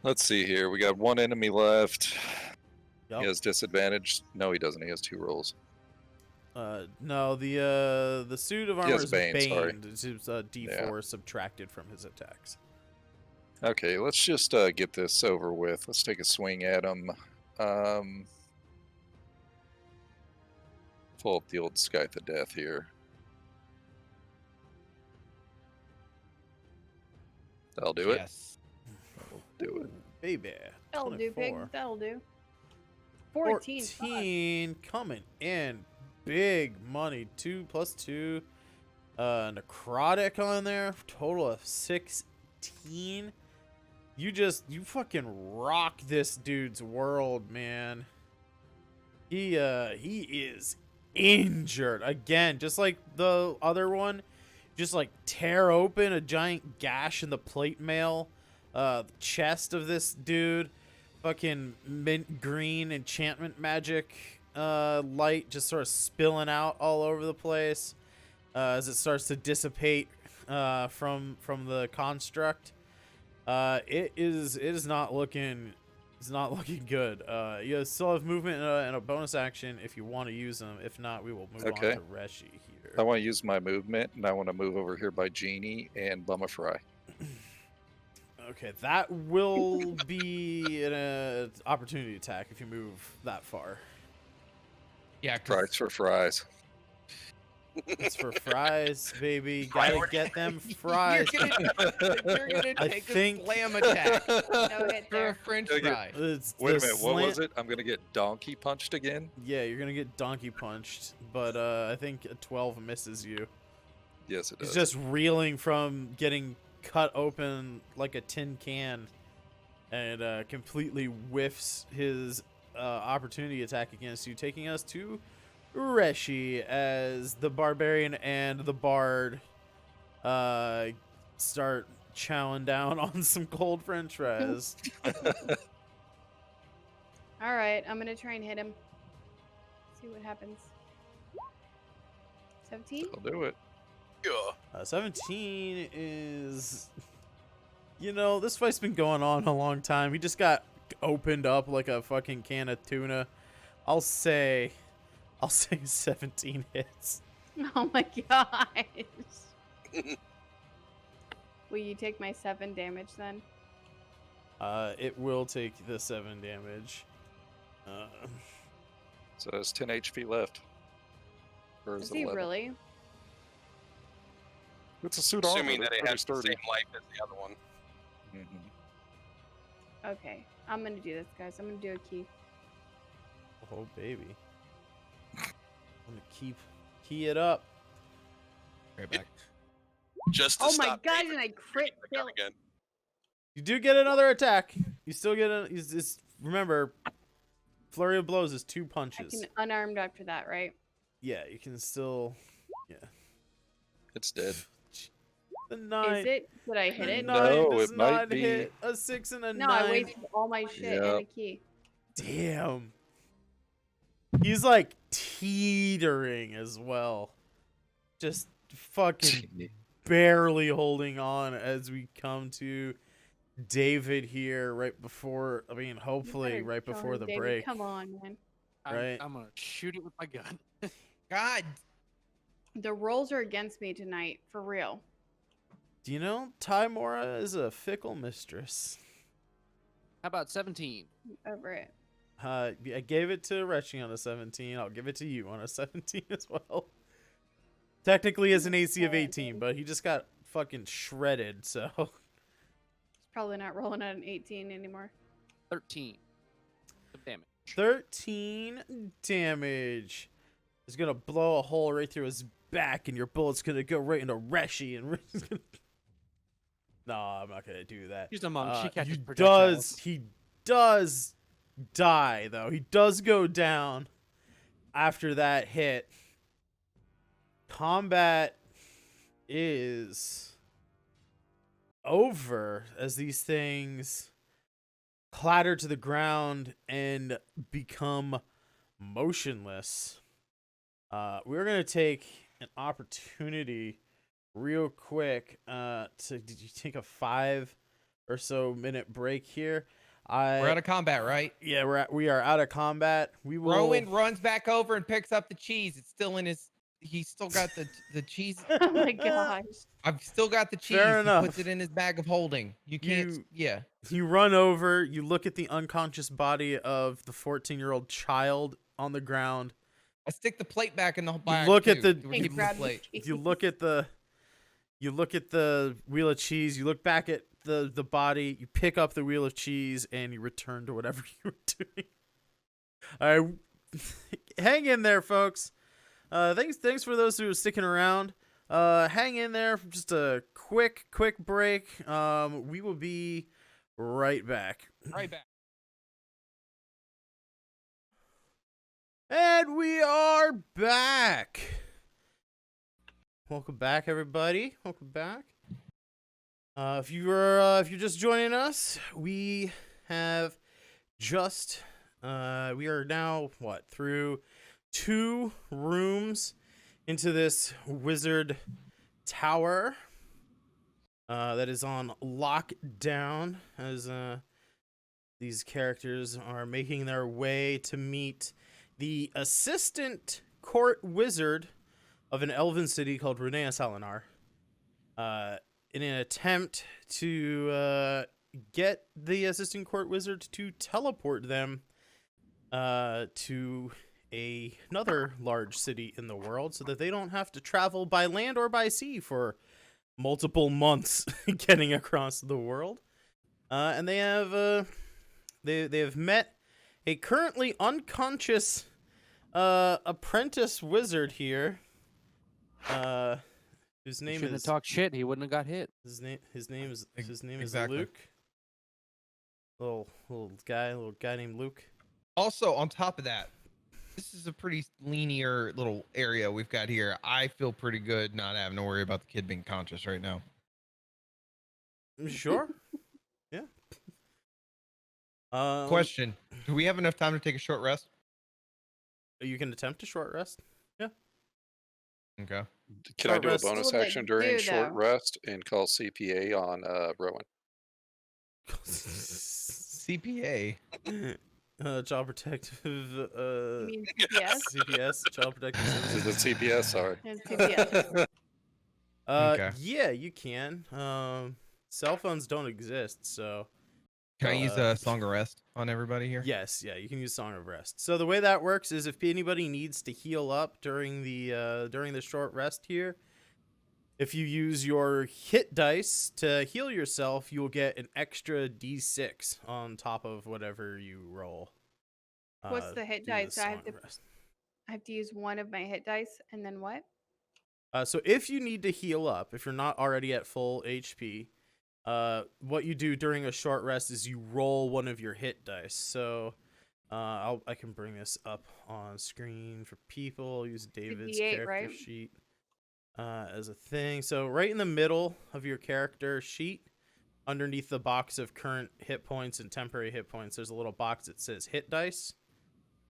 Let's see here. We got one enemy left. Yup. He has disadvantage. No, he doesn't. He has 2 rolls. No, the suit of armor has is Bane, sorry. baned. It's D4 subtracted from his attacks. Okay, let's just get this over with. Let's take a swing at him. Pull up the old Scythe of Death here. That'll do it. Yes. Do it. Baby. That'll do, pig. 24. That'll do. 14. fuck. 14 coming in. Big money. 2 plus 2. Necrotic on there. Total of 16. You fucking rock this dude's world, man. He is injured again, just like the other one. Just like tear open a giant gash in the plate mail, chest of this dude. Fucking mint green enchantment magic light just sort of spilling out all over the place as it starts to dissipate from the construct. It is not looking. It's not looking good. You still have movement and a bonus action if you want to use them. If not, we will move Okay. on to Reshi here. I want to use my movement, and I want to move over here by Genie and bum a fry. Okay, that will be an opportunity attack if you move that far. Yeah. 'cause Price for fries. It's for fries, baby. Gotta get them fries. You're gonna I take think- a slam attack No hit for a there. French Okay. fry. It's Wait a the minute, what was slant- it? I'm gonna get donkey punched again? Yeah, you're gonna get donkey punched, but I think a 12 misses you. Yes, it does. He's just reeling from getting cut open like a tin can, and completely whiffs his opportunity attack against you, taking us to Reshi as the barbarian and the bard start chowing down on some cold French fries. All right, I'm gonna try and hit him. See what happens. 17. I'll do it. Yeah. 17 is, this fight's been going on a long time. He just got opened up like a fucking can of tuna. I'll say 17 hits. Oh my gosh. Will you take my 7 damage then? It will take the 7 damage. So there's 10 HP left. Or Is is it he 11? really? It's a suit Assuming armor. that They're it pretty has the sturdy. same life as the other one. Mhm. Okay, I'm gonna do this, guys. I'm gonna do a key. Oh baby. I'm gonna key it up. Right back. Just to Oh my stop god, David and I from crit shooting the gun kill. again. You do get another attack. You still get remember, flurry of blows is 2 I punches. can unarmed after that, right? Yeah, you can still. Yeah. It's dead. The 9. Is it? Did I hit The it? 9 No, does it might not be. hit. A 6 and a No, 9. I wasted all my shit and a key. Damn. He's like teetering as well. Just fucking barely holding on as we come to David here right before, hopefully better right kill before him, the David. break. Come on, man. Right. I'm gonna shoot it with my gun. God. The rolls are against me tonight, for real. Do you know Tymora is a fickle mistress? How about 17? Over it. I gave it to Retching on a 17. I'll give it to you on a 17 as well. Technically as an AC of 18, but he just got fucking shredded, so. It's probably not rolling at an 18 anymore. 13 of damage. 13 damage. Is gonna blow a hole right through his back, and your bullet's gonna go right into Reshi, and Reshi's gonna... No, I'm not gonna do that. He's a monk. She catches he projectiles. does die, though. He does go down after that hit. Combat is over as these things clatter to the ground and become motionless. We're gonna take an opportunity real quick did you take a 5 or so minute break here? We're out of combat, right? Yeah, we are out of combat. We will Rowan runs back over and picks up the cheese. It's still in his. He's still got the cheese. Oh my gosh. I've still got the cheese. Fair He enough. puts it in his bag of holding. You can't. Yeah. You run over, you look at the unconscious body of the 14-year-old child on the ground. I stick the plate back in the bag. look at too. the- We're you keeping grab the plate. cheese. You look at the wheel of cheese, you look back at the body, you pick up the wheel of cheese, and you return to whatever you were doing. All right, hang in there, folks. Thanks for those who are sticking around. Hang in there for just a quick break. We will be right back. Right back. And we are back. Welcome back, everybody. Welcome back. If you're just joining us, we have just we are now through 2 rooms into this wizard tower that is on lockdown as these characters are making their way to meet the assistant court wizard of an elven city called Renea Salinar, in an attempt to get the assistant court wizard to teleport them to another large city in the world so that they don't have to travel by land or by sea for multiple months getting across the world. And they have they have met a currently unconscious apprentice wizard here, whose He name shouldn't is have talked shit. He wouldn't have got hit. his name is Exactly. Luke. Little guy named Luke. Also, on top of that, this is a pretty linear little area we've got here. I feel pretty good not having to worry about the kid being conscious right now. Sure. Yeah. Question: do we have enough time to take a short rest? You can attempt a short rest. Okay. Can I Short do a rest. bonus What will it action during do, short though? rest and call CPA on Rowan? CPA. Child protective. You mean CPS? CPS. Child protective Is services. it CPS? Sorry. It's CPS. Okay. Yeah, you can. Cell phones don't exist, so. Can I use a Song of Rest on everybody here? Yes, yeah, you can use Song of Rest. So the way that works is if anybody needs to heal up during the short rest here, if you use your hit dice to heal yourself, you'll get an extra D6 on top of whatever you roll. What's the hit due to dice? I have Song to- of Rest. I have to use one of my hit dice, and then what? So if you need to heal up, if you're not already at full HP, what you do during a short rest is you roll one of your hit dice. So I can bring this up on screen for people. I'll use David's D8, character right? sheet as a thing. So right in the middle of your character sheet, underneath the box of current hit points and temporary hit points, there's a little box that says hit dice.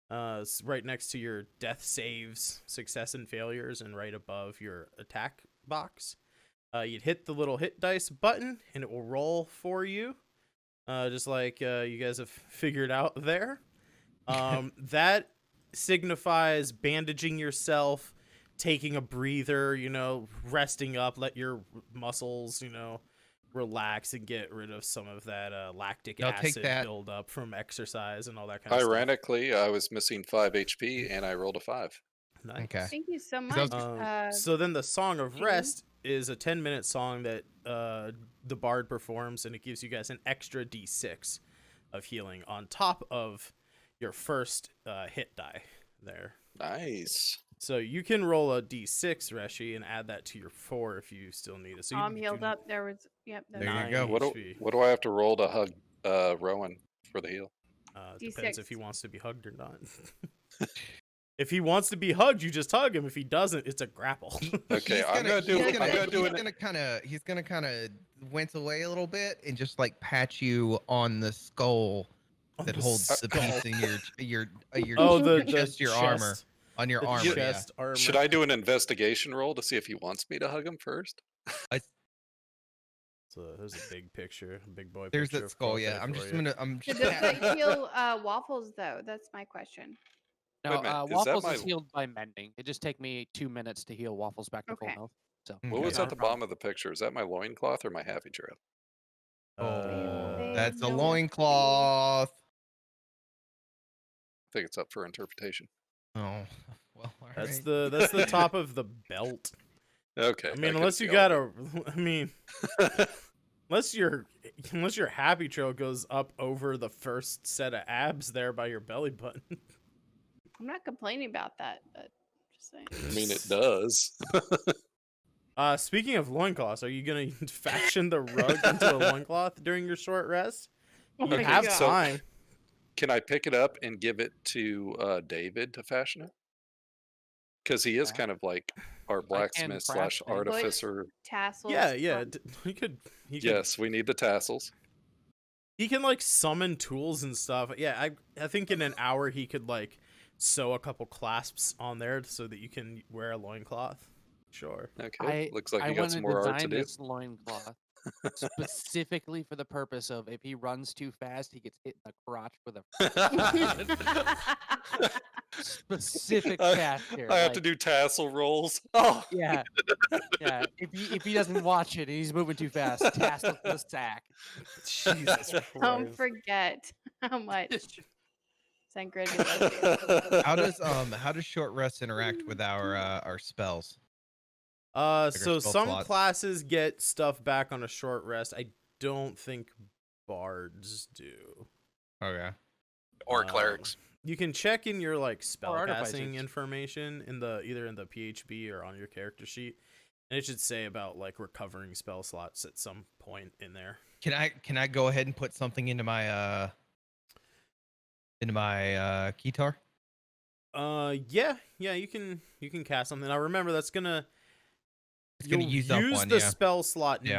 It's right next to your death saves, success and failures, and right above your attack box. You'd hit the little hit dice button, and it will roll for you, just like you guys have figured out there. That signifies bandaging yourself, taking a breather, resting up, let your muscles, relax and get rid of some of that lactic Now take acid that. build up from exercise and all that kind of stuff. Ironically, I was missing 5 HP and I rolled a 5. Nice. Okay. Thank you so 'Cause I much. was- So then the Song of Jamie? Rest is a 10-minute song that the bard performs, and it gives you guys an extra D6 of healing on top of your first hit die there. Nice. So you can roll a D6, Reshi, and add that to your 4 if you still need it. So I'm you healed do up. There was, yep. There you 9 go. What HP. do I have to roll to hug Rowan for the heal? Depends if he D6. wants to be hugged or not. If he wants to be hugged, you just hug him. If he doesn't, it's a grapple. Okay, He's I'm gonna do. he's I'm gonna- gonna do he's an. gonna kind of wince away a little bit and just like pat you on the skull On that the holds the skull. piece in your Oh, your the chest, your armor chest. on your The armor. Yeah. chest armor. Should I do an investigation roll to see if he wants me to hug him first? So there's a big picture, a big boy There's picture that of skull. Kofe Yeah, I'm for just you. I'm So just does patting- that heal Waffles, though? That's my question. Wait No, a minute, is that Waffles my- is healed by mending. It just take me 2 minutes to heal Waffles back to full Okay. health. So What Okay. was not at a the problem. bottom of the picture? Is that my loincloth or my happy trail? Oh, They that's a don't- loincloth. I think it's up for interpretation. Oh, well, all That's right. the top of the belt. Okay. I mean, can unless see you all got of a, I mean, unless your happy trail goes up over the first set of abs there by your belly button. I'm not complaining about that, but just saying. it. I mean, it does. Speaking of loincloths, are you gonna fashion the rug into a loincloth during your short rest? Oh You my Okay, have God. so- time. Can I pick it up and give it to David to fashion it? Because he is Yeah. kind of like our blacksmith / craft things. artificer. Tassels. Yeah. from- He could. Yes, we need the tassels. He can like summon tools and stuff. Yeah, I think in an hour he could like sew a couple clasps on there so that you can wear a loincloth. Sure. Okay, looks like I you got want some to more art to design do. this loincloth specifically for the purpose of if he runs too fast, he gets hit in the crotch with a specific task here. I have to like, do tassel rolls. Oh, Yeah, yeah. If he doesn't watch it and he's moving too fast, tassel to the sack. Jesus Don't Christ. forget how much Sangrid loves you. How does short rest interact with our spells? So spell some slots. classes get stuff back on a short rest. I don't think bards do. Okay. Or Um, clerics. You can check in your like spellcasting artificers. information in either in the PHB or on your character sheet, and it should say about like recovering spell slots at some point in there. Can I go ahead and put something into my keytar? Yeah, you can cast something. Now remember that's gonna It's gonna you'll use up use one, the yeah. spell slot Yeah.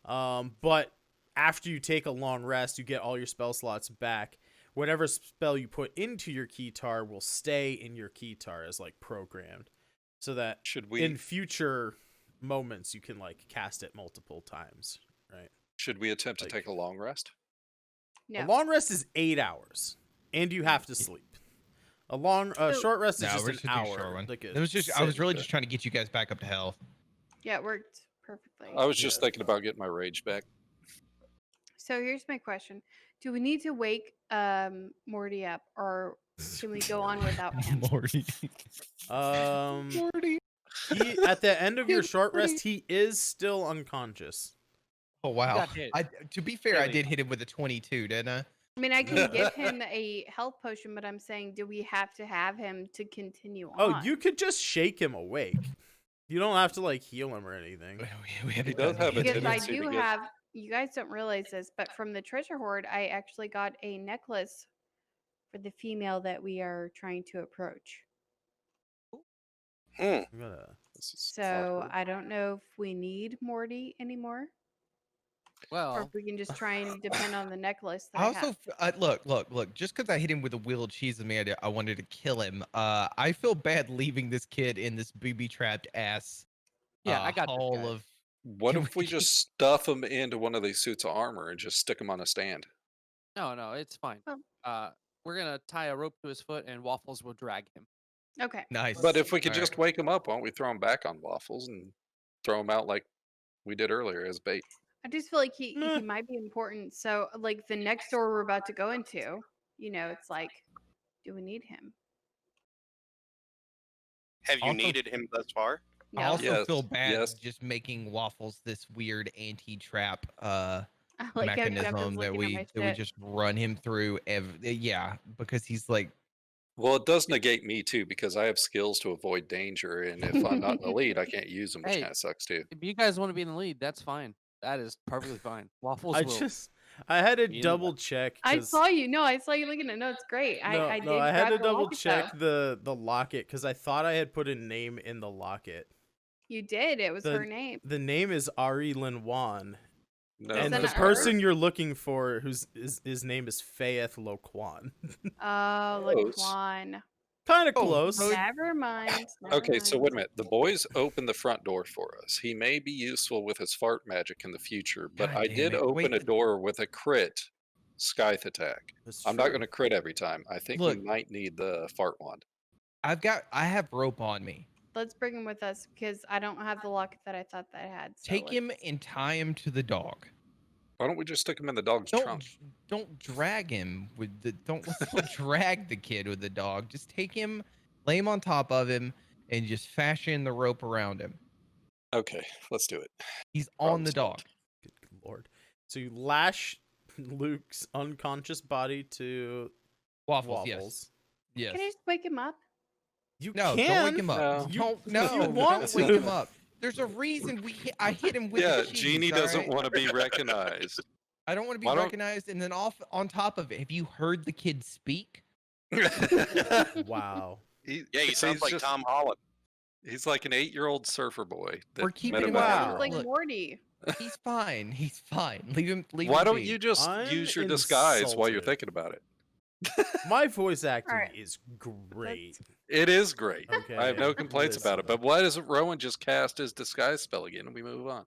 now, but after you take a long rest, you get all your spell slots back. Whatever spell you put into your keytar will stay in your keytar as like programmed, so that Should we in future moments you can like cast it multiple times, right? attempt to like- take a long rest? A No. long rest is 8 hours, and you have to sleep. A short rest is No, just we're an just gonna do a hour. short one. Like It was just I was really just trying to get you guys back up to health. Yeah, it worked perfectly. I was just Yeah. thinking about getting my rage back. So here's my question: do we need to wake Morty up, or can we go on without him? Morty. Morty. He at the end of your short rest, he is still unconscious. Oh wow. got hit. To be fair, I Really? did hit him with a 22, didn't I? I mean, I can give him a health potion, but I'm saying, do we have to have him to continue on? Oh, you could just shake him awake. You don't have to like heal him or anything. We haven't He does done have a that. Because I tendency do to get- have. You guys don't realize this, but from the treasure hoard, I actually got a necklace for the female that we are trying to approach. Hmm. I'm gonna- This is So awkward. I don't know if we need Morty anymore, or Well, if we can just try and depend on the necklace that I I also have. look. Just because I hit him with a wheel of cheese and I wanted to kill him. I feel bad leaving this kid in this booby trapped ass. yeah, I got this hole guy. of. What if we just stuff him into one of these suits of armor and just stick him on a stand? No, it's fine. Oh. We're gonna tie a rope to his foot, and Waffles will drag him. Okay. Nice. But if we could All just wake him up, why don't we throw him back on Waffles and throw him out like we did earlier as bait? I just feel like he Meh. might be important. So, like the next door we're about to go into, it's like, do we need him? Have you Also- needed him thus far? I No. also Yes, feel bad yes. just making Waffles this weird anti-trap I like how Jeff is mechanism that looking at my we shit. just run him through. Yeah, because he's like, Well, it does negate me too because I have skills to avoid danger, and if I'm not in the lead, I can't use them, which Hey. kind of sucks too. If you guys want to be in the lead, that's fine. That is perfectly fine. Waffles I had to Be in double check. I 'cause- saw you. No, I saw you looking at. No, it's great. No, I no, did. I had grab to the double locket, check though. the locket because I thought I had put a name in the locket. You did. It was the- her name. The name is Ari Lin-Wan, No, and that the not person you're looking for, his name is Faeth Loquan. Oh, Close. Laquan. Kind of Oh, close. so- Never mind. never Okay, so mind. wait a minute. The boys opened the front door for us. He may be useful with his fart magic in the future, but God I damn did it. open a Wait. door with a crit scythe attack. That's I'm not true. going to crit every time. I think Look. we might need the fart wand. I have rope on me. Let's bring him with us because I don't have the locket that I thought that I had. So Take him let's- and tie him to the dog. Why don't we just stick him in the dog's Don't trunk? don't drag him with the don't drag the kid with the dog. Just take him, lay him on top of him, and just fashion the rope around him. Okay, let's do it. He's Problem on the dog. solved. Good lord. So you lash Luke's unconscious body to Waffles, Waffles. yes. Can I just wake him up? You No, can. don't wake him up. No. Don't, You- no, if you want don't wake to. him up. There's a reason I hit him with Yeah, the cheese, Jeannie all doesn't right? want to be recognized. I don't want to be Why don't- recognized. And then on top of it, have you heard the kid speak? Wow. He, Yeah, he sounds he's like just- Tom Holland. He's like an 8-year-old surfer boy. that We're keeping met a him mountain out. girl. Like Look. Morty. He's fine. He's fine. Leave him. Why him don't be. you just I'm use your disguise while you're insulted. thinking about it? My voice acting Alright. is great. It is great. Okay. I have no complaints about it. But why doesn't Rowan just cast his disguise spell again and we move on?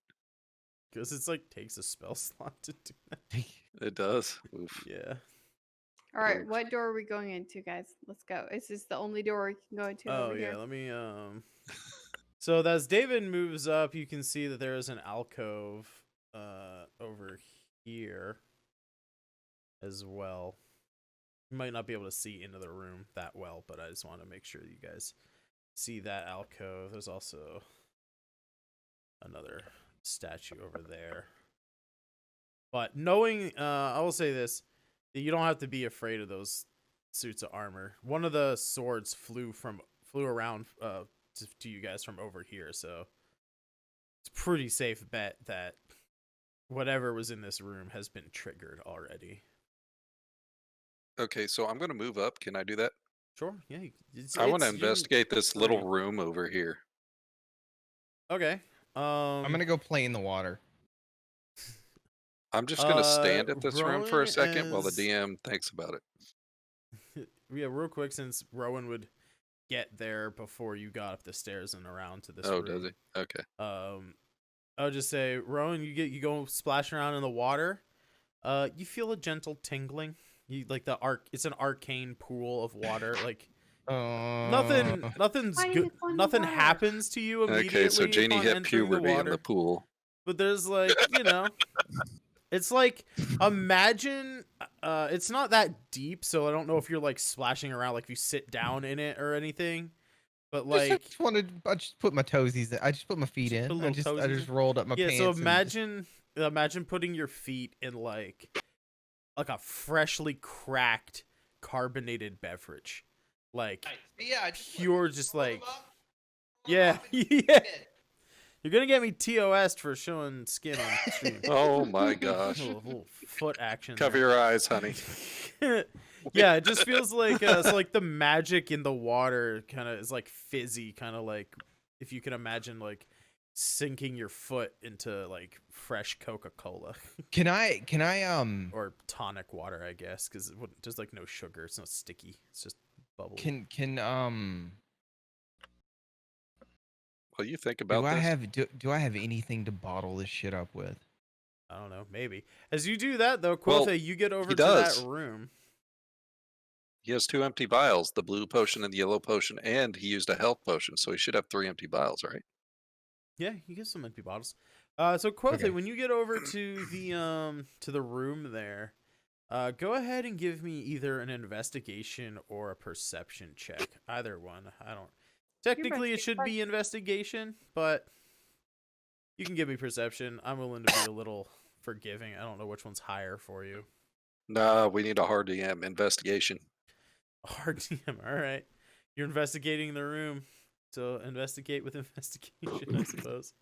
Because it's like takes a spell slot to do that. It does. Oof. Yeah. All right, what door are we going into, guys? Let's go. Is this the only door we can go into Oh over yeah, here? let me So as David moves up, you can see that there is an alcove over here as well. You might not be able to see into the room that well, but I just want to make sure you guys see that alcove. There's also another statue over there. But knowing I will say this, you don't have to be afraid of those suits of armor. One of the swords flew around to you guys from over here, so it's pretty safe bet that whatever was in this room has been triggered already. Okay, so I'm going to move up. Can I do that? Sure. Yeah. I want to you- investigate this little free. room over here. Okay. I'm gonna go play in the water. I'm just gonna stand at this room for a Rowan second while the as- DM thinks about it. Yeah, real quick, since Rowan would get there before you got up the stairs and around to this Oh, room. does he? Okay. I would just say, Rowan, you go splashing around in the water. You feel a gentle tingling. You like it's an arcane pool of water. Like nothing's Why good. is it on the Nothing water? happens to you immediately. Okay, so Jeannie upon hit entering puberty in water. the pool. But there's like, it's like, imagine, it's not that deep, so I don't know if you're like splashing around, like if you sit down in it or anything. But I like, just put my toesies in. I just put my feet Just in. put I little just toesies in? rolled up my yeah, pants. so and imagine putting your feet in like a freshly cracked carbonated beverage. Like, yeah, pure, just like, yeah, yeah. You're gonna get me TOS'd for showing skin on stream. Oh my gosh. Little foot action. Cover there. your eyes, honey. Yeah, it just feels like it's like the magic in the water kind of is like fizzy, kind of like if you can imagine like sinking your foot into like fresh Coca-Cola Can I or tonic water, I guess, because there's like no sugar, it's not sticky, it's just bubbly. Well, you think about do I this. have do I have anything to bottle this shit up with? I don't know, maybe. As you do that though, Well, Quilthe, you get over he to does. that room. He has 2 empty vials, the blue potion and the yellow potion, and he used a health potion, so he should have 3 empty vials, right? Yeah, you get some empty bottles. So Quothe, Okay. when you get over to the room there, go ahead and give me either an investigation or a perception check. Either one. I don't. Technically, it should be investigation, but you can give me perception. I'm willing to be a little forgiving. I don't know which one's higher for you. Nah, we need a hard DM investigation. Hard DM. All right, you're investigating the room, so investigate with investigation, I suppose.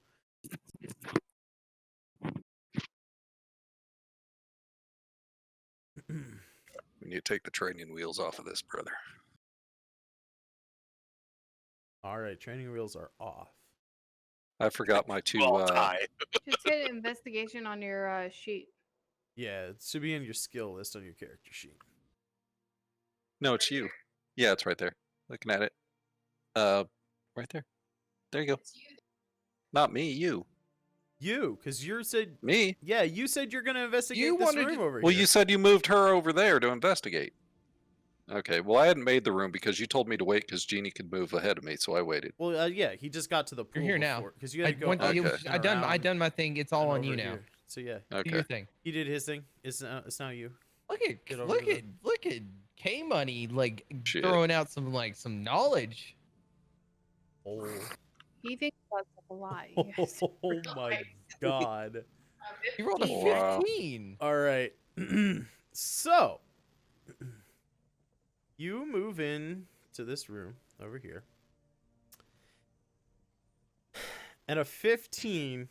We need to take the training wheels off of this, brother. All right, training wheels are off. I forgot my 2. All die. Just hit investigation on your sheet. Yeah, it should be in your skill list on your character sheet. No, it's you. Yeah, it's right there. Looking at it. Right there. There you go. Not me, you. You, because you said, Me? yeah, you said you're gonna investigate You this wanted room to- over Well, here. you said you moved her over there to investigate. Okay, well, I hadn't made the room because you told me to wait because Jeannie could move ahead of me, so I waited. Well, yeah, he just got to the pool. You're here now. Because you had to go. up Okay. and I around done my thing. It's all and on you over now. here. So yeah, Do Okay. your thing. he did his thing. It's now you. Get over to the- Look at K Money like Shit. throwing out some knowledge. Oh, He thinks that's a lie. oh my god! You rolled a Wow. 15. All right, so you move in to this room over here, and a 15.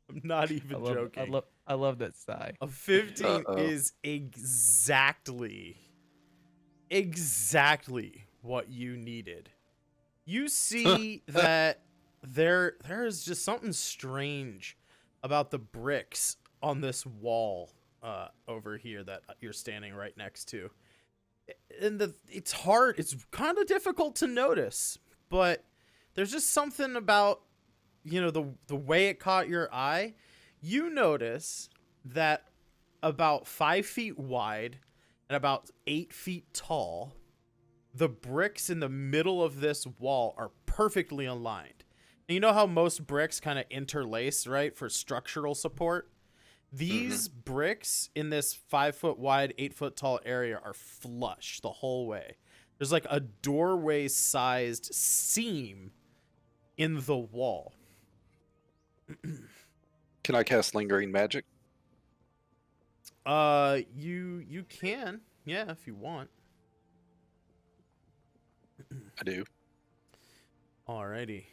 I'm not even joking. I love that sigh. A 15 Uh-oh. is exactly what you needed. You see that there is just something strange about the bricks on this wall over here that you're standing right next to. And it's hard, it's kind of difficult to notice, but there's just something about, the way it caught your eye. You notice that about 5 feet wide and about 8 feet tall, the bricks in the middle of this wall are perfectly aligned. And you know how most bricks kind of interlace, right, for structural support? These bricks in this 5 foot wide, 8 foot tall area are flush the whole way. There's like a doorway sized seam in the wall. Can I cast Lingering Magic? You can, yeah, if you want. I do. Alrighty.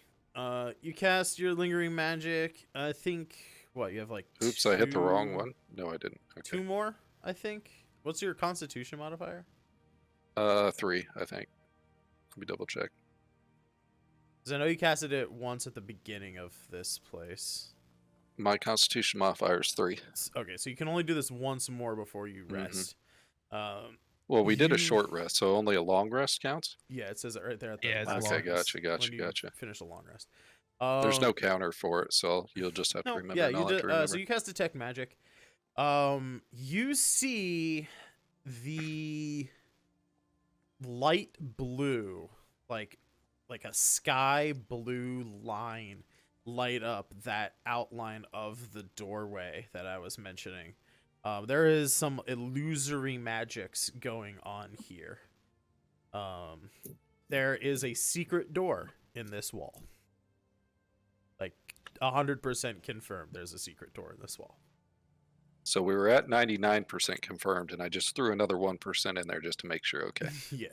You cast your Lingering Magic. I think, what, you have like Oops, I hit the wrong 2 one. No, I didn't. Okay. 2 more, I think. What's your Constitution modifier? 3, I think. Let me double check. Because I know you casted it once at the beginning of this place. My Constitution modifier is 3. Okay, so you can only do this once more before you rest. Well, we did a You- short rest, so only a long rest counts? Yeah, it says it right there at the Yeah, it's a last Okay, long sentence, gotcha. when you finish a long rest. There's no counter for it, so you'll just have to No, remember. yeah, and I'll you have did. to remember. So you cast Detect Magic. You see the light blue, like a sky blue line, light up that outline of the doorway that I was mentioning. There is some illusory magics going on here. There is a secret door in this wall. Like 100% confirmed there's a secret door in this wall. So we were at 99% confirmed, and I just threw another 1% in there just to make sure. Okay. Yeah.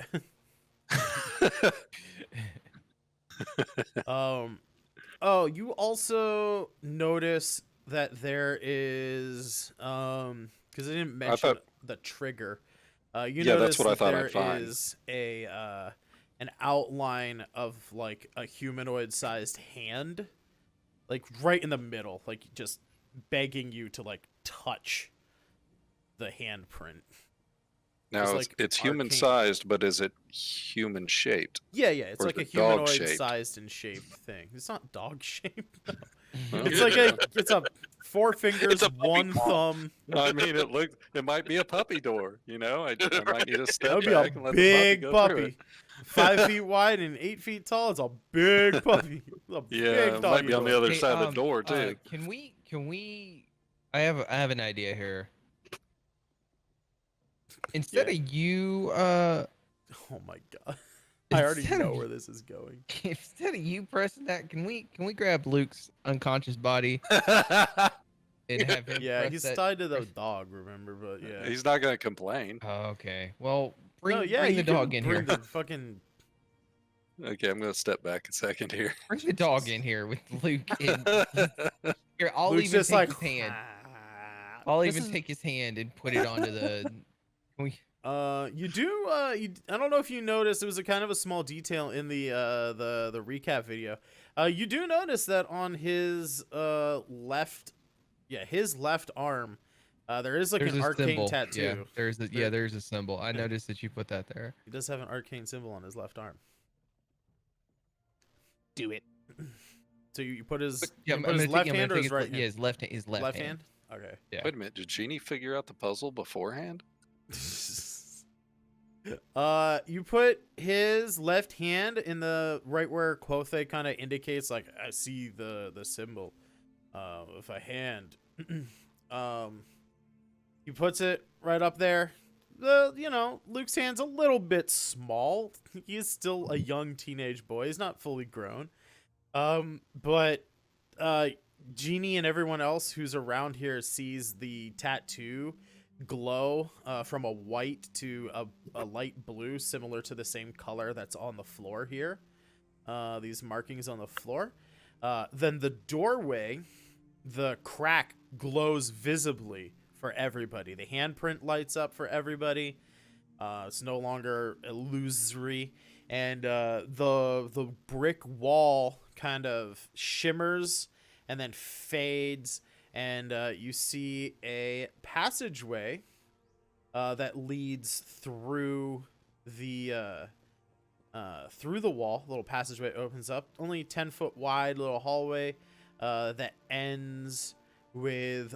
You also notice that there is because I didn't mention the trigger. You Yeah, notice that's what I that thought there I'd find. is an outline of like a humanoid-sized hand, like right in the middle, like just begging you to like touch the handprint. Now It's it's, like it's arcane. human sized, but is it human shaped? Yeah, it's Or like is a it dog-shaped? humanoid-sized and shaped thing. It's not dog-shaped. Well, It's like it's a 4 fingers, It's a puppy 1 paw. thumb. I mean, it might be a puppy door. You know, I might need to That step would be a back and let big the puppy go through puppy. 5 feet wide and 8 feet tall. It's a big puppy. It's a it. Yeah, big it doggy might be on the door. other Hey, side of the door too. Can we? I have an idea here. Instead of you, Oh my god! I already Instead of know y- where this is going. instead of you pressing that, can we grab Luke's unconscious body and have him? Yeah, press he's that? tied to the dog. Remember, but yeah. He's not going to complain. Oh, okay. Well, bring No, yeah, bring you the can dog in bring here. the fucking. Okay, I'm going to step back a second here. Bring the dog in here with Luke. Here, I'll Luke's even just take like. his hand. "Ah." I'll This even is- take his hand and put it onto the. Can we? You do. I don't know if you noticed. It was a kind of a small detail in the recap video. You do notice that on his left, his left arm, there is like There's an a arcane symbol. tattoo. Yeah, there's a symbol. I noticed that you put that there. He does have an arcane symbol on his left arm. Do it. So you put his, Yeah, you put his left hand or his right Yeah, hand? his left hand. His left, Left hand. hand. Okay. Yeah. Wait a minute, did Jeannie figure out the puzzle beforehand? You put his left hand in the right where Quothe kind of indicates, like, I see the symbol of a hand. He puts it right up there. Luke's hand's a little bit small. He is still a young teenage boy. He's not fully grown. But Jeannie and everyone else who's around here sees the tattoo glow from a white to a light blue, similar to the same color that's on the floor here. These markings on the floor. Then the doorway, the crack glows visibly for everybody. The handprint lights up for everybody. It's no longer illusory. And the brick wall kind of shimmers and then fades. And you see a passageway that leads through the wall. A little passageway opens up, only 10-foot wide little hallway that ends with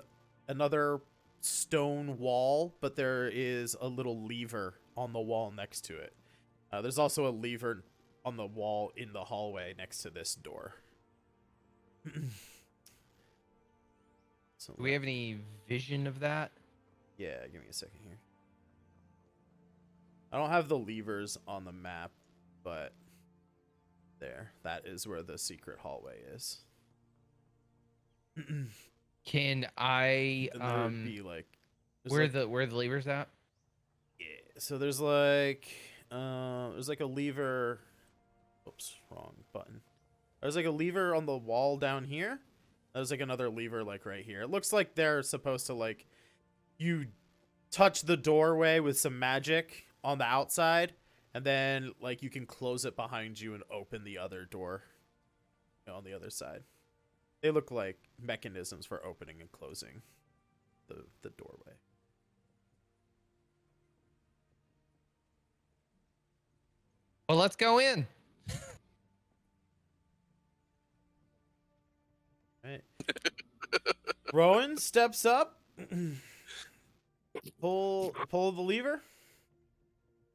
another stone wall, but there is a little lever on the wall next to it. There's also a lever on the wall in the hallway next to this door. So Do we have any vision of that? Yeah, give me a second here. I don't have the levers on the map, but there. That is where the secret hallway is. Can I And there would be like where the levers at? yeah, so there's like a lever. Oops, wrong button. There's like a lever on the wall down here. There's like another lever like right here. It looks like they're supposed to like you touch the doorway with some magic on the outside, And then, like, you can close it behind you and open the other door on the other side. They look like mechanisms for opening and closing the doorway. Well, let's go in. Right. Rowan steps up. Pull the lever.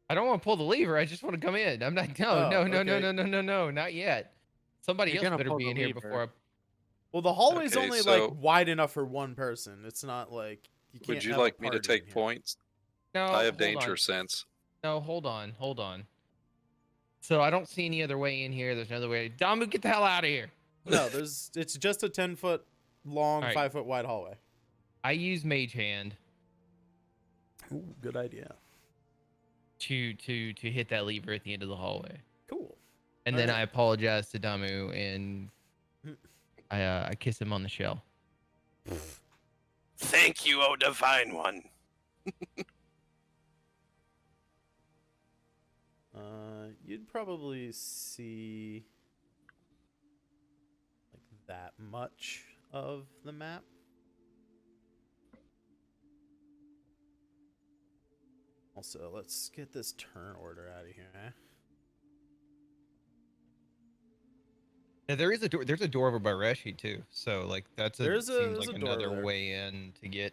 I don't want to pull the lever. I just want to come in. I'm not. No, Oh, no, not yet. Somebody You're else gonna better pull be the in here lever. before I. Well, the hallway's Okay, only so- like wide enough for one person. It's not like you can't. Would you have a like me to party in take here. points? No, I have hold danger on. sense. No, hold on. So I don't see any other way in here. There's no other way. Damu, get the hell out of here. No, it's just a 10-foot long, Alright. 5-foot wide hallway. I use Mage Hand Ooh, good idea. to hit that lever at the end of the hallway, Cool. and then Alright. I apologize to Damu and I kiss him on the shell. Thank you, O Divine One. You'd probably see like that much of the map. Also, let's get this turn order out of here. Eh? Yeah, there is a door. There's a door over by Reshi too. So like seems There's like a door over another there. way in to get.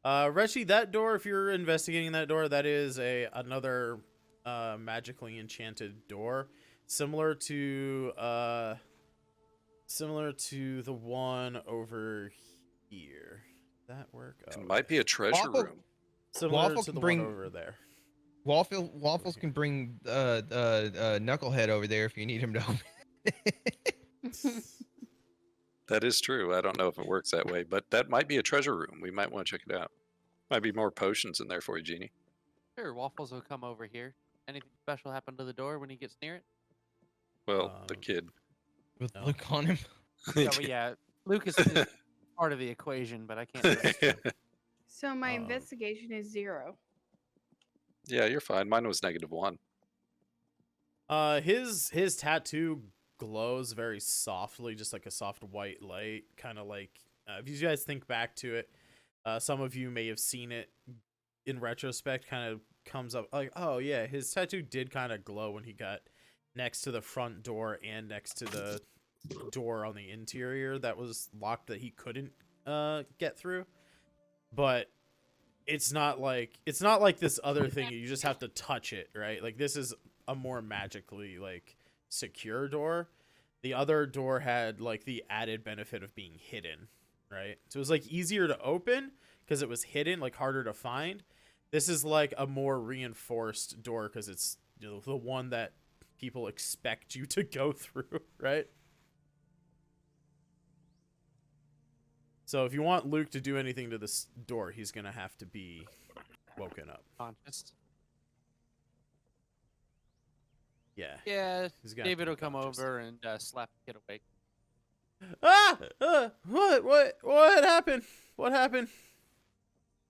Reshi, that door, if you're investigating that door, that is another magically enchanted door, similar to the one over here. Does that work? It might be a treasure Waffle- room. similar Waffle to can the bring- one over there. Waffles can bring Knucklehead over there if you need him to open. That is true. I don't know if it works that way, but that might be a treasure room. We might want to check it out. Might be more potions in there for you, Jeannie. Sure, Waffles will come over here. Anything special happen to the door when he gets near it? Well, the Um, kid. With No. Luke on him. Yeah, but yeah, Lucas is part of the equation, but I can't. Do it. So my Um, investigation is 0. Yeah, you're fine. Mine was -1. His tattoo glows very softly, just like a soft white light, kind of like if you guys think back to it, some of you may have seen it in retrospect. Kind of comes up like, oh yeah, his tattoo did kind of glow when he got next to the front door and next to the door on the interior that was locked that he couldn't get through. But it's not like this other thing you just have to touch it, right? Like this is a more magically like secure door. The other door had like the added benefit of being hidden, right? So it was like easier to open because it was hidden, like harder to find. This is like a more reinforced door because it's the one that people expect you to go through, right? So if you want Luke to do anything to this door, he's gonna have to be woken up. Conscious. Yeah. Yeah, He's gonna have David to will be come conscious. over and slap the kid awake. What happened? What happened?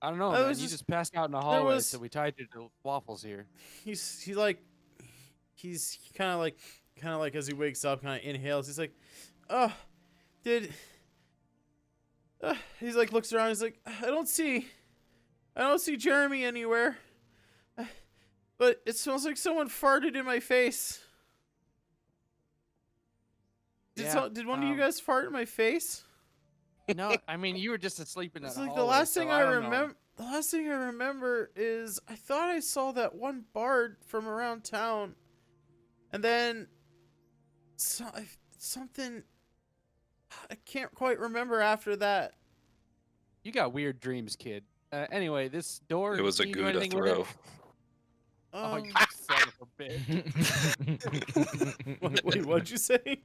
I don't know, I man. was You just- just passed out in the hallway, was- so we tied you to Waffles here. He's kind of like as he wakes up, kind of inhales. He's like, oh, he's like looks around. He's like, I don't see Jeremy anywhere. But it smells like someone farted in my face. Did one of you guys fart in my face? No, I mean you were just asleep in that It's like hallway. the last so thing I I don't know. remember. The last thing I remember is I thought I saw that one bard from around town, and then something. I can't quite remember after that. You got weird dreams, kid. Anyway, this door. It was a can you do Gouda anything with it? throw. Oh, Um, you son of a bitch. wait, what'd you say?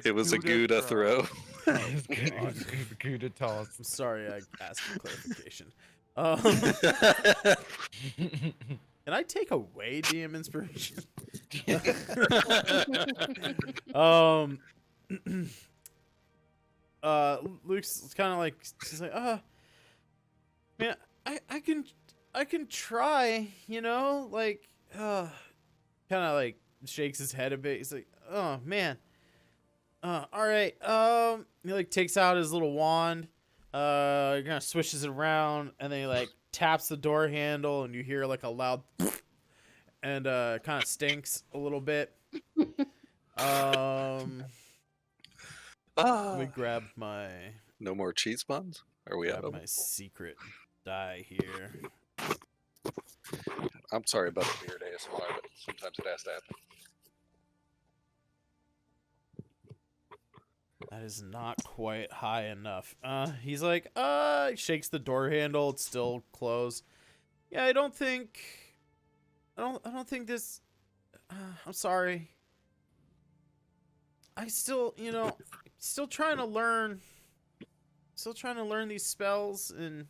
It was a Gouda throw. Gouda toss. I'm sorry, I asked for clarification. Can I take away DM inspiration? Luke's kind of like, she's like, man, I can try, you know, like kind of like shakes his head a bit. He's like, "Oh man. All right. He like takes out his little wand. Kind of swishes it around and then he like taps the door handle and you hear like a loud and kind of stinks a little bit. Let me grab my No more cheese buns? Are we out grab of my them? secret die here. I'm sorry about the weird ASMR, but sometimes it has to happen. That is not quite high enough. He's like, he shakes the door handle. It's still closed. Yeah, I don't think this. I'm sorry. I still, you know, still trying to learn. Still trying to learn these spells and.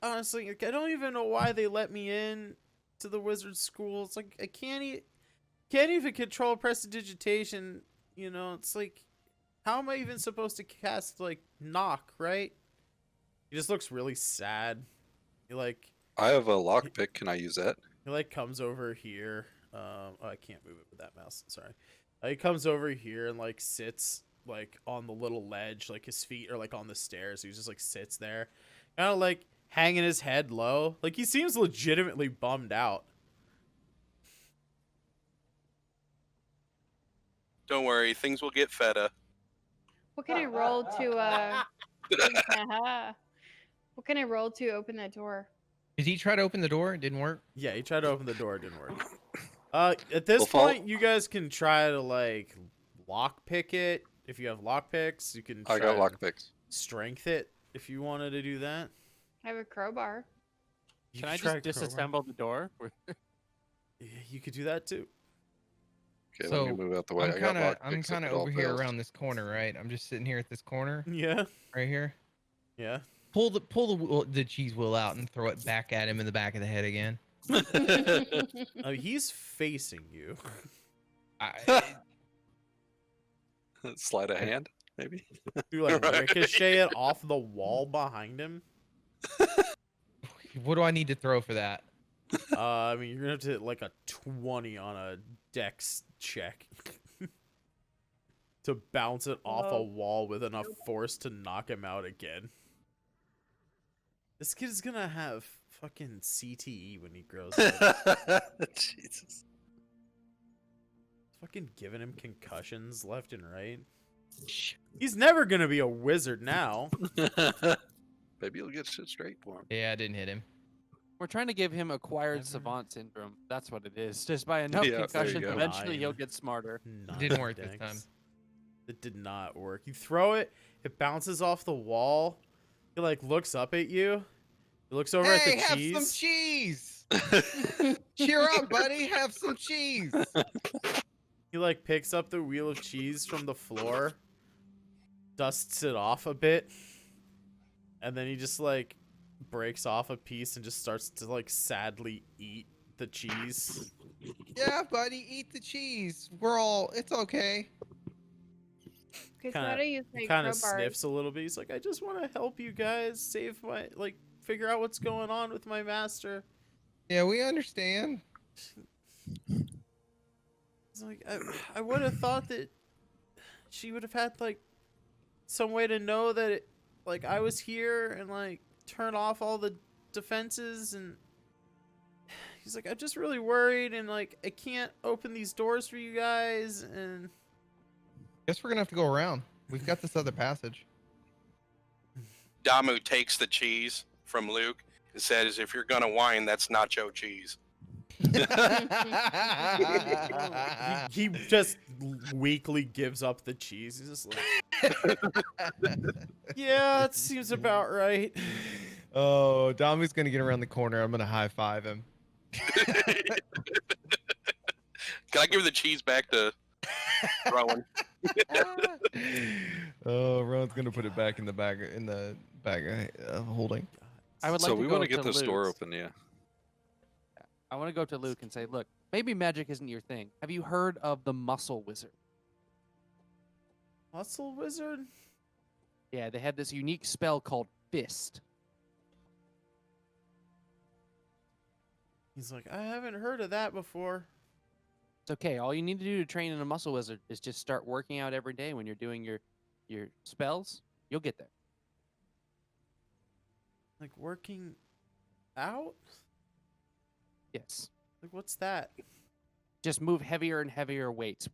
Honestly, like, I don't even know why they let me in to the wizard school. It's like I can't even control prestidigitation. You know, it's like, how am I even supposed to cast like knock? Right? He just looks really sad. He like I have a lockpick. Can I use that? he like comes over here. Oh, I can't move it with that mouse. Sorry. He comes over here and like sits like on the little ledge, like his feet are like on the stairs. He just like sits there, kind of like hanging his head low. Like he seems legitimately bummed out. Don't worry, things will get feta. What can I roll to what can I roll to open that door? Did he try to open the door? It didn't work. Yeah, he tried to open the door, it didn't work. At this Well, follow- point, you guys can try to like lockpick it. If you have lockpicks, you can. I try got to lockpicks. Strength it if you wanted to do that. I have a crowbar. You Can could I try just crowbar. disassemble the door? Yeah, you could do that too. Okay, So, let me move out the way. I'm I got kind of lockpicks. if it over all here fails. around this corner, right? I'm just sitting here at this corner Yeah, right here. yeah. Pull the cheese wheel out and throw it back at him in the back of the head again. He's facing you. Slide a hand, maybe. You like Right. ricochet it off the wall behind him. What do I need to throw for that? I mean, you're gonna have to hit like a 20 on a dex check to bounce it off a Whoa. wall with enough force to knock him out again. This kid's gonna have fucking CTE when he grows up. Jesus. Fucking giving him concussions left and right. He's never gonna be a wizard now. Maybe you'll get shit straight for him. Yeah, I didn't hit him. We're trying to give him acquired Never. savant syndrome. That's what it is. Just by enough Yeah, there you concussions, go. eventually he'll 9. get smarter. Didn't work this time. It did not work. You throw it, it bounces off the wall. He like looks up at you. He looks over at the have cheese. some cheese. Cheer up, buddy. Have some cheese. He like picks up the wheel of cheese from the floor, dusts it off a bit, and then he just like breaks off a piece and just starts to like sadly eat the cheese. Yeah, buddy, eat the cheese. It's okay. Okay, so how do I use my He kind of crowbar? sniffs a little bit. He's like, I just want to help you guys save my figure out what's going on with my master. Yeah, we understand. It's like I would have thought that she would have had like some way to know that it, like I was here and like turn off all the defenses. And he's like, I'm just really worried and like I can't open these doors for you guys. And Guess we're gonna have to go around. We've got this other passage. Damu takes the cheese from Luke and says, "If you're gonna whine, that's nacho cheese." he just weakly gives up the cheese. He's just like, yeah, that seems about right. Oh, Damu's gonna get around the corner. I'm gonna high five him. Can I give the cheese back to Rowan? Oh, Ron's gonna put it back in the bag holding. I would like So to we go want to get to this door Luke's. open, yeah. I want to go to Luke and say, look, maybe magic isn't your thing. Have you heard of the Muscle Wizard? Muscle wizard? Yeah, they had this unique spell called Fist. He's like, I haven't heard of that before. It's okay. All you need to do to train in a muscle wizard is just start working out every day when you're doing your spells. You'll get there. Like working out? Yes. Like what's that? Just move heavier and heavier weights.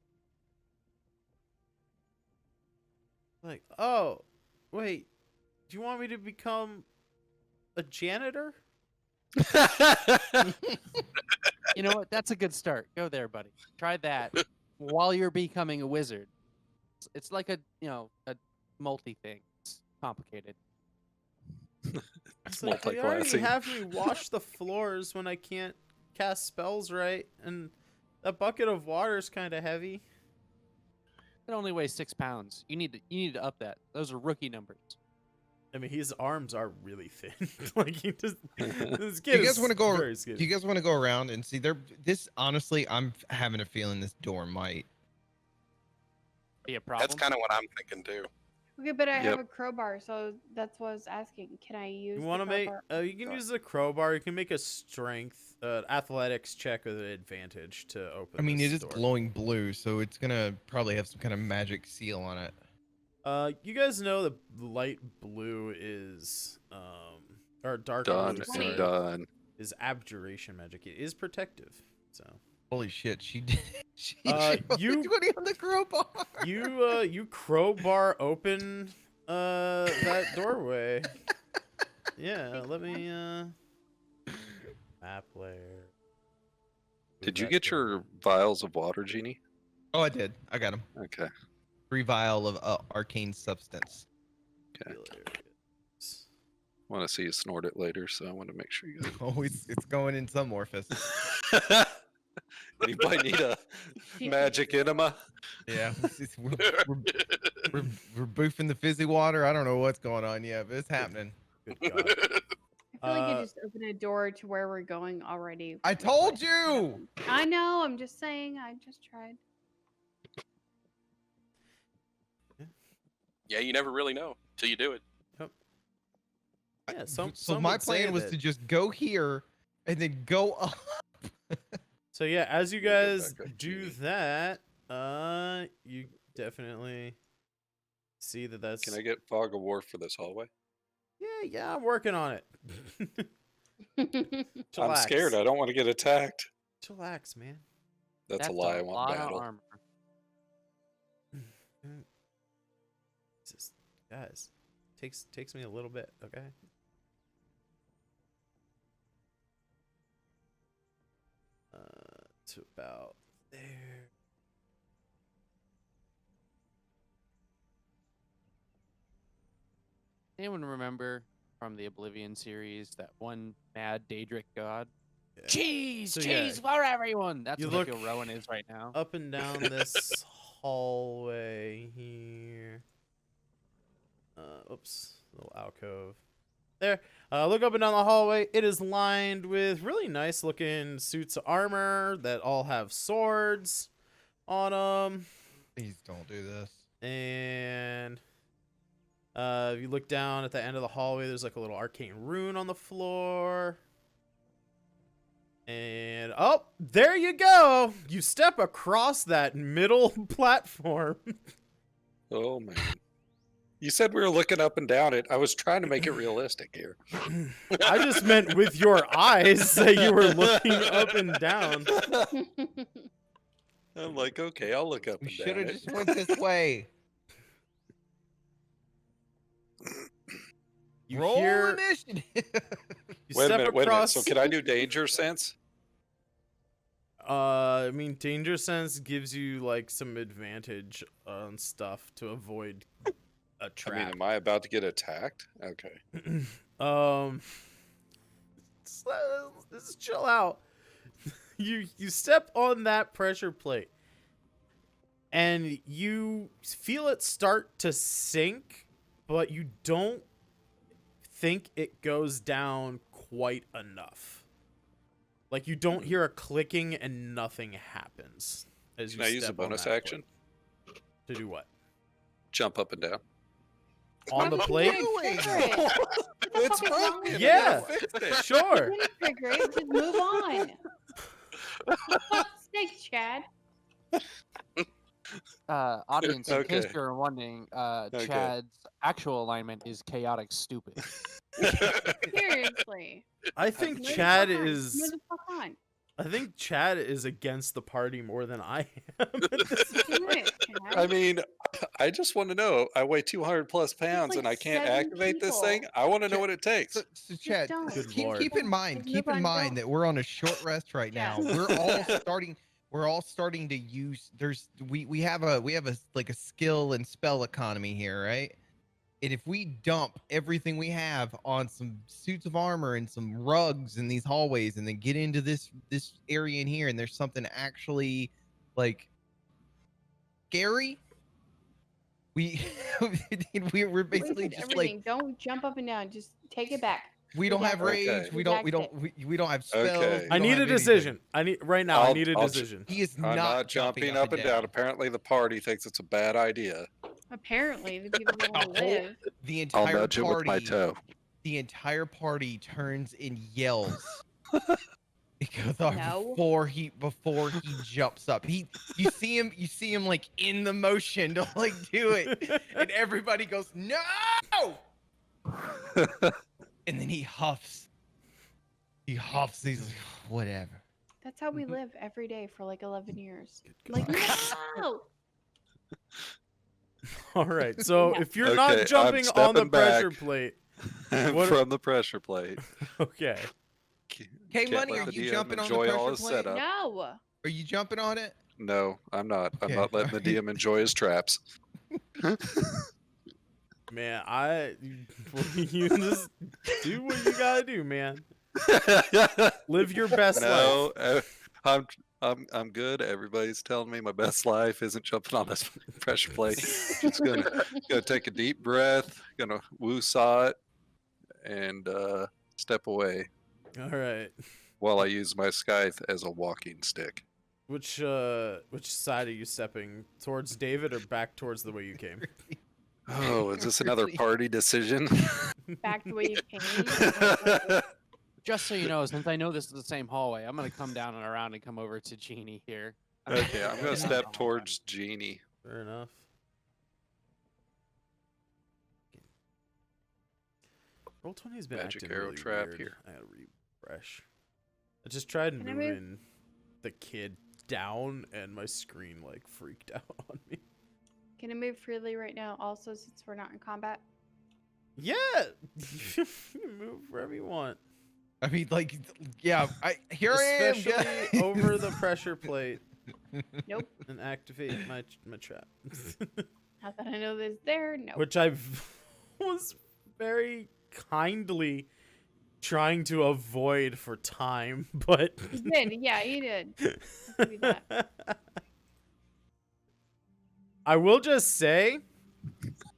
Like, oh, wait. Do you want me to become a janitor? You know what? That's a good start. Go there, buddy. Try that while you're becoming a wizard. It's like a multi thing. It's complicated. It's like, they already have me wash the floors when I can't cast spells right, and that bucket of water is kind of heavy. It only weighs 6 pounds. You need to up that. Those are rookie numbers. I mean, his arms are really thin. Like he just. This Do kid you guys is want to go? very Do skinny. you guys want to go around and see? This honestly, I'm having a feeling this door might. Be a problem. That's kind of what I'm thinking too. Okay, but I have Yep. a crowbar, so that's what I was asking. Can I use? You the want to make? crowbar? You can use the crowbar. You can make a strength, athletics check with an advantage to open. I mean, this it is door. glowing blue, so it's gonna probably have some kind of magic seal on it. You guys know the light blue is or dark Done blue, Twenty. and sorry, done. is abjuration magic. It is protective. So Holy shit, she did. She rolled you- a 20 on the crowbar. you crowbar open that doorway. Yeah, let me map layer. Did you get your vials of water, Genie? Oh, I did. I got him. Okay. 3 vial of arcane substance. Okay. Want to see you snort it later, so I want to make sure you. Oh, it's going in some orifice. Anybody need a magic enema? Yeah, we're boofing the fizzy water. I don't know what's going on yet, but it's happening. Good God. I feel like Uh, you just opened a door to where we're going already. I with told what you! happened. I know. I'm just saying. I just tried. Yeah, you never really know till you do it. Yeah, so some my would say plan was that- to just go here and then go up. So yeah, as you You go guys back up, do Genie. that, you definitely see that that's. Can I get fog of war for this hallway? Yeah, I'm working on it. I'm scared. I don't want to get attacked. Chillax, man. That's a lie. I want lot of battle. armor. Just, guys, takes me a little bit, okay? To about there. Anyone remember from the Oblivion series that one mad Daedric god? Yeah. Cheese, So, yeah, cheese for everyone. That's you what I look feel Rowan is right now. Up and down this hallway here. Oops, little alcove. There. Look up and down the hallway. It is lined with really nice looking suits of armor that all have swords on them. Please don't do this. And if you look down at the end of the hallway, there's like a little arcane rune on the floor. And oh, there you go. You step across that middle platform. Oh man. You said we were looking up and down it. I was trying to make it realistic here. I just meant with your eyes that you were looking up and down. I'm like, okay, I'll look up We and should down have it. just went this way. You Roll hear initiative. you Wait a step minute, across. So can I do danger sense? I mean, danger sense gives you like some advantage on stuff to avoid a I mean, trap. am I about to get attacked? Okay. Just chill out. You step on that pressure plate, and you feel it start to sink, but you don't think it goes down quite enough. Like you don't hear a clicking and nothing happens as you Can I use a step on bonus that action? plate. To do what? Jump up and down. on the Why plate. would you trigger it? What the It's fuck is wrong with broken. you? Yeah. Fix it. Sure. You didn't trigger it. Just move on. For fuck's sake, Chad. Audience, in case Okay. you're wondering, Okay. Chad's actual alignment is chaotic stupid. Seriously. I think Move the Chad fuck on. Move is. the fuck on. I think Chad is against the party more than I am. at this Do it, Chad. I mean, I just want to know. I weigh 200 plus pounds like and I can't 7 activate this thing. people. I want to know what it takes. So Chad, don't. Good keep, lord. keep in mind, Just keep move in on, mind don't. that we're on a short rest right now. Yeah. We're all starting to use. We have a like a skill and spell economy here, right? And if we dump everything we have on some suits of armor and some rugs in these hallways, and then get into this area in here, and there's something actually like scary, we're basically Wasted just everything. like Don't jump up and down. Just take it back. we don't have Redact rage, it. we don't Redact we don't have spells. Okay. we I don't need have a anything. decision. I need right now. I I'll- need a I'll- decision. He is I'm not jumping up and down. Apparently, the party thinks it's a bad idea. Apparently, the people that want to live. The I'll entire nudge it with my party, toe. the entire party turns and yells because No. before he jumps up, you see him like in the motion to like do it, and everybody goes no, and then he huffs. He's like, whatever. That's how we live every day for like 11 years. Like, no! All right. So Yeah. if you're Okay, not I'm jumping on the stepping pressure back. plate, What- From the pressure plate. okay. Hey, Can't Money, let are the you DM jumping on the enjoy all pressure his plate? setup. No! Are you jumping on it? No, I'm not. Okay, I'm not letting the DM enjoy his traps. Man, you just do what you gotta do, man. Live your best life. No, I'm good. Everybody's telling me my best life isn't jumping on this pressure plate. Just gonna take a deep breath, gonna woo-saw it, and step away All right. while I use my scythe as a walking stick. Which side are you stepping towards, David, or back towards the way you came? Oh, is this another Really? party decision? Back the way you came. Just so you know, since I know this is the same hallway, I'm gonna come down and around and come over to Jeannie here. Okay, I'm gonna Yeah. step towards Jeannie. Fair enough. Roll20 has been Magic acting arrow really trap weird. here. I gotta refresh. I just tried Can I move? moving the kid down, and my screen like freaked out on me. Can I move freely right now also since we're not in combat? Yeah, you can move wherever you want, I mean, like, yeah, I am. especially over the pressure plate, Nope. and activate my trap, Not that I know this there. No. which I was very kindly trying to avoid for time, but You did. Yeah, you did. I'll give you that. I will just say,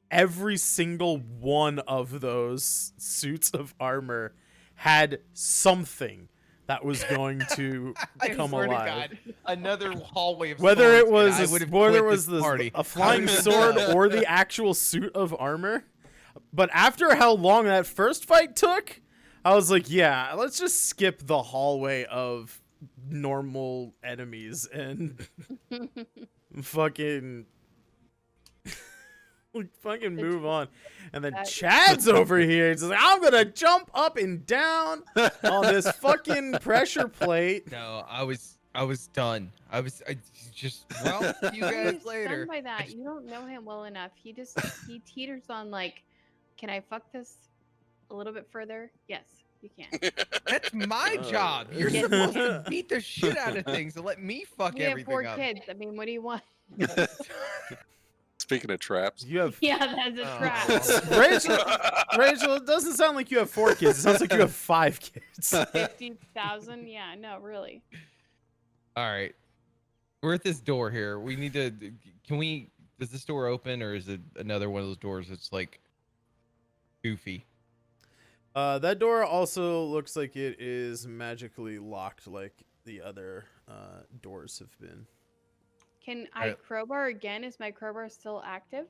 every single one of those suits of armor had something that was going to I come swear to alive. God, another hallway of Whether swords, it and was I would've whether it quit was this party. a flying I would've sword done. or the actual suit of armor. But after how long that first fight took, I was like, yeah, let's just skip the hallway of normal enemies and fucking move on. And then That- Chad's over here. He's like, I'm gonna jump up and down on this fucking pressure plate. No, I was done. I just well, see you Why are guys you later. stunned by that? You don't know him well enough. He teeters on like, can I fuck this a little bit further? Yes, you can. That's my job. You're Yes. supposed to beat the shit out of things and let me fuck We have everything 4 up. kids. I mean, what do you want? Speaking of traps, You have Yeah, that's a Oh. trap. Rachel, it doesn't sound like you have 4 kids. It sounds like you have 5 kids. 50,000? Yeah, no, really. All right, we're at this door here. We need to. Does this door open, or is it another one of those doors that's like goofy? That door also looks like it is magically locked like the other doors have been. Can I Alright. crowbar again? Is my crowbar still active?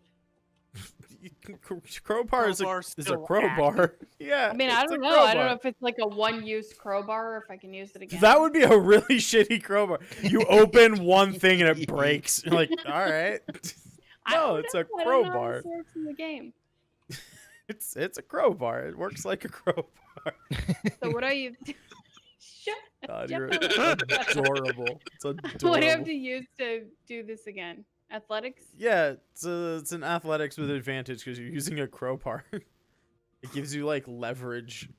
Crowbar is Crowbar's a still crowbar. Yeah. I mean, I it's a don't know. I don't know crowbar. if it's like a one-use crowbar or if I can use it again. That would be a really shitty crowbar. You open one thing and it breaks. You're like, all right. I No, don't it's know. a I don't know how crowbar. this works in the game. It's a crowbar. It works like a crowbar. So what are you? Shut God, Jeff you're Foulsham. adorable. It's What do I have adorable. to use to do this again? Athletics? Yeah, it's an athletics with advantage because you're using a crowbar. It gives you like leverage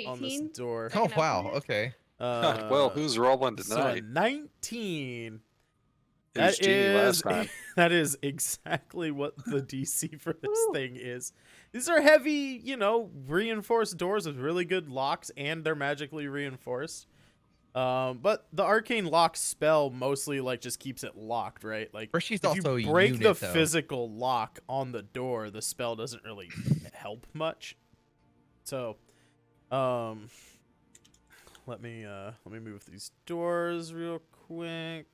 on this 18? door. Oh Second wow. athletics? Okay. Well, who's rolling So a tonight? 19. It was Genie last time. That is exactly what the DC for this Woo. thing is. These are heavy, reinforced doors with really good locks, and they're magically reinforced. But the arcane lock spell mostly like just keeps it locked, right? Like Or she's if also you a break the unit, though. physical lock on the door, the spell doesn't really help much. So, let me move these doors real quick.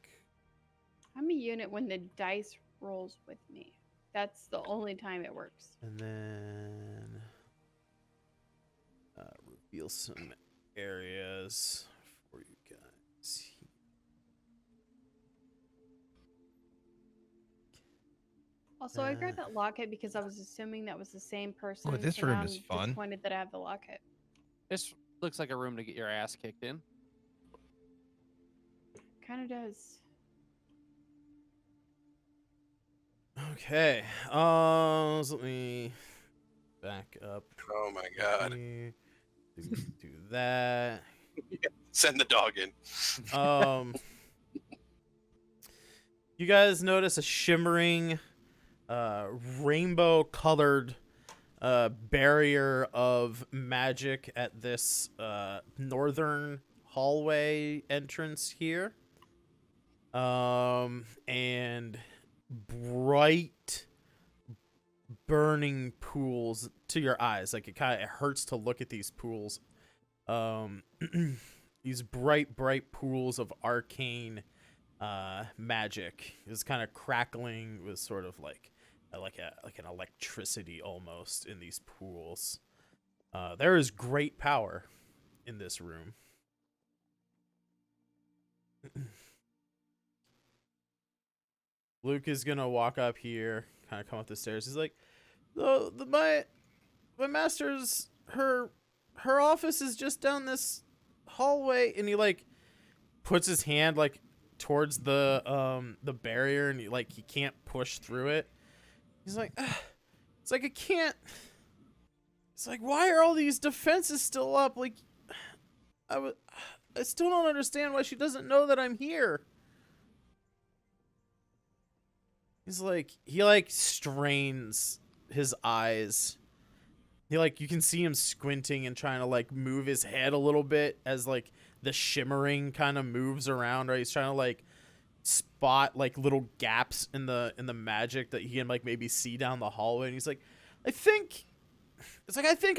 I'm a unit when the dice rolls with me. That's the only time it works. And then reveal some areas for you guys. Also, I grabbed that locket because I was assuming that was the same person. Oh, this so room now is I'm fun. disappointed that I have the locket. This looks like a room to get your ass kicked in. Kind of does. Okay. So let me back up. Oh my god. Here. Do that. Send the dog in. You guys notice a shimmering, rainbow-colored barrier of magic at this northern hallway entrance here, and bright, burning pools to your eyes. Like it hurts to look at these pools. These bright pools of arcane magic is kind of crackling with sort of like an electricity almost in these pools. There is great power in this room. Luke is gonna walk up here, kind of come up the stairs. He's like, my master's her office is just down this hallway, and he like puts his hand like towards the barrier, and he can't push through it. He's like, it's like I can't. It's like, why are all these defenses still up? Like, I still don't understand why she doesn't know that I'm here. He's like, he strains his eyes. You can see him squinting and trying to move his head a little bit as the shimmering kind of moves around, right? He's trying to spot little gaps in the magic that he can maybe see down the hallway. And he's like, I think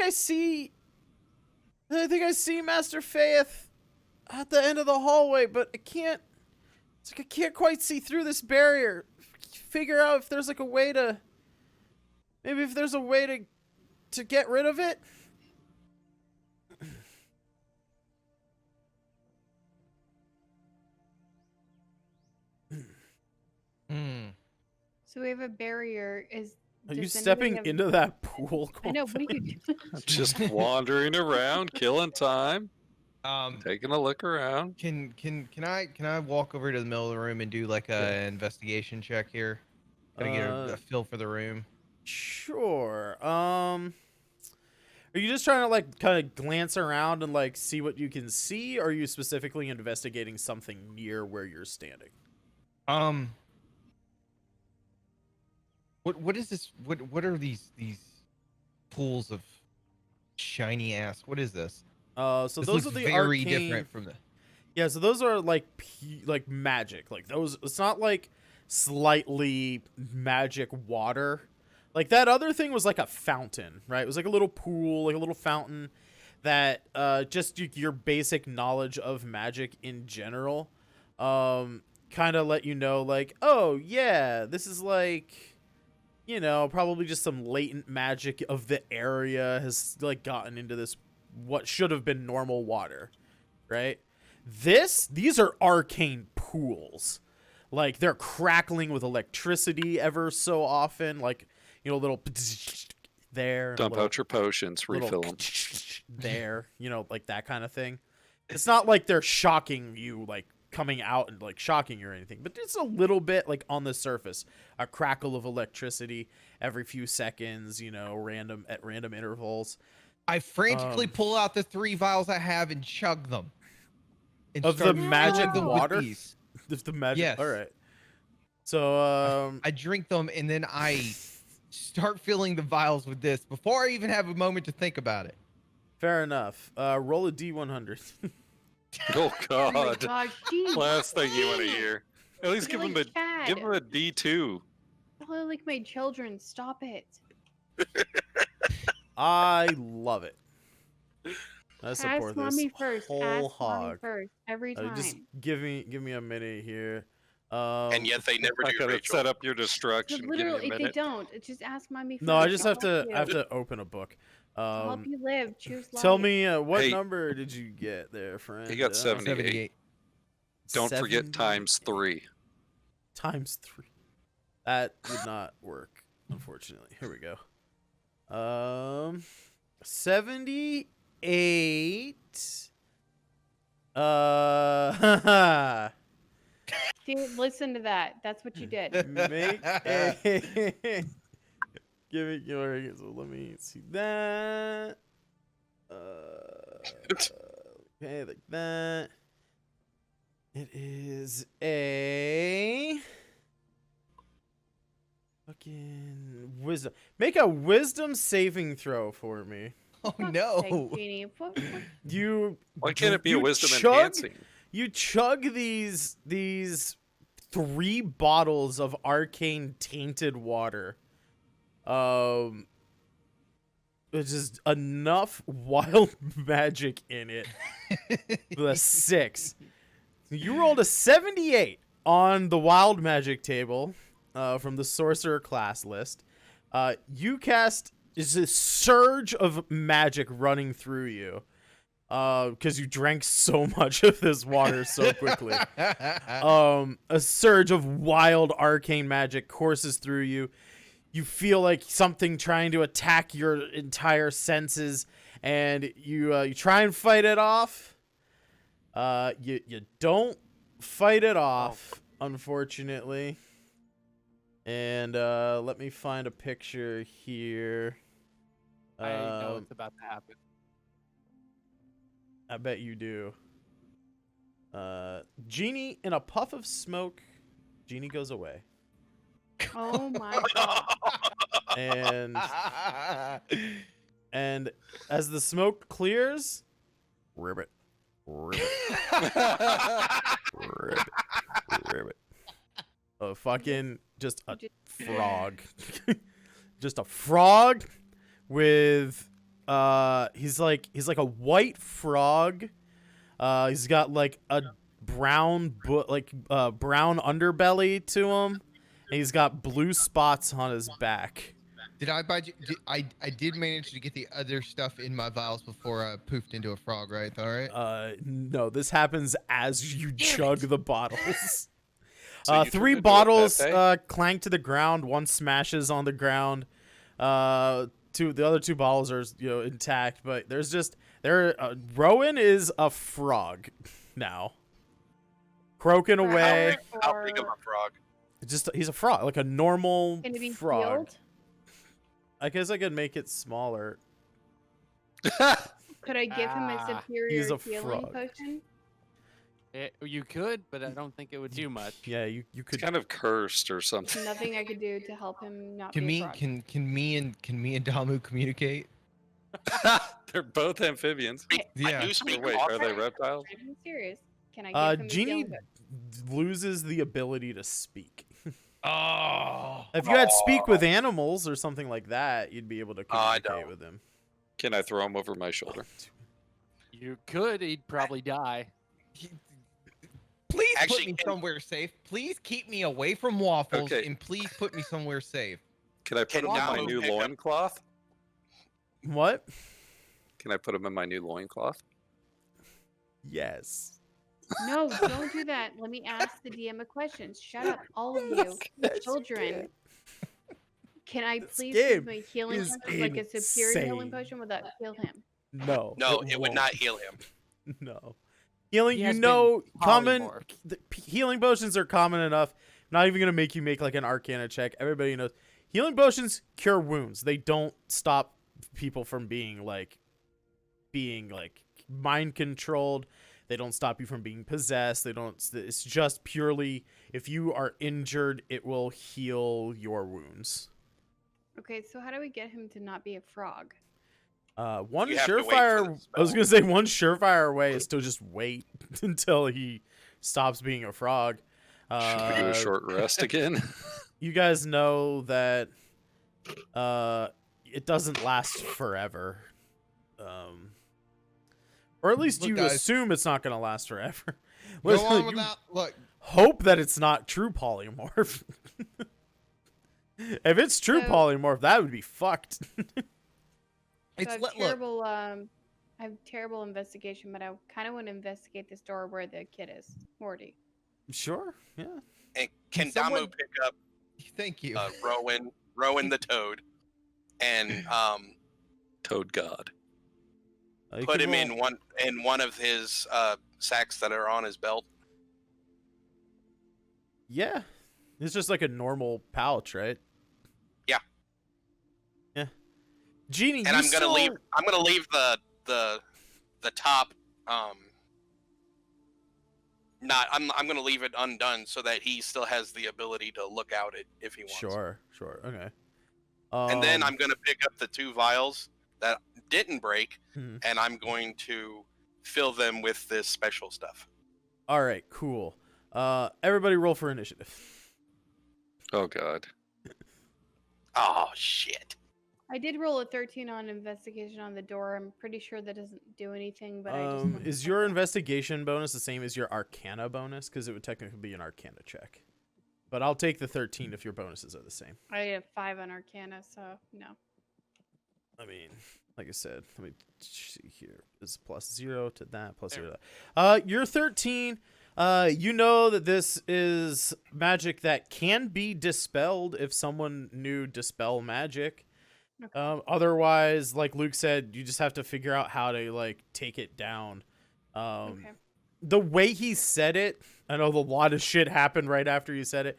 I see Master Faith at the end of the hallway, but I can't quite see through this barrier. Figure out if there's a way to get rid of it. So we have a barrier. Are you does stepping anybody have- into that pool? I know. What are you doing? Just wandering around, killing time, Um, taking a look around. can I walk over to the middle of the room and do a investigation check here? Gotta get a feel for the room. Sure. Are you just trying to kind of glance around and see what you can see, or are you specifically investigating something near where you're standing? What is this? What are these pools of shiny ass? What is this? So This those looks are the very arcane... different from the. Yeah, so those are magic. Those, it's not slightly magic water. That other thing was a fountain, right? It was a little pool, a little fountain that just your basic knowledge of magic in general kind of let you know oh yeah, this is you know, probably just some latent magic of the area has like gotten into this what should have been normal water, right? These are arcane pools. Like they're crackling with electricity ever so often, like, you know, little there, Dump out your potions, refill them. there, you know, like that kind of thing. It's not like they're shocking you, like coming out and like shocking you or anything, but it's a little bit like on the surface, a crackle of electricity every few seconds, you know, at random intervals. I frantically pull out the 3 vials I have and chug them. And Of the start magic filling them with water? these. If the magic, Yes. all right. So I drink them and then I start filling the vials with this before I even have a moment to think about it. fair enough. Roll a D100. Oh Oh my God! gosh, geez, Last thing you want to dang it. hear. At least give You're him like a Chad. D2. Oh, like my children. Stop it. I love it. I Ask support this mommy first. whole Ask mommy hog. first. Every time. Just give me a minute here. And yet they never I do, could have Rachel. set up your So destruction. Give me literally, a if they minute. don't, just ask mommy first. No, I just I'll have to help you. open a book. I'll help you live. Choose life. Tell me what Hey. number did you get there, friend? He got 78. 78. Don't forget 78. times 3. Times 3. That would not work, unfortunately. Here we go. 78. Dude, listen to that. That's what you did. Make a. Give me your. So let me see that. Okay, like that. It is a fucking wisdom. Make a wisdom saving throw for me. Oh Fuck's no. sake, Jeannie. You. Why can't it be a you wisdom chug- enhancing? You chug these 3 bottles of arcane tainted water. There's just enough wild magic in it. With a 6. You rolled a 78 on the wild magic table from the sorcerer class list. You cast is a surge of magic running through you. Because you drank so much of this water so quickly. A surge of wild arcane magic courses through you. You feel like something trying to attack your entire senses, and you try and fight it off. You don't fight it off, unfortunately. And let me find a picture here. I know it's about to happen. I bet you do. Genie, in a puff of smoke, Genie goes away. Oh my god. And as the smoke clears, ribbit. A fucking just a frog. Just a frog with he's like a white frog. He's got like a brown brown underbelly to him. And he's got blue spots on his back. Did I buy? I did manage to get the other stuff in my vials before I poofed into a frog, right? All right. No, this happens as you chug the bottles. So you 3 turned into a bottles Pepe? clank to the ground. 1 smashes on the ground. The other 2 bottles are intact, but there's just Rowan is a frog now, croaking For away. How big of a frog? He's a frog, like a normal Gonna be frog. healed? I guess I could make it smaller. Could I give him a Ah, superior he's a healing frog. potion? You could, but I don't think it would do much. Yeah, you It's could. kind of cursed or something. Nothing I could do to help him not Can be a me frog. can me and Damu communicate? They're both amphibians. I Yeah. do speak Wait, are they Osrynn. reptiles? I'm serious. Can I give him a Genie healing potion? loses the ability to speak. Oh. If you had speak with animals or something like that, you'd be able to I communicate don't. with him. Can I throw him over my shoulder? You could. He'd probably die. Please Actually, put me somewhere safe. Please keep me away from waffles, Okay. and please put me somewhere safe. Can I put Can him in my Damu new pick up- loincloth? What? Can I put him in my new loincloth? Yes. No, don't do that. Let me ask the DM a question. Shut up, all of you. Children. Can I This please game use my healing is potion, like a superior healing insane. potion, would that heal him? No. No, it would won't. not heal him. No. Healing, He you has know, been common polymorphed. healing potions are common enough. I'm not even gonna make you make like an Arcana check. Everybody knows healing potions cure wounds. They don't stop people from being like mind controlled. They don't stop you from being possessed. They don't. It's just purely if you are injured, it will heal your wounds. Okay, so how do we get him to not be a frog? One You have to wait for the surefire. I was spell. gonna say one surefire way is to just wait until he stops being a frog. Should we do a short rest again? You guys know that it doesn't last forever. Or at least Look, you guys. assume it's not going to last forever. Go Listen, on you without. Look, hope that it's not true polymorph. If it's true So- polymorph, that would be fucked. it's So I have look. terrible, I have terrible investigation, but I kind of want to investigate this door where the kid is, Morty. Sure, yeah. And can Someone- Damu pick up Thank you. Rowan the toad, and Toad God. You put can him roll- in one of his sacks that are on his belt? Yeah. It's just like a normal pouch, right? Yeah. Yeah. Genie, And you I'm gonna leave. still- I'm gonna leave the top. Not. I'm gonna leave it undone so that he still has the ability to look out it if he wants. Sure, okay. And then I'm gonna pick up the 2 vials that didn't break, Mhm. and I'm going to fill them with this special stuff. All right, cool. Everybody roll for initiative. Oh God. Oh shit! I did roll a 13 on investigation on the door. I'm pretty sure that doesn't do anything, but I just wanted to Is check your that. investigation bonus the same as your Arcana bonus? Because it would technically be an Arcana check. But I'll take the 13 if your bonuses are the same. I have 5 on Arcana, so no. I mean, like I said, let me see here. It's +0 to that, +0 to that. You're 13. You know that this is magic that can be dispelled if someone knew dispel magic. Okay. Otherwise, like Luke said, you just have to figure out how to like take it down. Okay. The way he said it, I know a lot of shit happened right after you said it.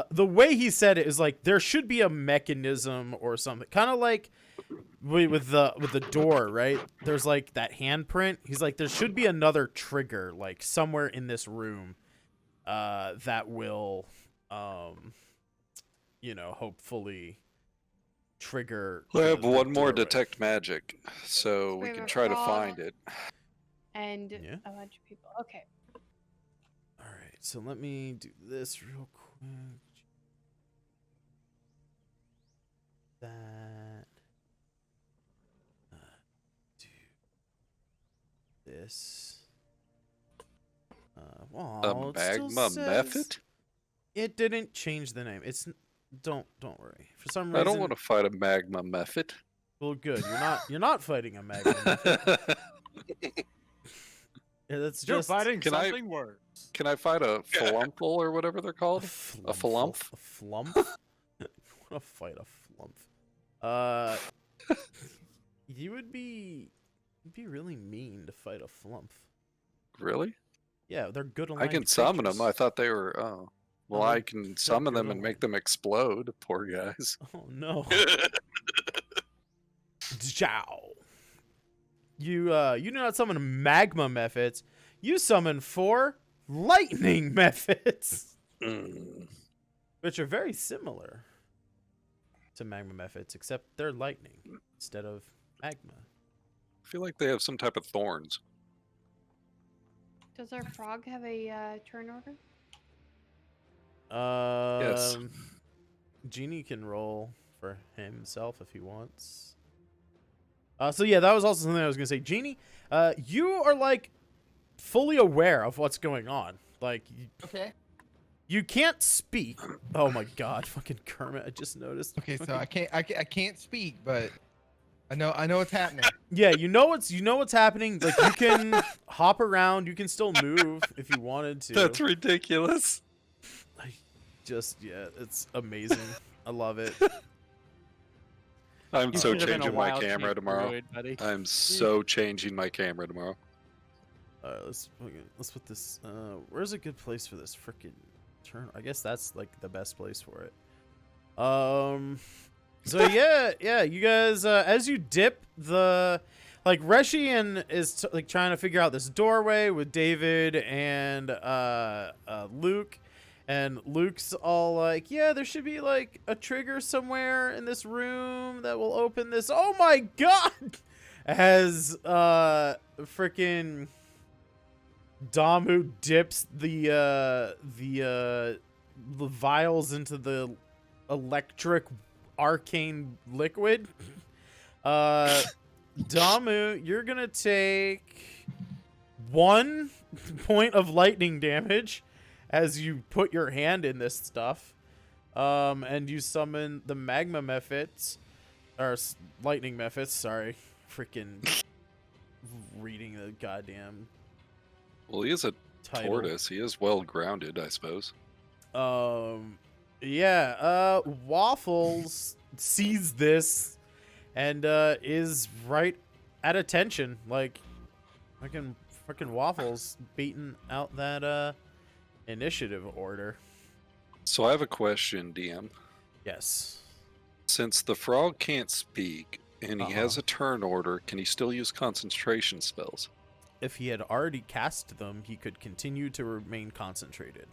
The way he said it is like there should be a mechanism or something, kind of like with the door, right? There's like that handprint. He's like there should be another trigger like somewhere in this room, that will, hopefully trigger. I have the one more doorway. detect magic, so we We can have a try to frog. find it. And Yeah. a bunch of people. Okay. All right, so let me do this real quick. That. Do this. Well, A it still magma says- method? It didn't change the name. Don't worry. For some reason, I don't want to fight a magma method. Well, good. You're not fighting a magma. method. Yeah, that's You're just fighting Can I- something worse. Can I fight a flumple or whatever they're a called? flump. flump? A flump. I want to fight a flump. You'd be really mean to fight a flump. Really? Yeah, they're good. I can summon them. I thought they were. Oh. Well, Oh, I can summon them and aligned. make them explode. Poor guys. Oh no. Jow. You do not summon magma methods. You summon 4 lightning methods, Mm. which are very similar to magma methods, except they're lightning instead of magma. I feel like they have some type of thorns. Does our frog have a turn order? Yes. Genie can roll for himself if he wants. So yeah, that was also something I was gonna say. Genie, you are like fully aware of what's going on. Like Okay. You can't speak. Oh my god, fucking Kermit! I just noticed. Okay, so I can't speak, but I know what's happening. Yeah, you know what's happening. Like you can hop around. You can still move if you wanted to. That's ridiculous. It's amazing. I love it. I'm You so should have been a changing my wild camera shape tomorrow. druid, buddy. I'm so changing my camera tomorrow. All right, let's put this. Where's a good place for this freaking turn? I guess that's like the best place for it. So yeah, you guys, as you dip like Reshian is like trying to figure out this doorway with David and Luke, and Luke's all like, yeah, there should be like a trigger somewhere in this room that will open this. Oh my god! As freaking Damu dips the vials into the electric arcane liquid. Damu, you're gonna take 1 point of lightning damage as you put your hand in this stuff, and you summon the magma mephits, or lightning mephits. Sorry, freaking reading the goddamn. Well, he is a title. tortoise. He is well grounded, I suppose. Yeah, Waffles sees this and is right at attention. Like, fucking Waffles beating out that initiative order. So I have a question, DM. Yes. Since the frog can't speak and he has a turn order, can he still use concentration spells? If he had already cast them, he could continue to remain concentrated.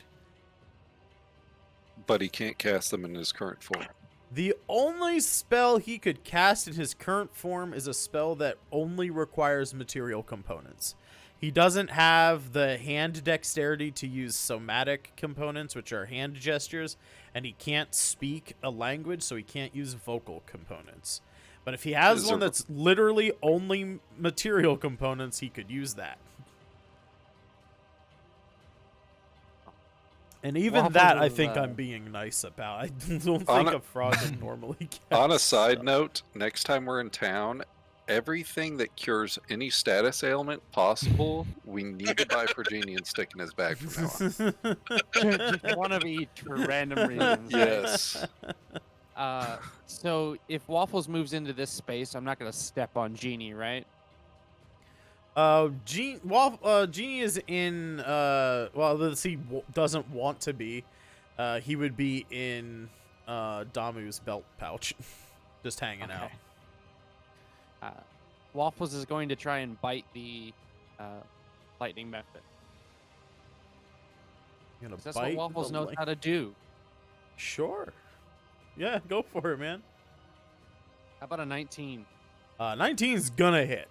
But he can't cast them in his current form. The only spell he could cast in his current form is a spell that only requires material components. He doesn't have the hand dexterity to use somatic components, which are hand gestures, and he can't speak a language, so he can't use vocal components. But if he has one that's literally only material components, he could use that. And even Waffles that, I is, think I'm being nice about. I don't think a frog would normally cast. On a side note, next time we're in town, everything that cures any status ailment possible, we need to buy for Genie and stick in his bag from now on. Just one of each for random reasons. Yes. So if Waffles moves into this space, I'm not gonna step on Genie, right? Genie is in. Well, he doesn't want to be. He would be in Damu's belt pouch, just hanging out. Waffles is going to try and bite the lightning method. You're gonna That's bite what Waffles the knows how to do. Sure. Yeah, go for it, man. How about a 19? 19's gonna hit.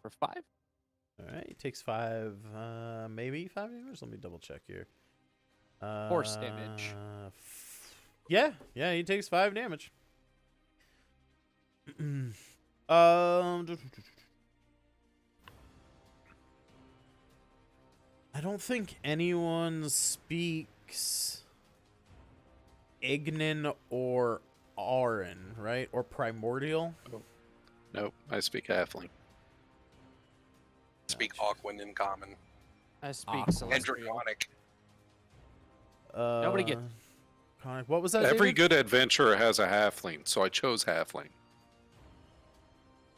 For 5? All right, he takes 5, maybe 5 damage. Let me double check here. Force damage. Yeah, he takes 5 damage. I don't think anyone speaks Ignan or Auran, right? Or Primordial? Nope, I speak halfling. Speak Aquan in common. I speak And Celestial. Draconic. Nobody get- Conic. What was that? Every David? good adventurer has a halfling, so I chose halfling.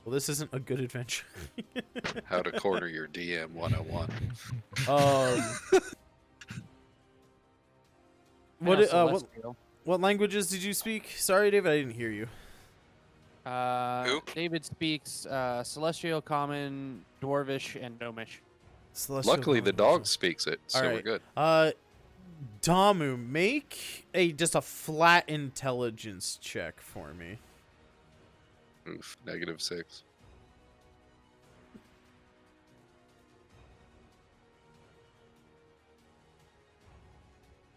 Well, this isn't a good adventure. How to corner your DM 101. What languages did you speak? Sorry, David, I didn't hear you. Who? David speaks Celestial, Common, Dwarvish, and Gnomish. Celestial Luckily, the languages. dog speaks it, so All we're right. good. Damu, make just a flat intelligence check for me. Oof, -6.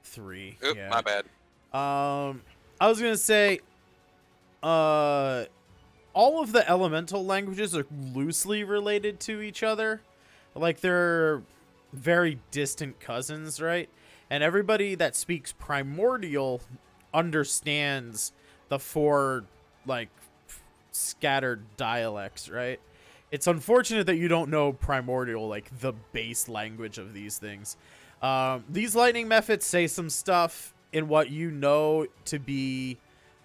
Three. Oop, Yeah. my bad. I was gonna say, all of the elemental languages are loosely related to each other. like they're very distant cousins, right? And everybody that speaks primordial understands the 4 like scattered dialects, right? It's unfortunate that you don't know primordial, like the base language of these things. These lightning methods say some stuff in what you know to be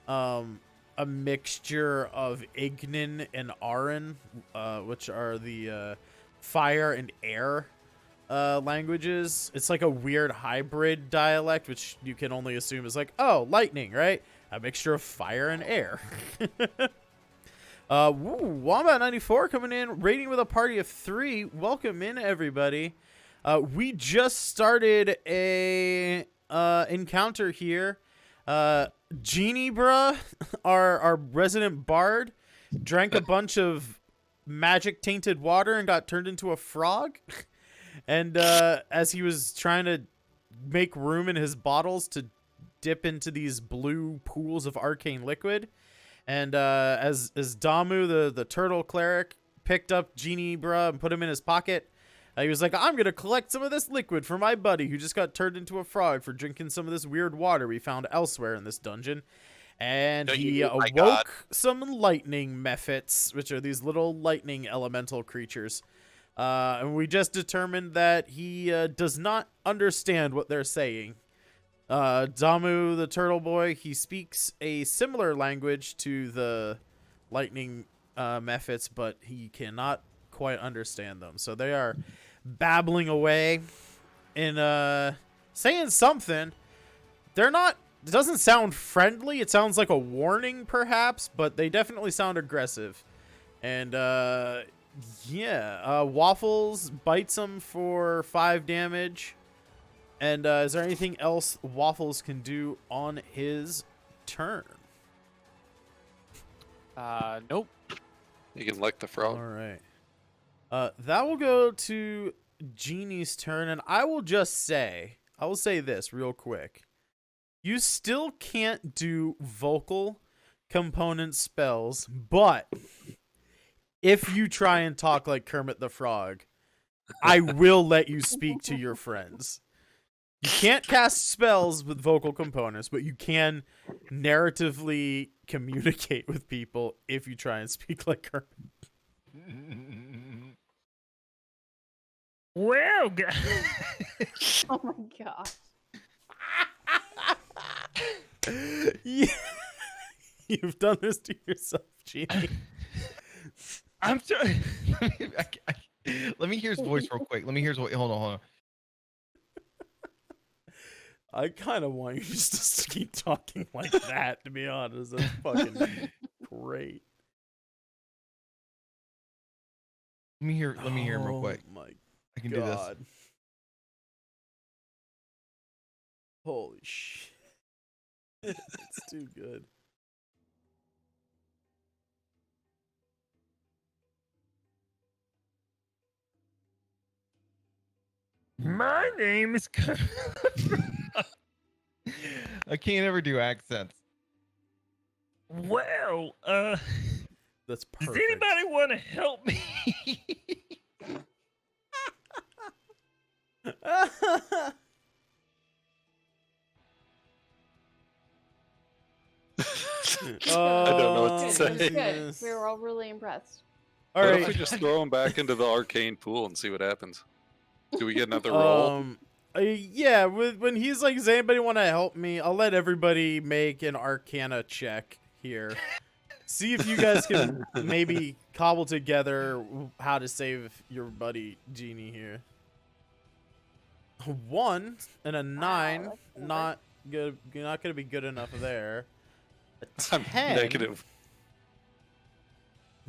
a mixture of Ignan and Aran, which are the fire and air languages. It's like a weird hybrid dialect, which you can only assume is like, oh, lightning, right? A mixture of fire and air. Wombat 94 coming in, raiding with a party of 3. Welcome in, everybody. We just started a encounter here. Genie bruh, our resident bard, drank a bunch of magic tainted water and got turned into a frog. And as he was trying to make room in his bottles to dip into these blue pools of arcane liquid, and as Damu, the turtle cleric, picked up Genie bruh and put him in his pocket, he was like, I'm going to collect some of this liquid for my buddy who just got turned into a frog for drinking some of this weird water we found elsewhere in this dungeon. And he awoke some lightning mephits, which are these little lightning elemental creatures. And we just determined that he does not understand what they're saying. Damu, the turtle boy, he speaks a similar language to the lightning mephits, but he cannot quite understand them. So they are babbling away and saying something. They're not, it doesn't sound friendly. It sounds like a warning, perhaps, but they definitely sound aggressive. And Waffles bites him for 5 damage. And is there anything else Waffles can do on his turn? Nope. You can lick the frog. All right. That will go to Genie's turn, and I will say this real quick. You still can't do vocal component spells, but if you try and talk like Kermit the Frog, I will let you speak to your friends. You can't cast spells with vocal components, but you can narratively communicate with people if you try and speak like Kermit. Well, Oh my gosh. Yeah. You've done this to yourself, Genie. I'm sorry. Let me hear his voice real quick. Let me hear his voice. Hold on. I kind of want you just to keep talking like that, to be honest. That's fucking great. Let me hear him real quick. Oh my I can do this. God. Holy shit. It's too good. My name is. I can't ever do accents. Well, That's does perfect. anybody want to help me? I don't know what to Good, say. good. We were all really impressed. All What if right. we just throw him back into the arcane pool and see what happens? Do we get another roll? Yeah, when he's like, does anybody want to help me? I'll let everybody make an Arcana check here. See if you guys can maybe cobble together how to save your buddy Genie here. 1 and a 9, that's good. not good. You're not gonna be good enough there. A I'm 10, negative.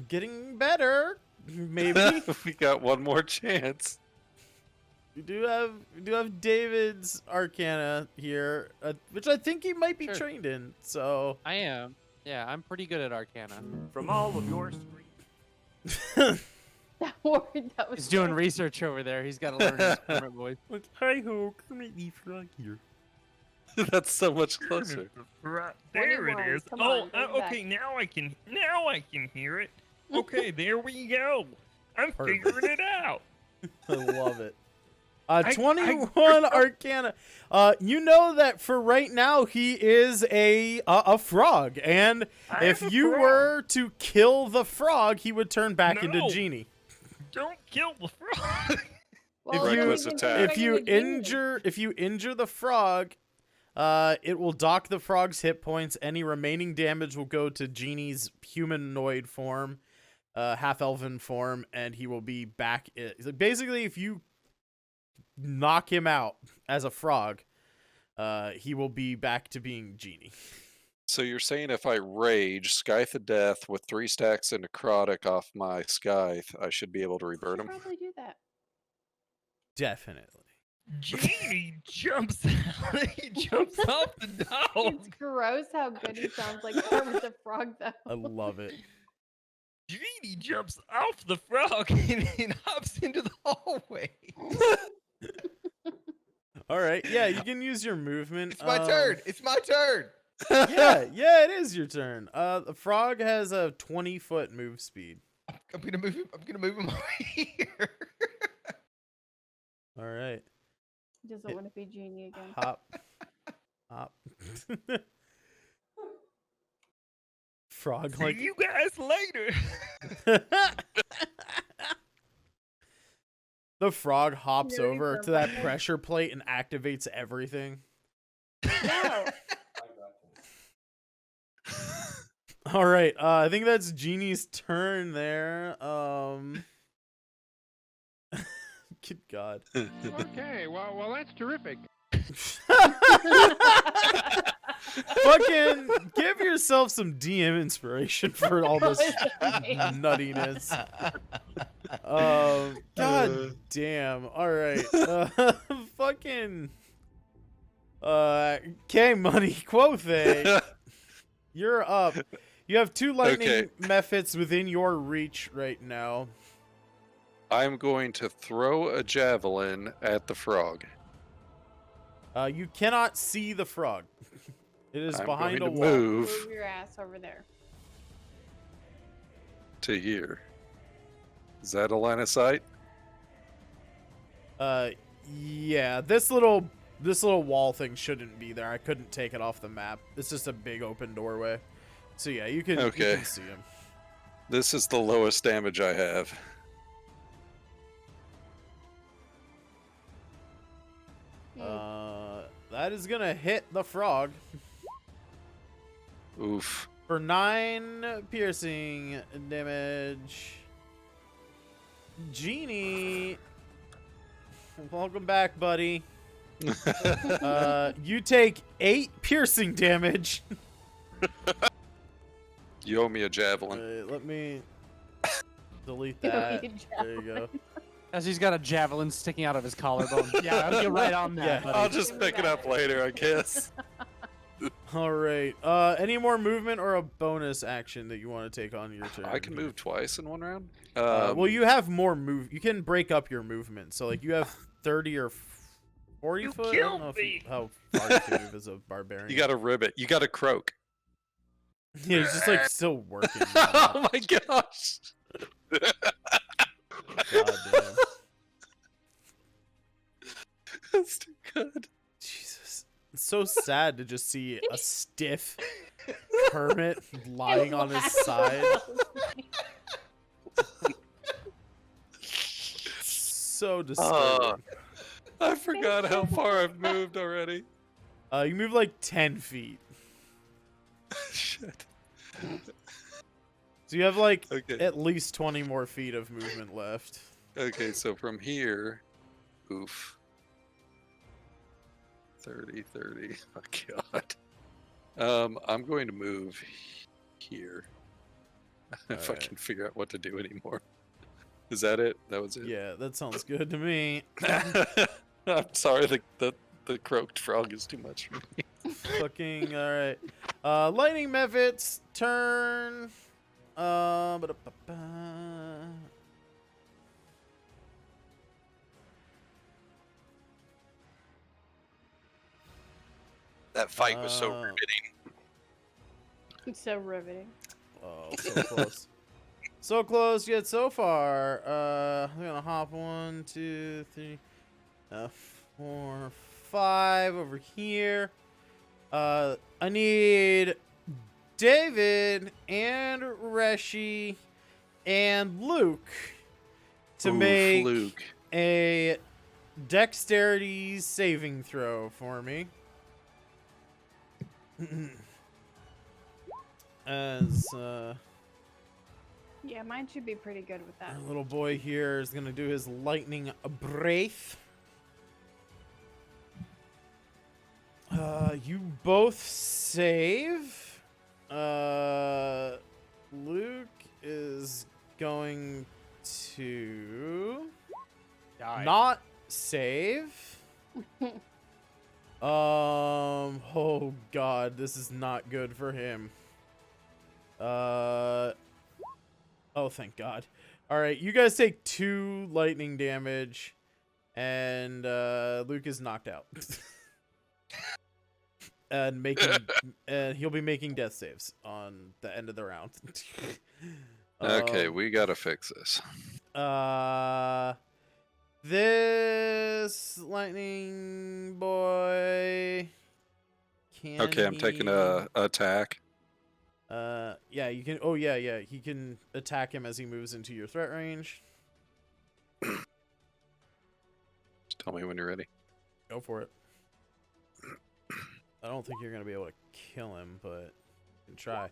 getting better, maybe. We got one more chance. We do have David's Arcana here, which I think he might be Sure. trained in. So I am. Yeah, I'm pretty good at Arcana. From all of your screens. That word, that was He's doing good. research over there. He's got to learn his Kermit voice. like, hi ho, Kermit the Frog here. That's so much closer. Right there it 21, is. come Oh, on, bring it okay. Now I can hear it. Okay, there we go. I'm Perfect. figuring it out. I love it. I- 21 Arcana. You know that for right now he is a frog, and I if am a you frog. were to kill the frog, he would turn back into No. genie. Don't kill the frog. Well, you- then we Reckless can attack. turn If back you into genie. injure the frog, it will dock the frog's hit points. Any remaining damage will go to Genie's humanoid form, half-elven form, and he will be back. Basically, if you knock him out as a frog, he will be back to being Genie. So you're saying if I rage, Scythe of Death with 3 stacks of necrotic off my Scythe, I should be able to You revert should him? probably do that. Definitely. Genie jumps out. He jumps off the dog. It's gross how good he sounds like Kermit the Frog, though. I love it. Genie jumps off the frog and hops into the hallway. All right. Yeah, you can use your movement. It's my turn. It's my turn. Yeah, it is your turn. The frog has a 20-foot move speed. I'm gonna move him. I'm gonna move him over here. All right. He doesn't want to be genie again. Hop. Hop. Frog See like you guys later. the frog hops No, he's over not to that like that. pressure plate and activates everything. No. All right. I think that's Genie's turn there. Good God. Okay, well, that's terrific. Fucking give yourself some DM inspiration for all this nuttiness. God damn. All right. Fucking. K-Money Quothe. You're up. You have 2 lightning Okay. methods within your reach right now. I'm going to throw a javelin at the frog. You cannot see the frog. It is I'm behind a going to wall. move Move your ass over there. to here. Is that a line of sight? Yeah, this little wall thing shouldn't be there. I couldn't take it off the map. It's just a big open doorway. So yeah, you can Okay. see him. This is the lowest damage I have. That is gonna hit the frog Oof. for 9 piercing damage. Genie, welcome back, buddy. You take 8 piercing damage. You owe me a javelin. Let me delete You owe me that. a There you go. As he's got a javelin sticking out of his collarbone. Yeah, I'll get right on that. Yeah. buddy. I'll just pick it up later, I guess. All right. Any more movement or a bonus action that you want to take on your turn? I can move twice in one round. Well, you have more move. You can break up your movement. So like you have 30 or 40 You foot. I don't killed know if me. how far you can move as a barbarian. You got a ribbit. You got a croak. Yeah, he's just like still working. Oh my gosh. God damn. That's too good. Jesus. It's so sad to just see a stiff hermit lying on his side. So disturbing. I forgot how far I've moved already. You move like 10 feet. Shit. So you have like Okay. at least 20 more feet of movement left. Okay, so from here, oof. 30. Oh god. I'm going to move here. If I Alright. can figure out what to do anymore. Is that it? That was it. Yeah, that sounds good to me. I'm sorry, the croaked frog is too much for me. Fucking alright. Lightning Mephit's turn. Ba-da-ba-ba. That fight was so Uh, riveting. It's so riveting. Oh, so close. So close yet so far. I'm gonna hop 1, 1, 2, 3, 4, 5 over here. I need David and Reshi and Luke to make Luke. a dexterity saving throw for me. As Yeah, mine should be pretty good with that. our little boy here is gonna do his lightning breath. You both save. Luke is going to not save. Oh god, this is not good for him. Oh, thank god. All right, you guys take 2 lightning damage, and Luke is knocked out. And he'll be making death saves on the end of the round. Okay, we gotta fix this. This lightning boy. Okay, I'm taking a attack. Yeah, you can. Oh yeah, yeah. He can attack him as he moves into your threat range. Just tell me when you're ready. Go for it. I don't think you're gonna be able to kill him, but you can try.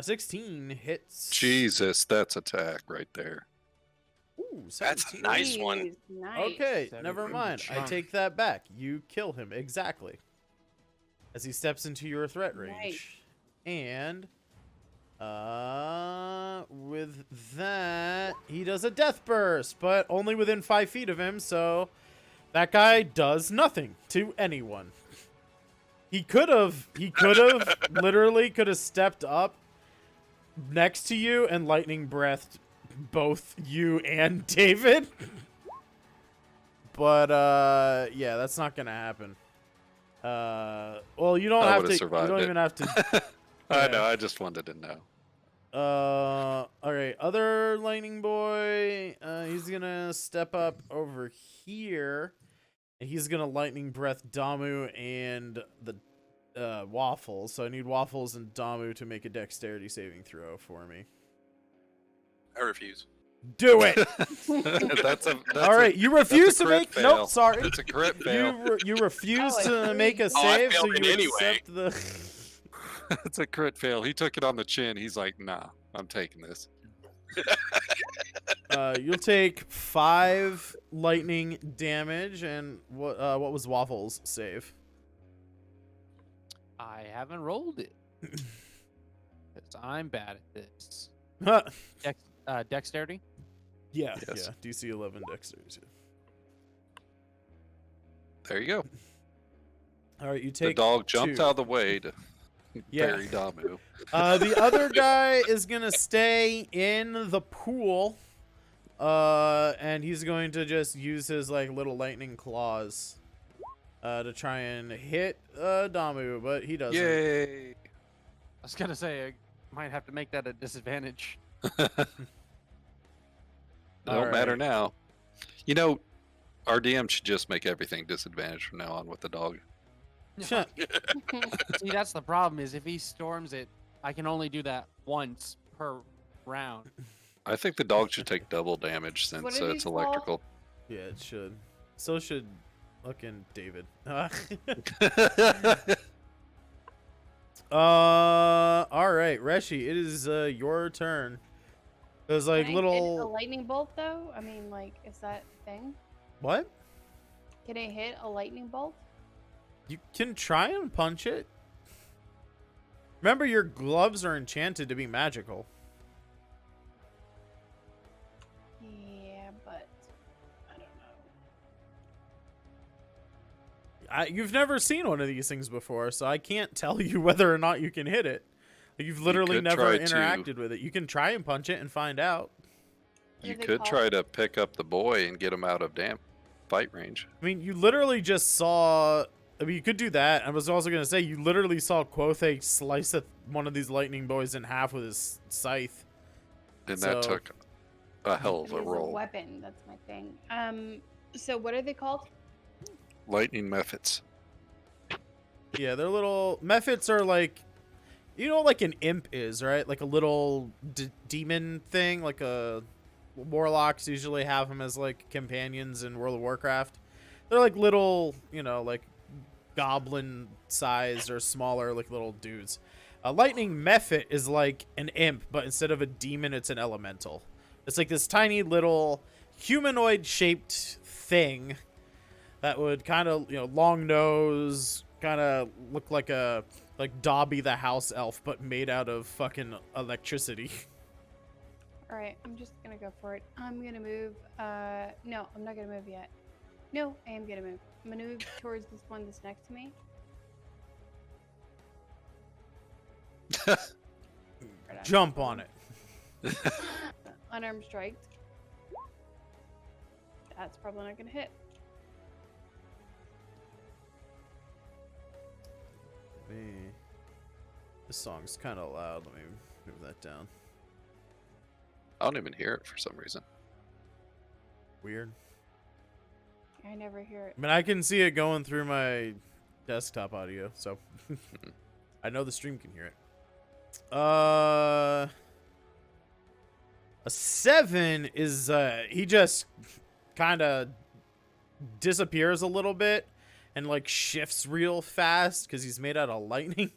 16 hits. Jesus, that's attack right there. Ooh, That's a 17. nice one. Jeez, nice. Okay, 17 never from the mind. I trunk. take that back. You kill him exactly as he steps into your threat range. Nice. And with that, he does a death burst, but only within 5 feet of him, so that guy does nothing to anyone. He could have literally could have stepped up next to you and lightning breathed both you and David. But yeah, that's not gonna happen. Well, you don't I have would've to. You survived don't it. even have to. I Yeah. know, I just wanted to know. All right, other lightning boy. He's gonna step up over here, and he's gonna lightning breath Damu and the Waffles. So I need Waffles and Damu to make a dexterity saving throw for me. I refuse. Do it. that's All right, you refuse to crit make. fail. Nope, sorry. It's a crit fail. You refuse Oh, I to make a Oh, I save, so failed it you anyway. accept the. It's a crit fail. He took it on the chin. He's like, nah, I'm taking this. You'll take 5 lightning damage, and what was Waffles' save? I haven't rolled it. Because I'm bad at this. Dexterity? Yeah, Yes. yeah. DC 11 dexterity. There you go. All right, you The take. dog jumped 2. out of the way to Yeah. bury Damu. The other guy is gonna stay in the pool, and he's going to just use his like little lightning claws, to try and hit Damu, but he doesn't. Yay! I was gonna say I might have to make that a disadvantage. Don't matter Alright. now. You know, our DM should just make everything disadvantage from now on with the dog. Shut- See, that's the problem. Is if he storms it, I can only do that once per round. I think the dog should take double damage since What are it's these called? electrical. Yeah, it should. So should fucking David. All right, Reshi, it is your turn. There's like Can I hit a little lightning bolt though? I mean, like, is that a thing? what? Can I hit a lightning bolt? You can try and punch it. Remember, your gloves are enchanted to be magical. Yeah, but I don't know. You've never seen one of these things before, so I can't tell you whether or not you can hit it. Like, you've literally could never try to- interacted with it. You can try and punch it and find out. What You are they could called? try to pick up the boy and get him out of fight range. I mean, you literally just saw. I mean, you could do that. I was also gonna say you literally saw Quothe slice one of these lightning boys in half with his scythe. And So- that took a hell It of a is a roll. weapon. That's my thing. So what are they called? Lightning methods. Yeah, they're little mephits are like, you know, like an imp is, right? Like a little demon thing. Like a warlocks usually have them as like companions in World of Warcraft. They're like little, you know, like goblin sized or smaller, like little dudes. A lightning mephit is like an imp, but instead of a demon, it's an elemental. It's like this tiny little humanoid shaped thing that would kind of, you know, long nose, kind of look like Dobby the house elf, but made out of fucking electricity. All right, I'm just gonna go for it. I'm gonna move. No, I'm not gonna move yet. No, I am gonna move. I'm gonna move towards this one that's next to me. Right Jump on it. Unarmed strike. That's probably not gonna hit. This song's kind of loud. Let me move that down. I don't even hear it for some reason. Weird. I never hear it. I mean, I can see it going through my desktop audio, so I know the stream can hear it. A 7 is he just kind of disappears a little bit and like shifts real fast because he's made out of lightning.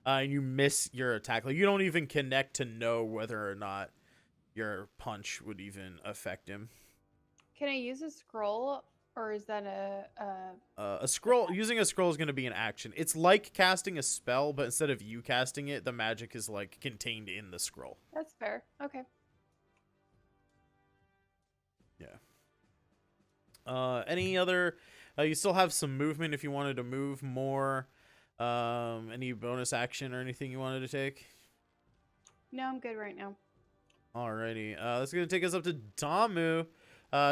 And you miss your attack. Like, you don't even connect to know whether or not your punch would even affect him. Can I use a scroll, or is that A scroll, using a scroll is going to be an action. It's like casting a spell, but instead of you casting it, the magic is like contained in the scroll. That's fair. Okay. Yeah. Any other? You still have some movement if you wanted to move more. Any bonus action or anything you wanted to take? No, I'm good right now. Alrighty. That's gonna take us up to Damu.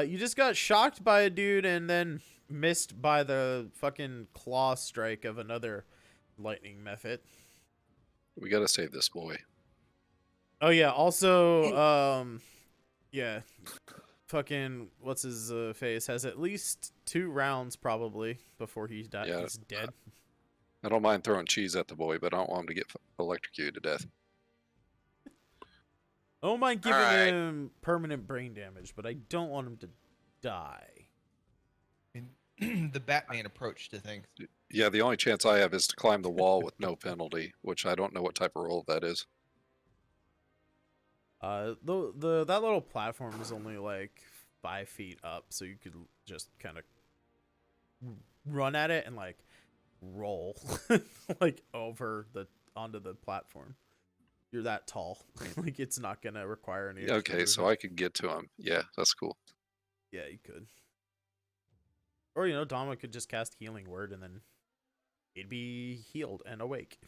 You just got shocked by a dude and then missed by the fucking claw strike of another lightning mephit. We gotta save this boy. Oh yeah. Also, yeah. Fucking what's his face has at least 2 rounds probably before he dies. Yeah. He's dead. I don't mind throwing cheese at the boy, but I don't want him to get electrocuted to death. I don't mind giving Alright. him permanent brain damage, but I don't want him to die. The Batman approach to things. Yeah, the only chance I have is to climb the wall with no penalty, which I don't know what type of roll that is. That little platform is only like 5 feet up, so you could just kind of run at it and like roll like onto the platform. You're that tall. Like, it's not gonna require any extra Okay, so movement. I could get to him. Yeah, that's cool. Yeah, you could. Or, you know, Dama could just cast Healing Word and then he'd be healed and awake.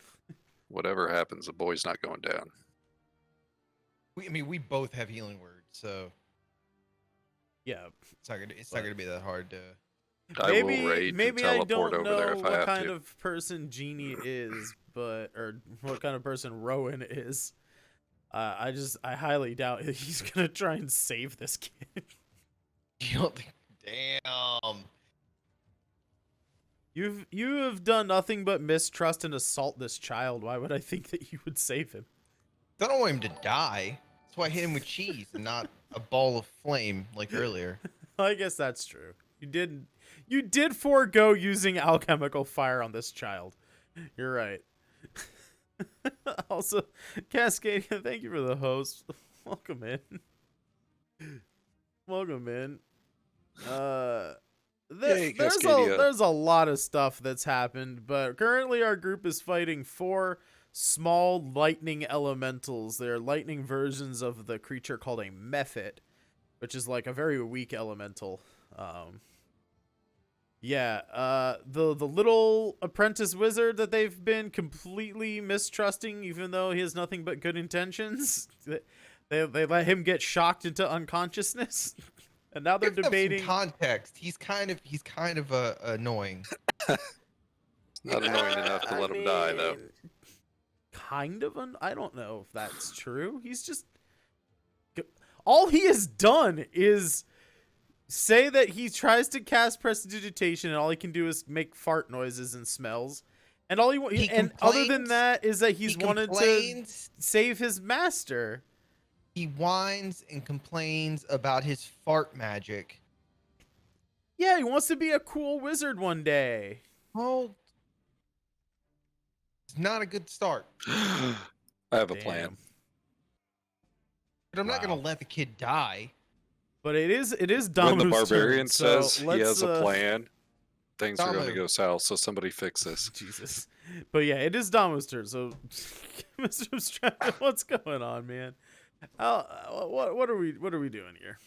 Whatever happens, the boy's not going down. We both have healing words, so Yeah. it's not gonna be that hard to. I will rage and maybe I teleport don't over know there if I what have kind to. of person Genie is, or what kind of person Rowan is. I highly doubt he's gonna try and save this kid. You don't think? Damn. You have done nothing but mistrust and assault this child. Why would I think that you would save him? I don't want him to die. That's why I hit him with cheese and not a ball of flame like earlier. I guess that's true. You did forego using alchemical fire on this child. You're right. Also, Cascadia, thank you for the host. Welcome in. Welcome in. Yay, Cascadia. There's a lot of stuff that's happened, but currently our group is fighting 4 small lightning elementals. They're lightning versions of the creature called a mephit, which is like a very weak elemental. The little apprentice wizard that they've been completely mistrusting, even though he has nothing but good intentions. They let him get shocked into unconsciousness, and now they're Give them some debating. context. He's kind of annoying. Not annoying enough to let him die, though. mean, Kind of I don't know if that's true. He's just all he has done is say that he tries to cast prestidigitation and all he can do is make fart noises and smells. And all He and other than complains. that is that he's He wanted to complains. save his master. He whines and complains about his fart magic. Yeah, he wants to be a cool wizard one day. Well, it's not a good start. I have a plan. Damn. But I'm not Wow. gonna let the kid die. But it is When the Damu's barbarian turn, so says he let's, has a plan, things are going to Damu. go south. So somebody fix this. Jesus. But yeah, it is Damu's turn. So, Mr. Abstract, what's going on, man? What are we doing here?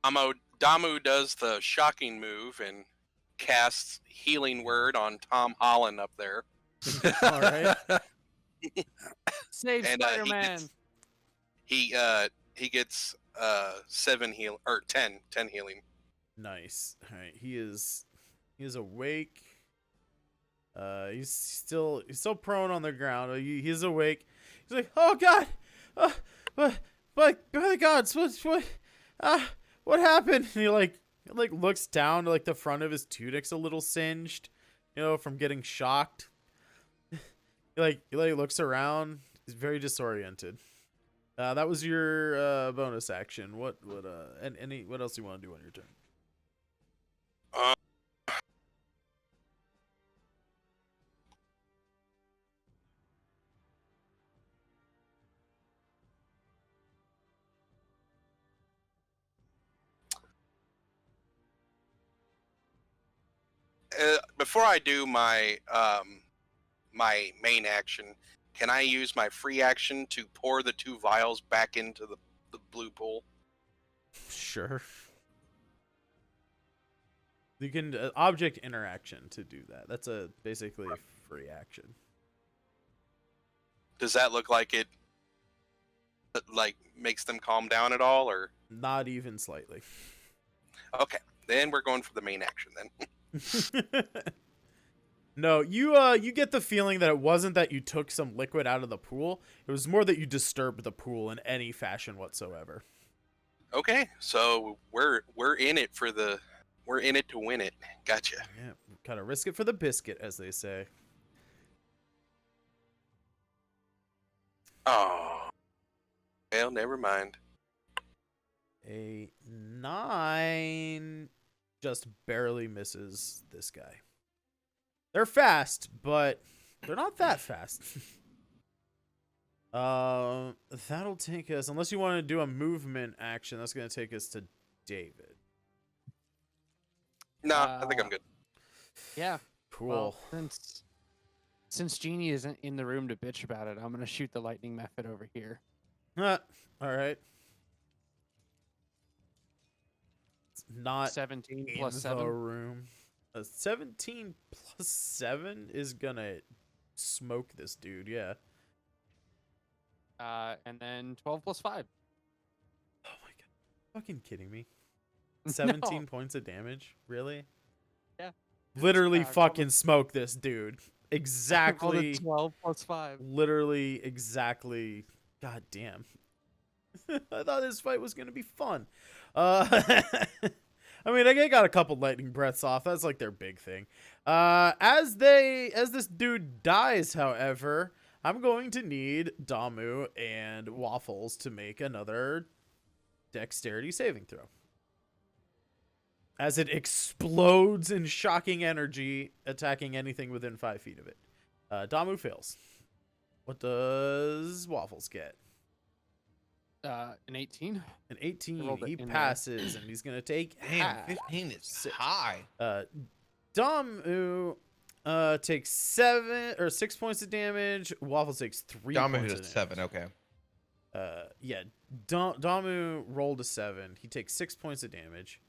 Damu does the shocking move and casts Healing Word on Tom Holland up there. All right. Save And, Spider-Man. He gets 10 healing. Nice. All right. He is awake. He's still prone on the ground. He's awake. He's like, oh God, by the gods, what happened? And he like looks down, like the front of his tunic's a little singed, from getting shocked. He looks around. He's very disoriented. That was your bonus action. What else do you want to do on your turn? Before I do my my main action, can I use my free action to pour the 2 vials back into the blue pool? Sure. You can object interaction to do that. That's basically a free action. Does that look like it makes them calm down at all, or? Not even slightly. Okay, then we're going for the main action then. No, you get the feeling that it wasn't that you took some liquid out of the pool. It was more that you disturbed the pool in any fashion whatsoever. Okay, so we're in it we're in it to win it. Gotcha. Yeah, gotta risk it for the biscuit, as they say. Oh, well, never mind. A 9 just barely misses this guy. They're fast, but they're not that fast. That'll take us, unless you want to do a movement action, that's going to take us to David. No, I think I'm good. Yeah. Cool. Well, since Jeannie isn't in the room to bitch about it, I'm gonna shoot the lightning method over here. All right. It's not 17 in plus the 7. room. 17 plus 7 is gonna smoke this dude, yeah. And then 12 plus 5. Oh my god. Fucking kidding me? 17 No. points of damage? Really? Yeah. Literally call fucking smoke this dude. Exactly. 12 plus 5. Literally exactly. God damn. I thought this fight was going to be fun. I mean, I got a couple lightning breaths off. That's like their big thing. As this dude dies, however, I'm going to need Damu and Waffles to make another dexterity saving throw. As it explodes in shocking energy, attacking anything within 5 feet of it. Damu fails. What does Waffles get? An 18. An 18. rolled it He in there. passes, and he's going to take Damn, half. 15 is Six. high. Damu takes 6 points of damage. Waffles takes 3 Damu points is of 7, damage. okay. Yeah, Damu rolled a 7. He takes 6 points of damage.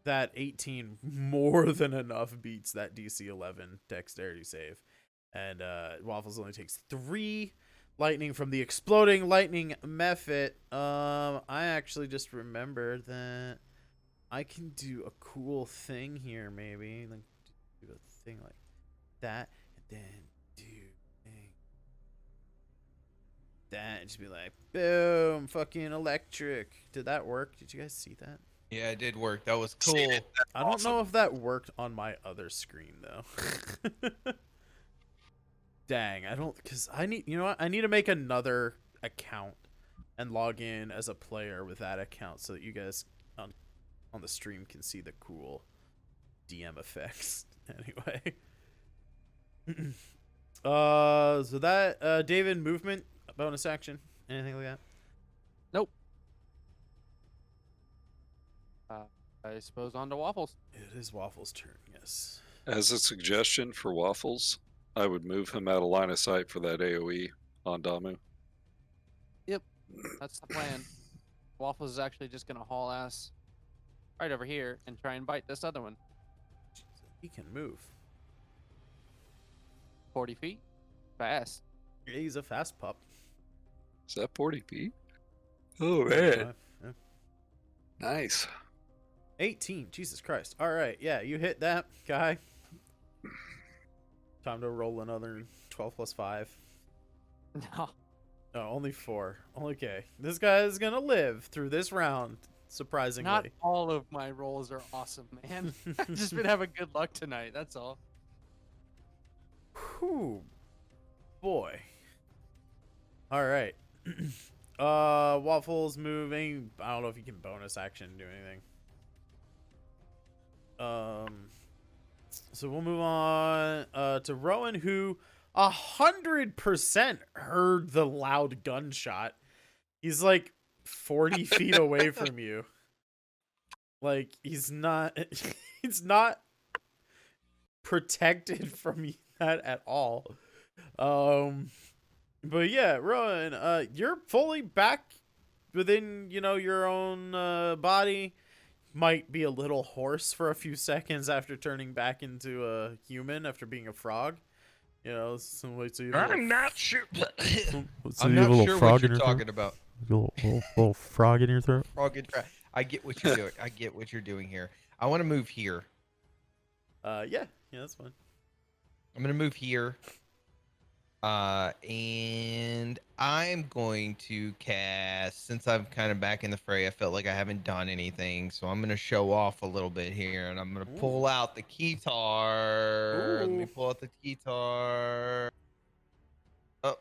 That 18 more than enough beats that DC 11 dexterity save. And Waffles only takes 3 lightning from the exploding lightning method. I actually just remembered that I can do a cool thing here, maybe. Like, do a thing like that, and then do a thing that. Just be like, boom, fucking electric. Did that work? Did you guys see that? Yeah, it did work. That was cool. Seen it. That's I don't awesome. know if that worked on my other screen though. Dang, I don't, because I need, you know what? I need to make another account and log in as a player with that account so that you guys on the stream can see the cool DM effects. Anyway. So that David, movement, bonus action, anything like that? Nope. I suppose on to Waffles. It is Waffles' turn, yes. As a suggestion for Waffles, I would move him out of line of sight for that AoE on Damu. That's the plan. Waffles is actually just gonna haul ass right over here and try and bite this other one. He can move. 40 feet. Fast. Yeah, he's a fast pup. Is that 40 feet? Oh, 45, yeah. Nice. 18. Jesus Christ. All right. Yeah, you hit that guy. Time to roll another 12 plus 5. No. No, only 4. Okay. This guy is going to live through this round, surprisingly. Not all of my rolls are awesome, man. I've just been having good luck tonight, that's all. Whew. Boy. All right. Waffles moving. I don't know if you can bonus action do anything. So we'll move on to Rowan, who 100% heard the loud gunshot. He's like 40 feet away from you. Like he's not protected from that at all. But yeah, Rowan, you're fully back within, your own body. Might be a little hoarse for a few seconds after turning back into a human after being a frog. Some way to I'm not sure. I'm not sure what you're talking about. Little frog in your throat. I get what you're doing. I get what you're doing here. I want to move here. Yeah, that's fine. I'm gonna move here. And I'm going to cast, since I'm kind of back in the fray, I felt like I haven't done anything, so I'm gonna show off a little bit here, and I'm gonna pull out the keytar. Let me pull out the keytar. Oh,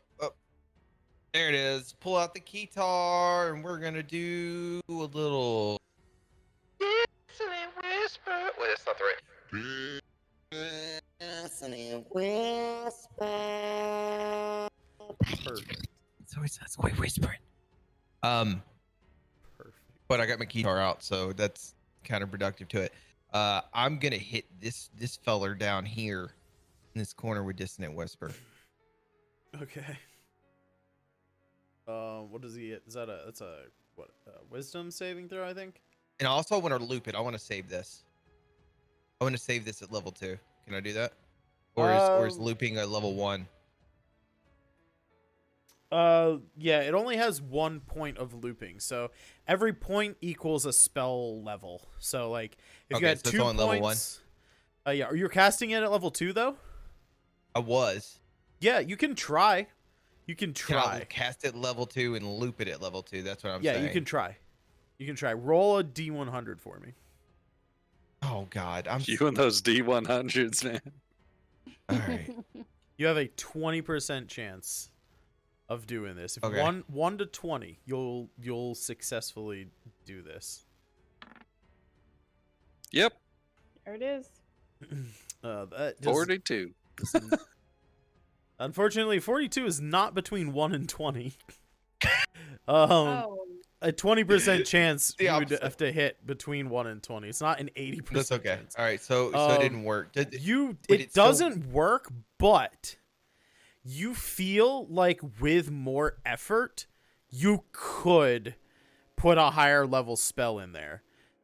there it is. Pull out the keytar, and we're gonna do a little. Whisper. Wait, that's not the right. Perfect. It's always that's way whispering. Perfect. But I got my keytar out, so that's kind of productive to it. I'm gonna hit this feller down here in this corner with dissonant whisper. Okay. What does he get? That's a wisdom saving throw, I think? And I also want to loop it. I want to save this. I want to save this at level 2. Can I do that? Or is looping at level 1? Yeah, it only has 1 point of looping, so every point equals a spell level. So like if you had so 2 it's on level 1. points, yeah, are you casting it at level 2 though? I was. Yeah, you can try. You can Can I try. cast it at level 2 and loop it at level 2? That's what I'm saying. Yeah, you can try. You can try. Roll a D100 for me. Oh God, I'm. You and those D100s, man. All right. You have a 20% chance of doing this. If Okay. 1 to 20, you'll successfully do this. Yep, There it is. That does, 42. Unfortunately, 42 is not between 1 and 20. Oh. A 20% chance The you would opposite. have to hit between 1 and 20. It's not an 80% That's okay. chance. All right. So it didn't work. But It it still- doesn't work, but you feel like with more effort, you could put a higher level spell in there.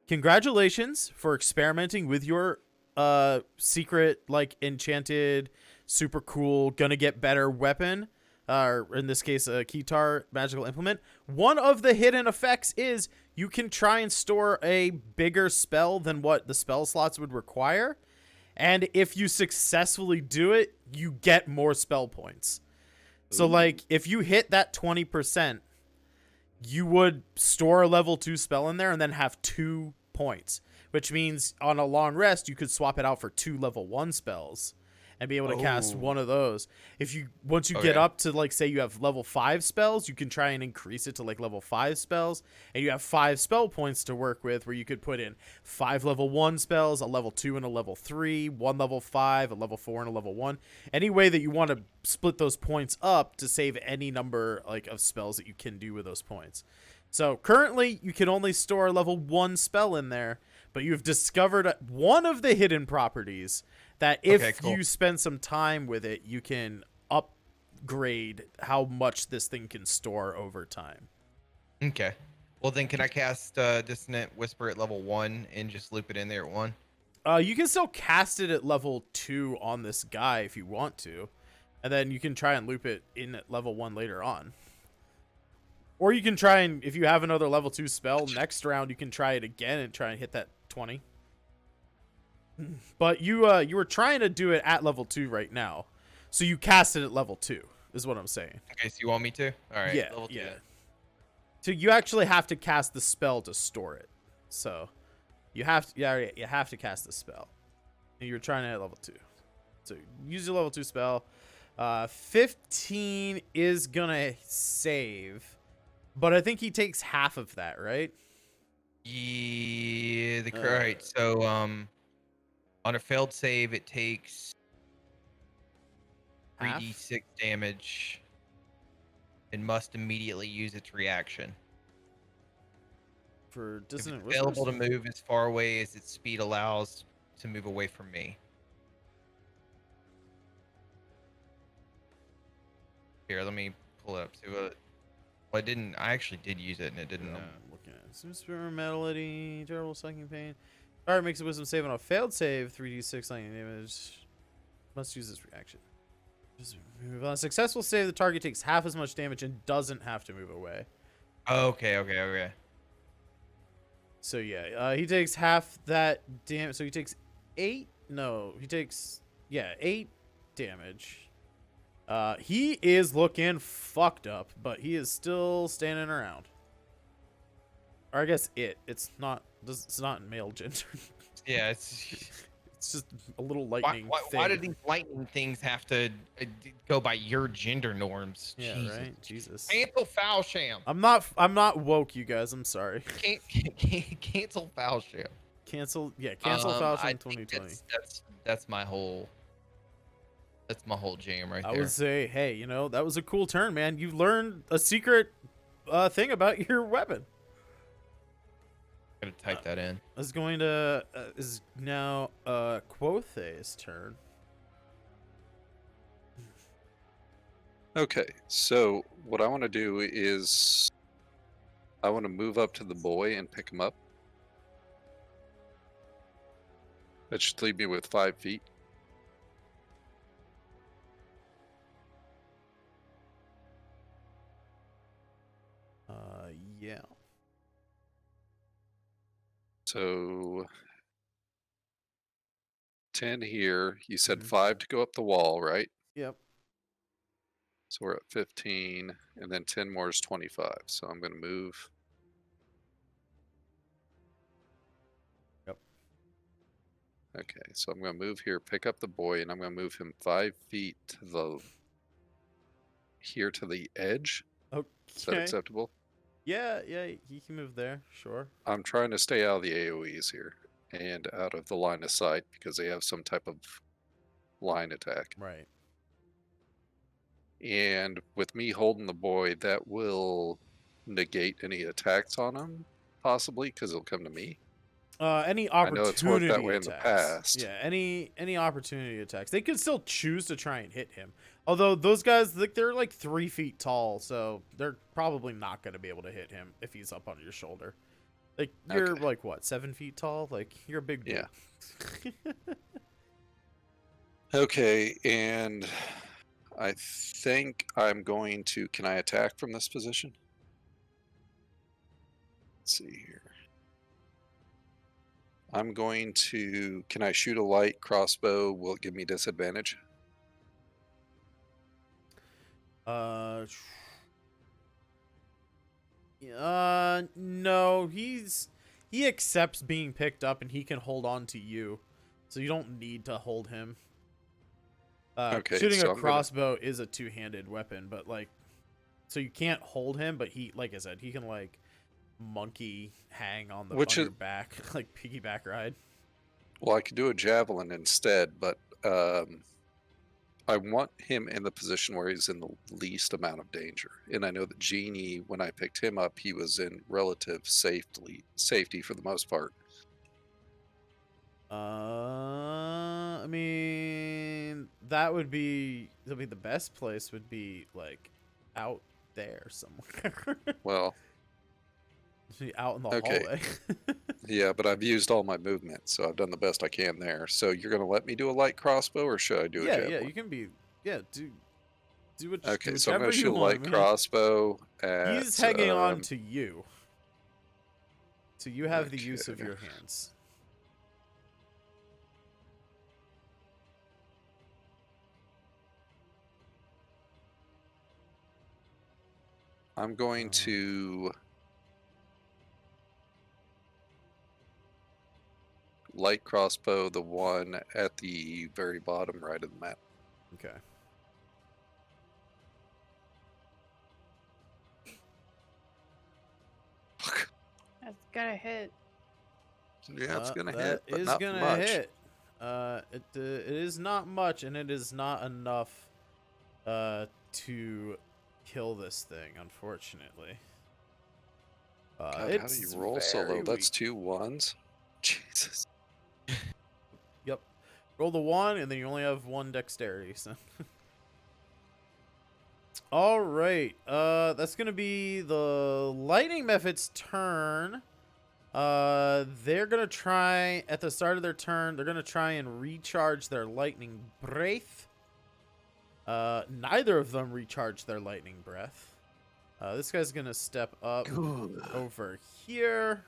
Congratulations for experimenting with your secret, like, enchanted, super cool, gonna get better weapon. Or in this case, a keytar magical implement. One of the hidden effects is you can try and store a bigger spell than what the spell slots would require. And if you successfully do it, you get more spell points. So like if you hit that 20%, you would store a level 2 spell in there and then have 2 points, which means on a long rest you could swap it out for 2 level 1 spells and be able to cast Oh. one of those. If you once you get up to like say you have level 5 spells, you can try and increase it to like level 5 spells, and you have 5 spell points to work with where you could put in 5 level 1 spells, a level 2 and a level 3, 1 level 5, a level 4 and a level 1. Any way that you want to split those points up to save any number like of spells that you can do with those points. So currently you can only store a level 1 spell in there, but you've discovered one of the hidden properties that if you spend some time with it, you can upgrade how much this thing can store over time. Okay. Well, then can I cast Dissonant Whisper at level 1 and just loop it in there at 1? You can still cast it at level 2 on this guy if you want to, and then you can try and loop it in at level 1 later on. Or you can try and, if you have another level 2 spell, next round you can try it again and try and hit that 20. But you were trying to do it at level 2 right now, so you cast it at level 2 is what I'm saying. Okay, so you want me to? All right. Yeah, level 2 yeah. then. So you actually have to cast the spell to store it. So you have to cast the spell. And you're trying to at level 2. So use your level 2 spell. 15 is gonna save, but I think he takes half of that, right? Yeah. Right. So on a failed save, it takes Half? 3d6 damage and must immediately use its reaction. For If Dissonant it's available to Whispers? move as far away as its speed allows to move away from me. Here, let me pull it up. See what? Well, I actually did use it, and it didn't. I'm looking at it. Super Melody, terrible sucking pain. Alright, makes a wisdom save on a failed save. 3d6 lightning damage. Must use this reaction. Just move on a successful save, the target takes half as much damage and doesn't have to move away. Okay. So yeah, he takes half that damage. So he takes 8. No, he takes 8 damage. He is looking fucked up, but he is still standing around. Or I guess it's not male gender. Yeah, it's just a little lightning thing. why do these lightning things have to go by your gender norms? Yeah, Jesus. right. Jesus. Cancel Foulsham. I'm not woke, you guys. I'm sorry. Cancel Foulsham. Cancel I Foulsham think 2020. That's my whole jam right I there. would say, hey, that was a cool turn, man. You learned a secret thing about your weapon. I'm gonna type that in. Is going to is now Quothe's turn. Okay, so what I want to do is I want to move up to the boy and pick him up. That should leave me with 5 feet. Yeah. So 10 here. You said 5 to go up the wall, right? Yep. So we're at 15, and then 10 more is 25. So I'm going to move. Yep. Okay, so I'm going to move here, pick up the boy, and I'm going to move him 5 feet to the edge. Okay. Is that acceptable? Yeah, he can move there, sure. I'm trying to stay out of the AoEs here and out of the line of sight because they have some type of line attack. Right. And with me holding the boy, that will negate any attacks on him, possibly, because he'll come to me. Any I know opportunity it's worked that way attacks. in the past. Yeah, any opportunity attacks. They could still choose to try and hit him. Although those guys, they're like 3 feet tall, so they're probably not going to be able to hit him if he's up on your shoulder. Like, you're like, what, 7 feet tall? Like, you're a big dude. Yeah. Okay, and I think I'm going to... Can I attack from this position? Let's see here. I'm going to... Can I shoot a light crossbow? Will it give me disadvantage? No, he accepts being picked up and he can hold on to you, so you don't need to hold him. Okay, Shooting so a I'm gonna- crossbow is a two-handed weapon, but like, so you can't hold him, but he, like I said, he can like monkey hang on the on your back, like piggyback ride. Well, I could do a javelin instead, but I want him in the position where he's in the least amount of danger. And I know that Genie, when I picked him up, he was in relative safety for the most part. I mean, that'd be the best place would be like out there somewhere. Well, Be out in the okay. hallway. Yeah, but I've used all my movement, so I've done the best I can there. So you're going to let me do a light crossbow, or should I do a javelin? Yeah, you can be. Yeah, do what. Okay, do so I'm going to whichever shoot a you light want, man. crossbow at... He's hanging on to you, so you have the use of okay. your hands. I'm going to... light crossbow the one at the very bottom right of the map. Okay. That's gonna hit. Yeah, it's gonna That hit, but is not gonna much. hit. It is not much, and it is not enough to kill this thing, unfortunately. God, how do you roll so low? very That's weak. 2 1s. Jesus. Yep. Roll the 1, and then you only have 1 dexterity. So. All right. That's gonna be the lightning method's turn. They're gonna try at the start of their turn. They're gonna try and recharge their lightning breath. Neither of them recharge their lightning breath. This guy's gonna step up over here.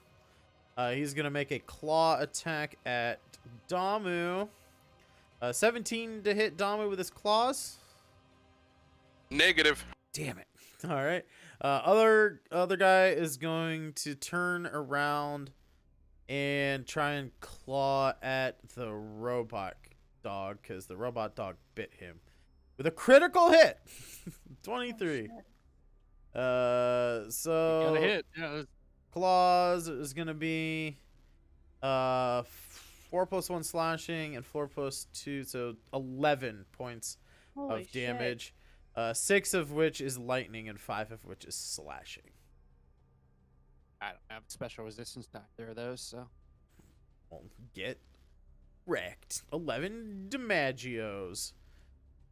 He's gonna make a claw attack at Damu. 17 to hit Damu with his claws. Negative. Damn it. All right. Other guy is going to turn around and try and claw at the robot dog because the robot dog bit him with a critical hit. 23. So Got a hit. Yeah, claws is gonna be 4 + 1 slashing and 4 + 2, so 11 points Holy of damage. 6 of which is lightning and 5 of which is slashing. I don't have special resistance to either of those, so. Well, get wrecked. 11 damagios.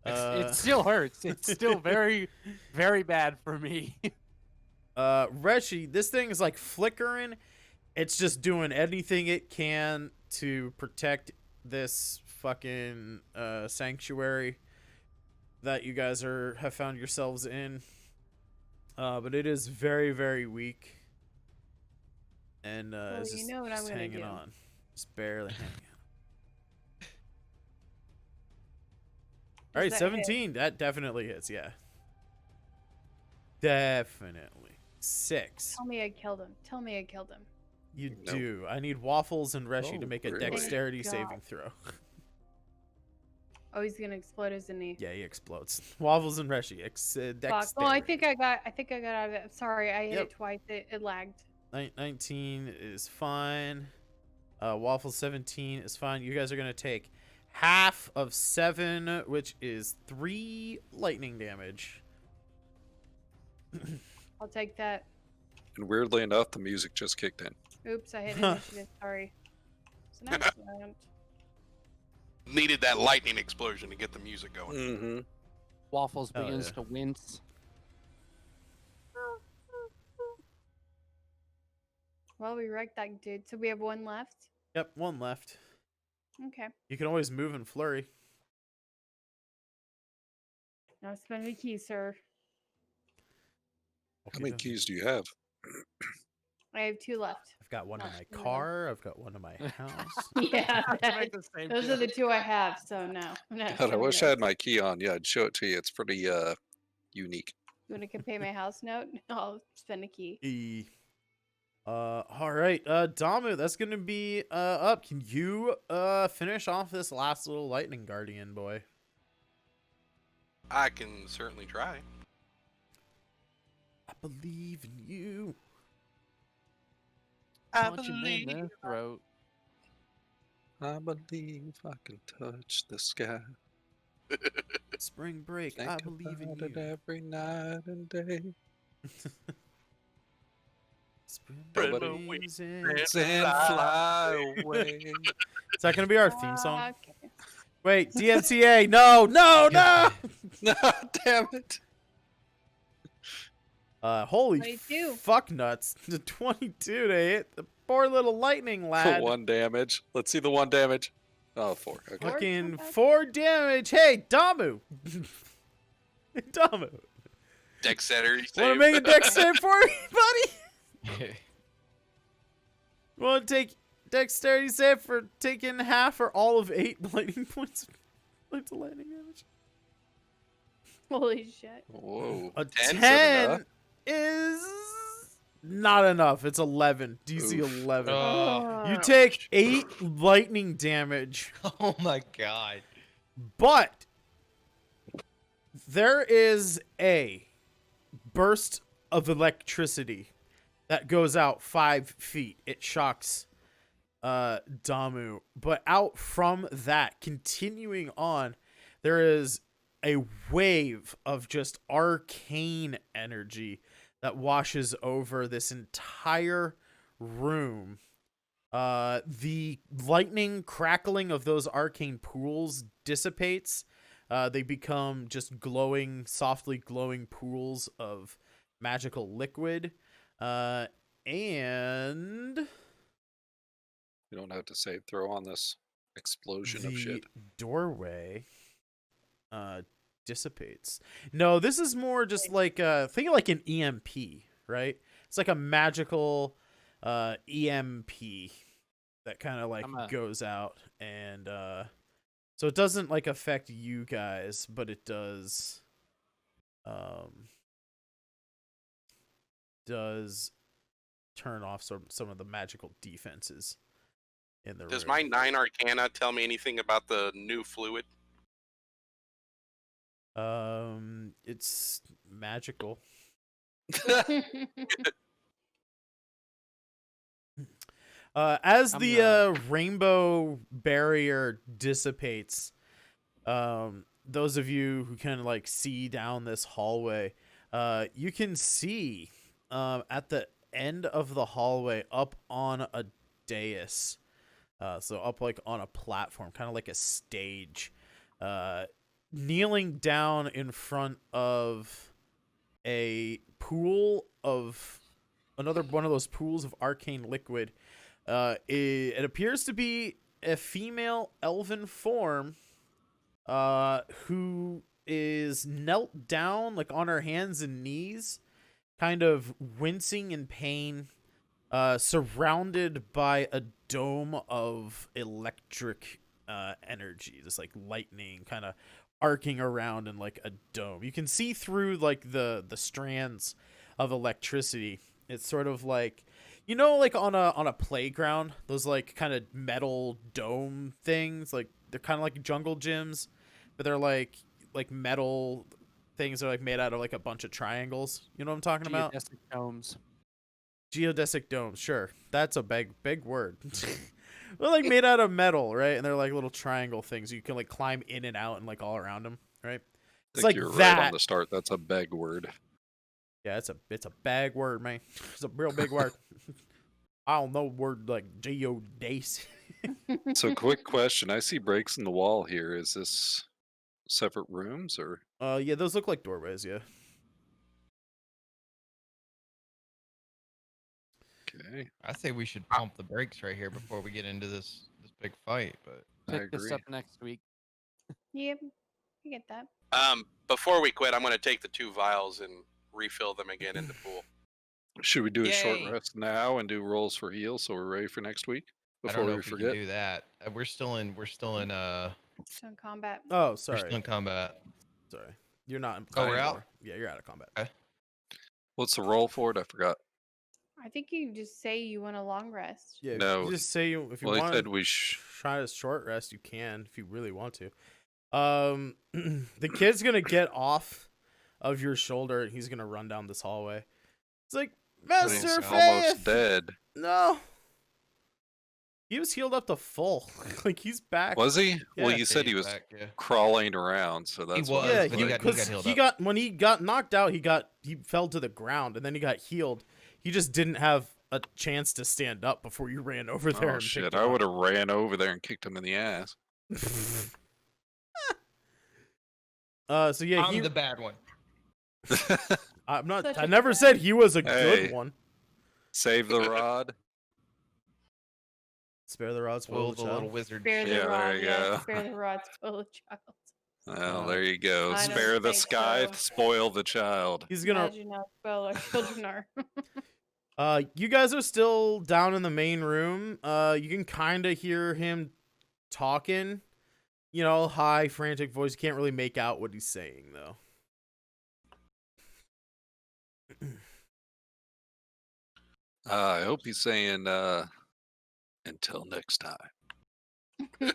It still hurts. It's still very, very bad for me. Reshi, this thing is like flickering. It's just doing anything it can to protect this fucking sanctuary that you guys have found yourselves in. But it is very, very weak. And it's you just, know what I'm just gonna hanging do. on. Just barely hanging on. All right, Does that hit? 17. That definitely hits, yeah. Definitely. 6. Tell me I killed him. Tell me I killed him. You Nope. do. I need Waffles and Reshi to Oh, make a really? dexterity God. saving throw. Oh, he's gonna explode, isn't he? Yeah, he explodes. Waffles and Reshi. Fuck. Dexterity. Oh, I think I got out of it. Sorry, I hit Yep. it twice. It lagged. 19 is fine. Waffles 17 is fine. You guys are going to take half of 7, which is 3 lightning damage. I'll take that. And weirdly enough, the music just kicked in. Oops, I hit initiative. Sorry. It's an accident. Needed that lightning explosion to get the music going. Mm-hmm. Waffles Oh, begins yeah. to wince. Well, we wrecked that dude. So we have 1 left. Yep, 1 left. Okay. You can always move and flurry. Now spend the key, sir. How many keys do you have? I have 2 left. I've got 1 in my Yeah. car. I've got 1 in my house. Yeah. Make the same Those are joke. the 2 I have. So no. God, I wish I had my key on. Yeah, I'd show it to you. It's pretty unique. You want to pay my house note? I'll spend a key. All right, Damu, that's gonna be up. Can you finish off this last little lightning guardian boy? I can certainly try. I believe in you. Punch him in the throat. I believe I can touch the sky. Spring break, Think I believe in about it you. every night and day. Spring Spread Nobody my wings and wings and fly away. Is that gonna be our theme song? Okay. Wait, DMCA, no, no, no! No, damn it. Holy 22. fuck nuts. The 22 to hit the poor little lightning lad. 1 damage. Let's see the 1 damage. Oh, 4. Okay. Four? Fucking Not bad. 4 damage. Hey, Damu! Damu! Dexterity Want save. to make a dex save for me, buddy? Want to take dexterity save for taking half or all of 8 lightning points of lightning damage? Holy shit. Whoa. A 10's 10 enough. is not enough. It's 11. DC Oof. 11. Oh. You take 8 lightning damage, Oh my god. but there is a burst of electricity that goes out 5 feet. It shocks Damu. But out from that, continuing on, there is a wave of just arcane energy that washes over this entire room. The lightning crackling of those arcane pools dissipates. They become just glowing, softly glowing pools of magical liquid. And You don't have to save throw on this explosion of the shit. doorway dissipates. No, this is more just like think of like an EMP, right? It's like a magical EMP that kind of like goes out, and so it doesn't like affect you guys, but it does turn off some of the magical defenses in the room. Does my 9 Arcana tell me anything about the new fluid? It's magical. As the rainbow barrier dissipates, those of you who can like see down this hallway, you can see at the end of the hallway up on a dais, so up like on a platform, kind of like a stage, kneeling down in front of a pool of another one of those pools of arcane liquid. It appears to be a female elven form who is knelt down like on her hands and knees, kind of wincing in pain, surrounded by a dome of electric energy, just like lightning kind of arcing around in like a dome. You can see through like the strands of electricity. It's sort of like, you know, like on a playground, those like kind of metal dome things, like they're kind of like jungle gyms, but they're like metal things that are like made out of like a bunch of triangles. You know what I'm talking about? Geodesic domes. Geodesic domes, sure. That's a big word. They're like made out of metal, right? And they're like little triangle things. You can like climb in and out and like all around them, right? It's like you're that. right on the start. That's a beg word. Yeah, it's a bag word, man. It's a real big word. I don't know word like geodesic. So, quick question. I see breaks in the wall here. Is this separate rooms or? Yeah, those look like doorways. Yeah. Okay, I say we should pump the brakes right here before we get into this big fight. But I Pick this agree. up next week. Yep, I get that. Before we quit, I'm going to take the 2 vials and refill them again in the pool. Should we do a short Yay. rest now and do rolls for heal so we're ready for next week I before don't know we if we forget? can do that. We're still in So in combat. Oh, we're sorry. still in combat. Sorry. You're not in Oh, we're combat out? anymore. Yeah, you're out of combat. Okay. What's the roll for it? I forgot. I think you just say you want a long rest. Yeah, No, you just say if you Well, he want said to we try a short rest, you can if you really want to. The kid's gonna get off of your shoulder and he's gonna run down this hallway. It's like, but he's Master almost Faith! dead. No. He was healed up to full. Like he's back. Was he? Well, Yeah. you said he he's was back, yeah. crawling around, so that's why. was, Yeah, but he he got because healed he up. got when he got knocked out, he fell to the ground and then he got healed. He just didn't have a chance to stand up before you ran over there Oh and shit! picked I him would up. have ran over there and kicked him in the ass. So yeah, I'm the bad one. I'm not. Such I a never bad- said he was a Hey. good one. Save the rod. Spare the rod, spoil Will the the child. little wizard. Spare the Yeah, there rod, you yeah. go. Spare the rod, spoil the child. Well, there you go. I don't Spare the think sky, so. spoil the child. He's gonna. Imagine how spoil our children are. You guys are still down in the main room. You can kind of hear him talking. You know, high, frantic voice. You can't really make out what he's saying though. I hope he's saying until next time.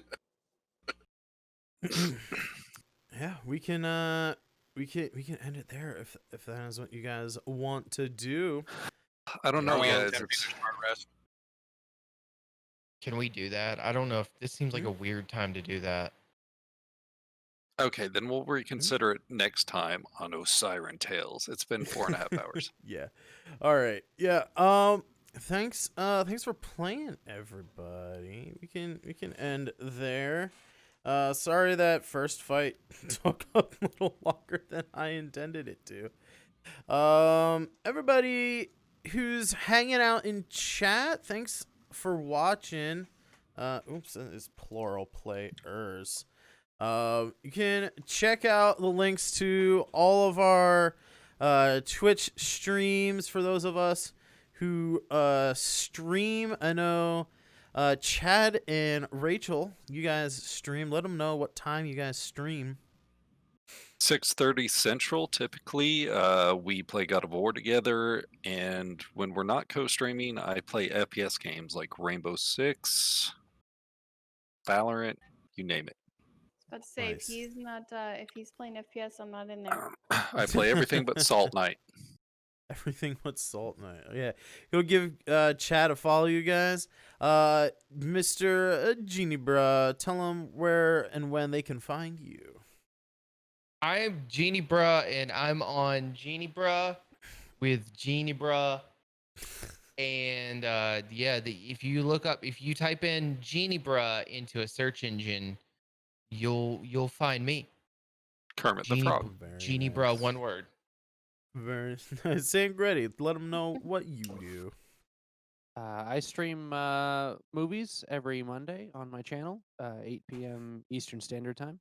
Yeah, we can end it there if that is what you guys want to do. I don't Are know, we guys. attempting a short rest? Can we do that? I don't know if this seems like a weird time to do that. Okay, then we'll reconsider it next time on Osrynn Tales. It's been 4.5 hours. Yeah. All right. Yeah. Thanks for playing, everybody. We can end there. Sorry that first fight took a little longer than I intended it to. Everybody who's hanging out in chat, thanks for watching. Oops, that is plural players. You can check out the links to all of our Twitch streams for those of us who stream. I know Chad and Rachel, you guys stream. Let them know what time you guys stream. 6:30 Central, typically. We play God of War together, and when we're not co-streaming, I play FPS games like Rainbow Six, Valorant, you name it. About to say Nice. if he's playing FPS, I'm not in there. I play everything but Salt Knight. Everything but Salt Knight. Yeah. Go give Chad a follow, you guys. Mr. Genie Bruh, tell them where and when they can find you. I am Genie Bruh, and I'm on Genie Bruh with Genie Bruh. And if you type in Genie Bruh into a search engine, you'll find me. Kermit the Genie, Frog. Very Genie nice. Bruh, one word. Very nice. Sangretti, let them know what you do. I stream movies every Monday on my channel, 8 p.m. Eastern Standard Time.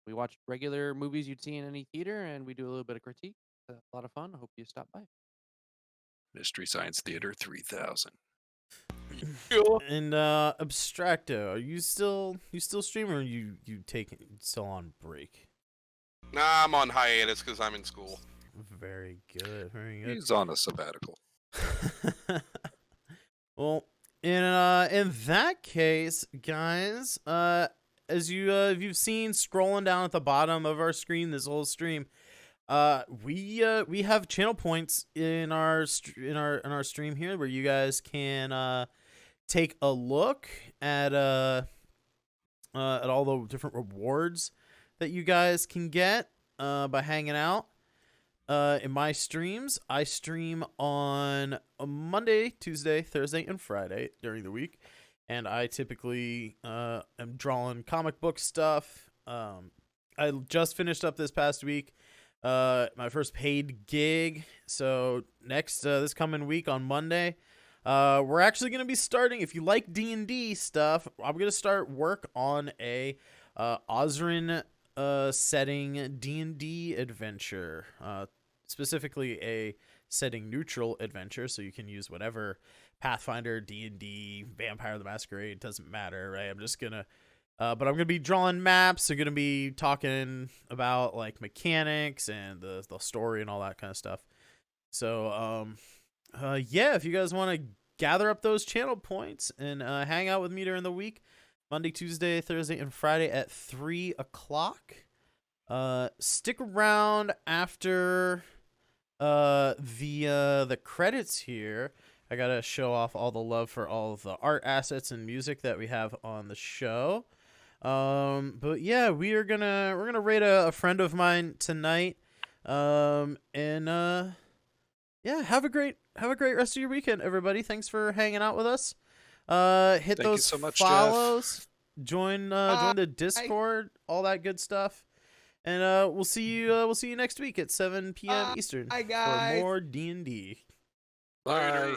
We watch regular movies you'd see in any theater, and we do a little bit of critique. A lot of fun. I hope you stop by. Mystery Science Theater 3000. And Abstracto, are you still streaming, or are you still on break? Nah, I'm on hiatus because I'm in school. Very good. Very good. He's on a sabbatical. Well, in that case, guys, as you've seen scrolling down at the bottom of our screen this whole stream, we have channel points in our stream here where you guys can take a look at all the different rewards that you guys can get by hanging out. In my streams, I stream on a Monday, Tuesday, Thursday, and Friday during the week, and I typically am drawing comic book stuff. I just finished up this past week my first paid gig, so next this coming week on Monday, we're actually going to be starting, if you like D&D stuff, I'm going to start work on a Osrynn setting D&D adventure, specifically a setting neutral adventure, so you can use whatever Pathfinder, D&D, Vampire the Masquerade, doesn't matter, right? I'm just gonna But I'm gonna be drawing maps. I'm gonna be talking about like mechanics and the story and all that kind of stuff. So yeah, if you guys want to gather up those channel points and hang out with me during the week, Monday, Tuesday, Thursday, and Friday at 3 o'clock. Stick around after the credits here. I gotta show off all the love for all of the art assets and music that we have on the show. But yeah, we're gonna raid a friend of mine tonight. Yeah, have a great rest of your weekend, everybody. Thanks for hanging out with us. Hit Thank you those so much, follows, join the Discord, all that good stuff. And we'll see you next week at 7 p.m. Eastern Hi, for guys. more D&D. Bye.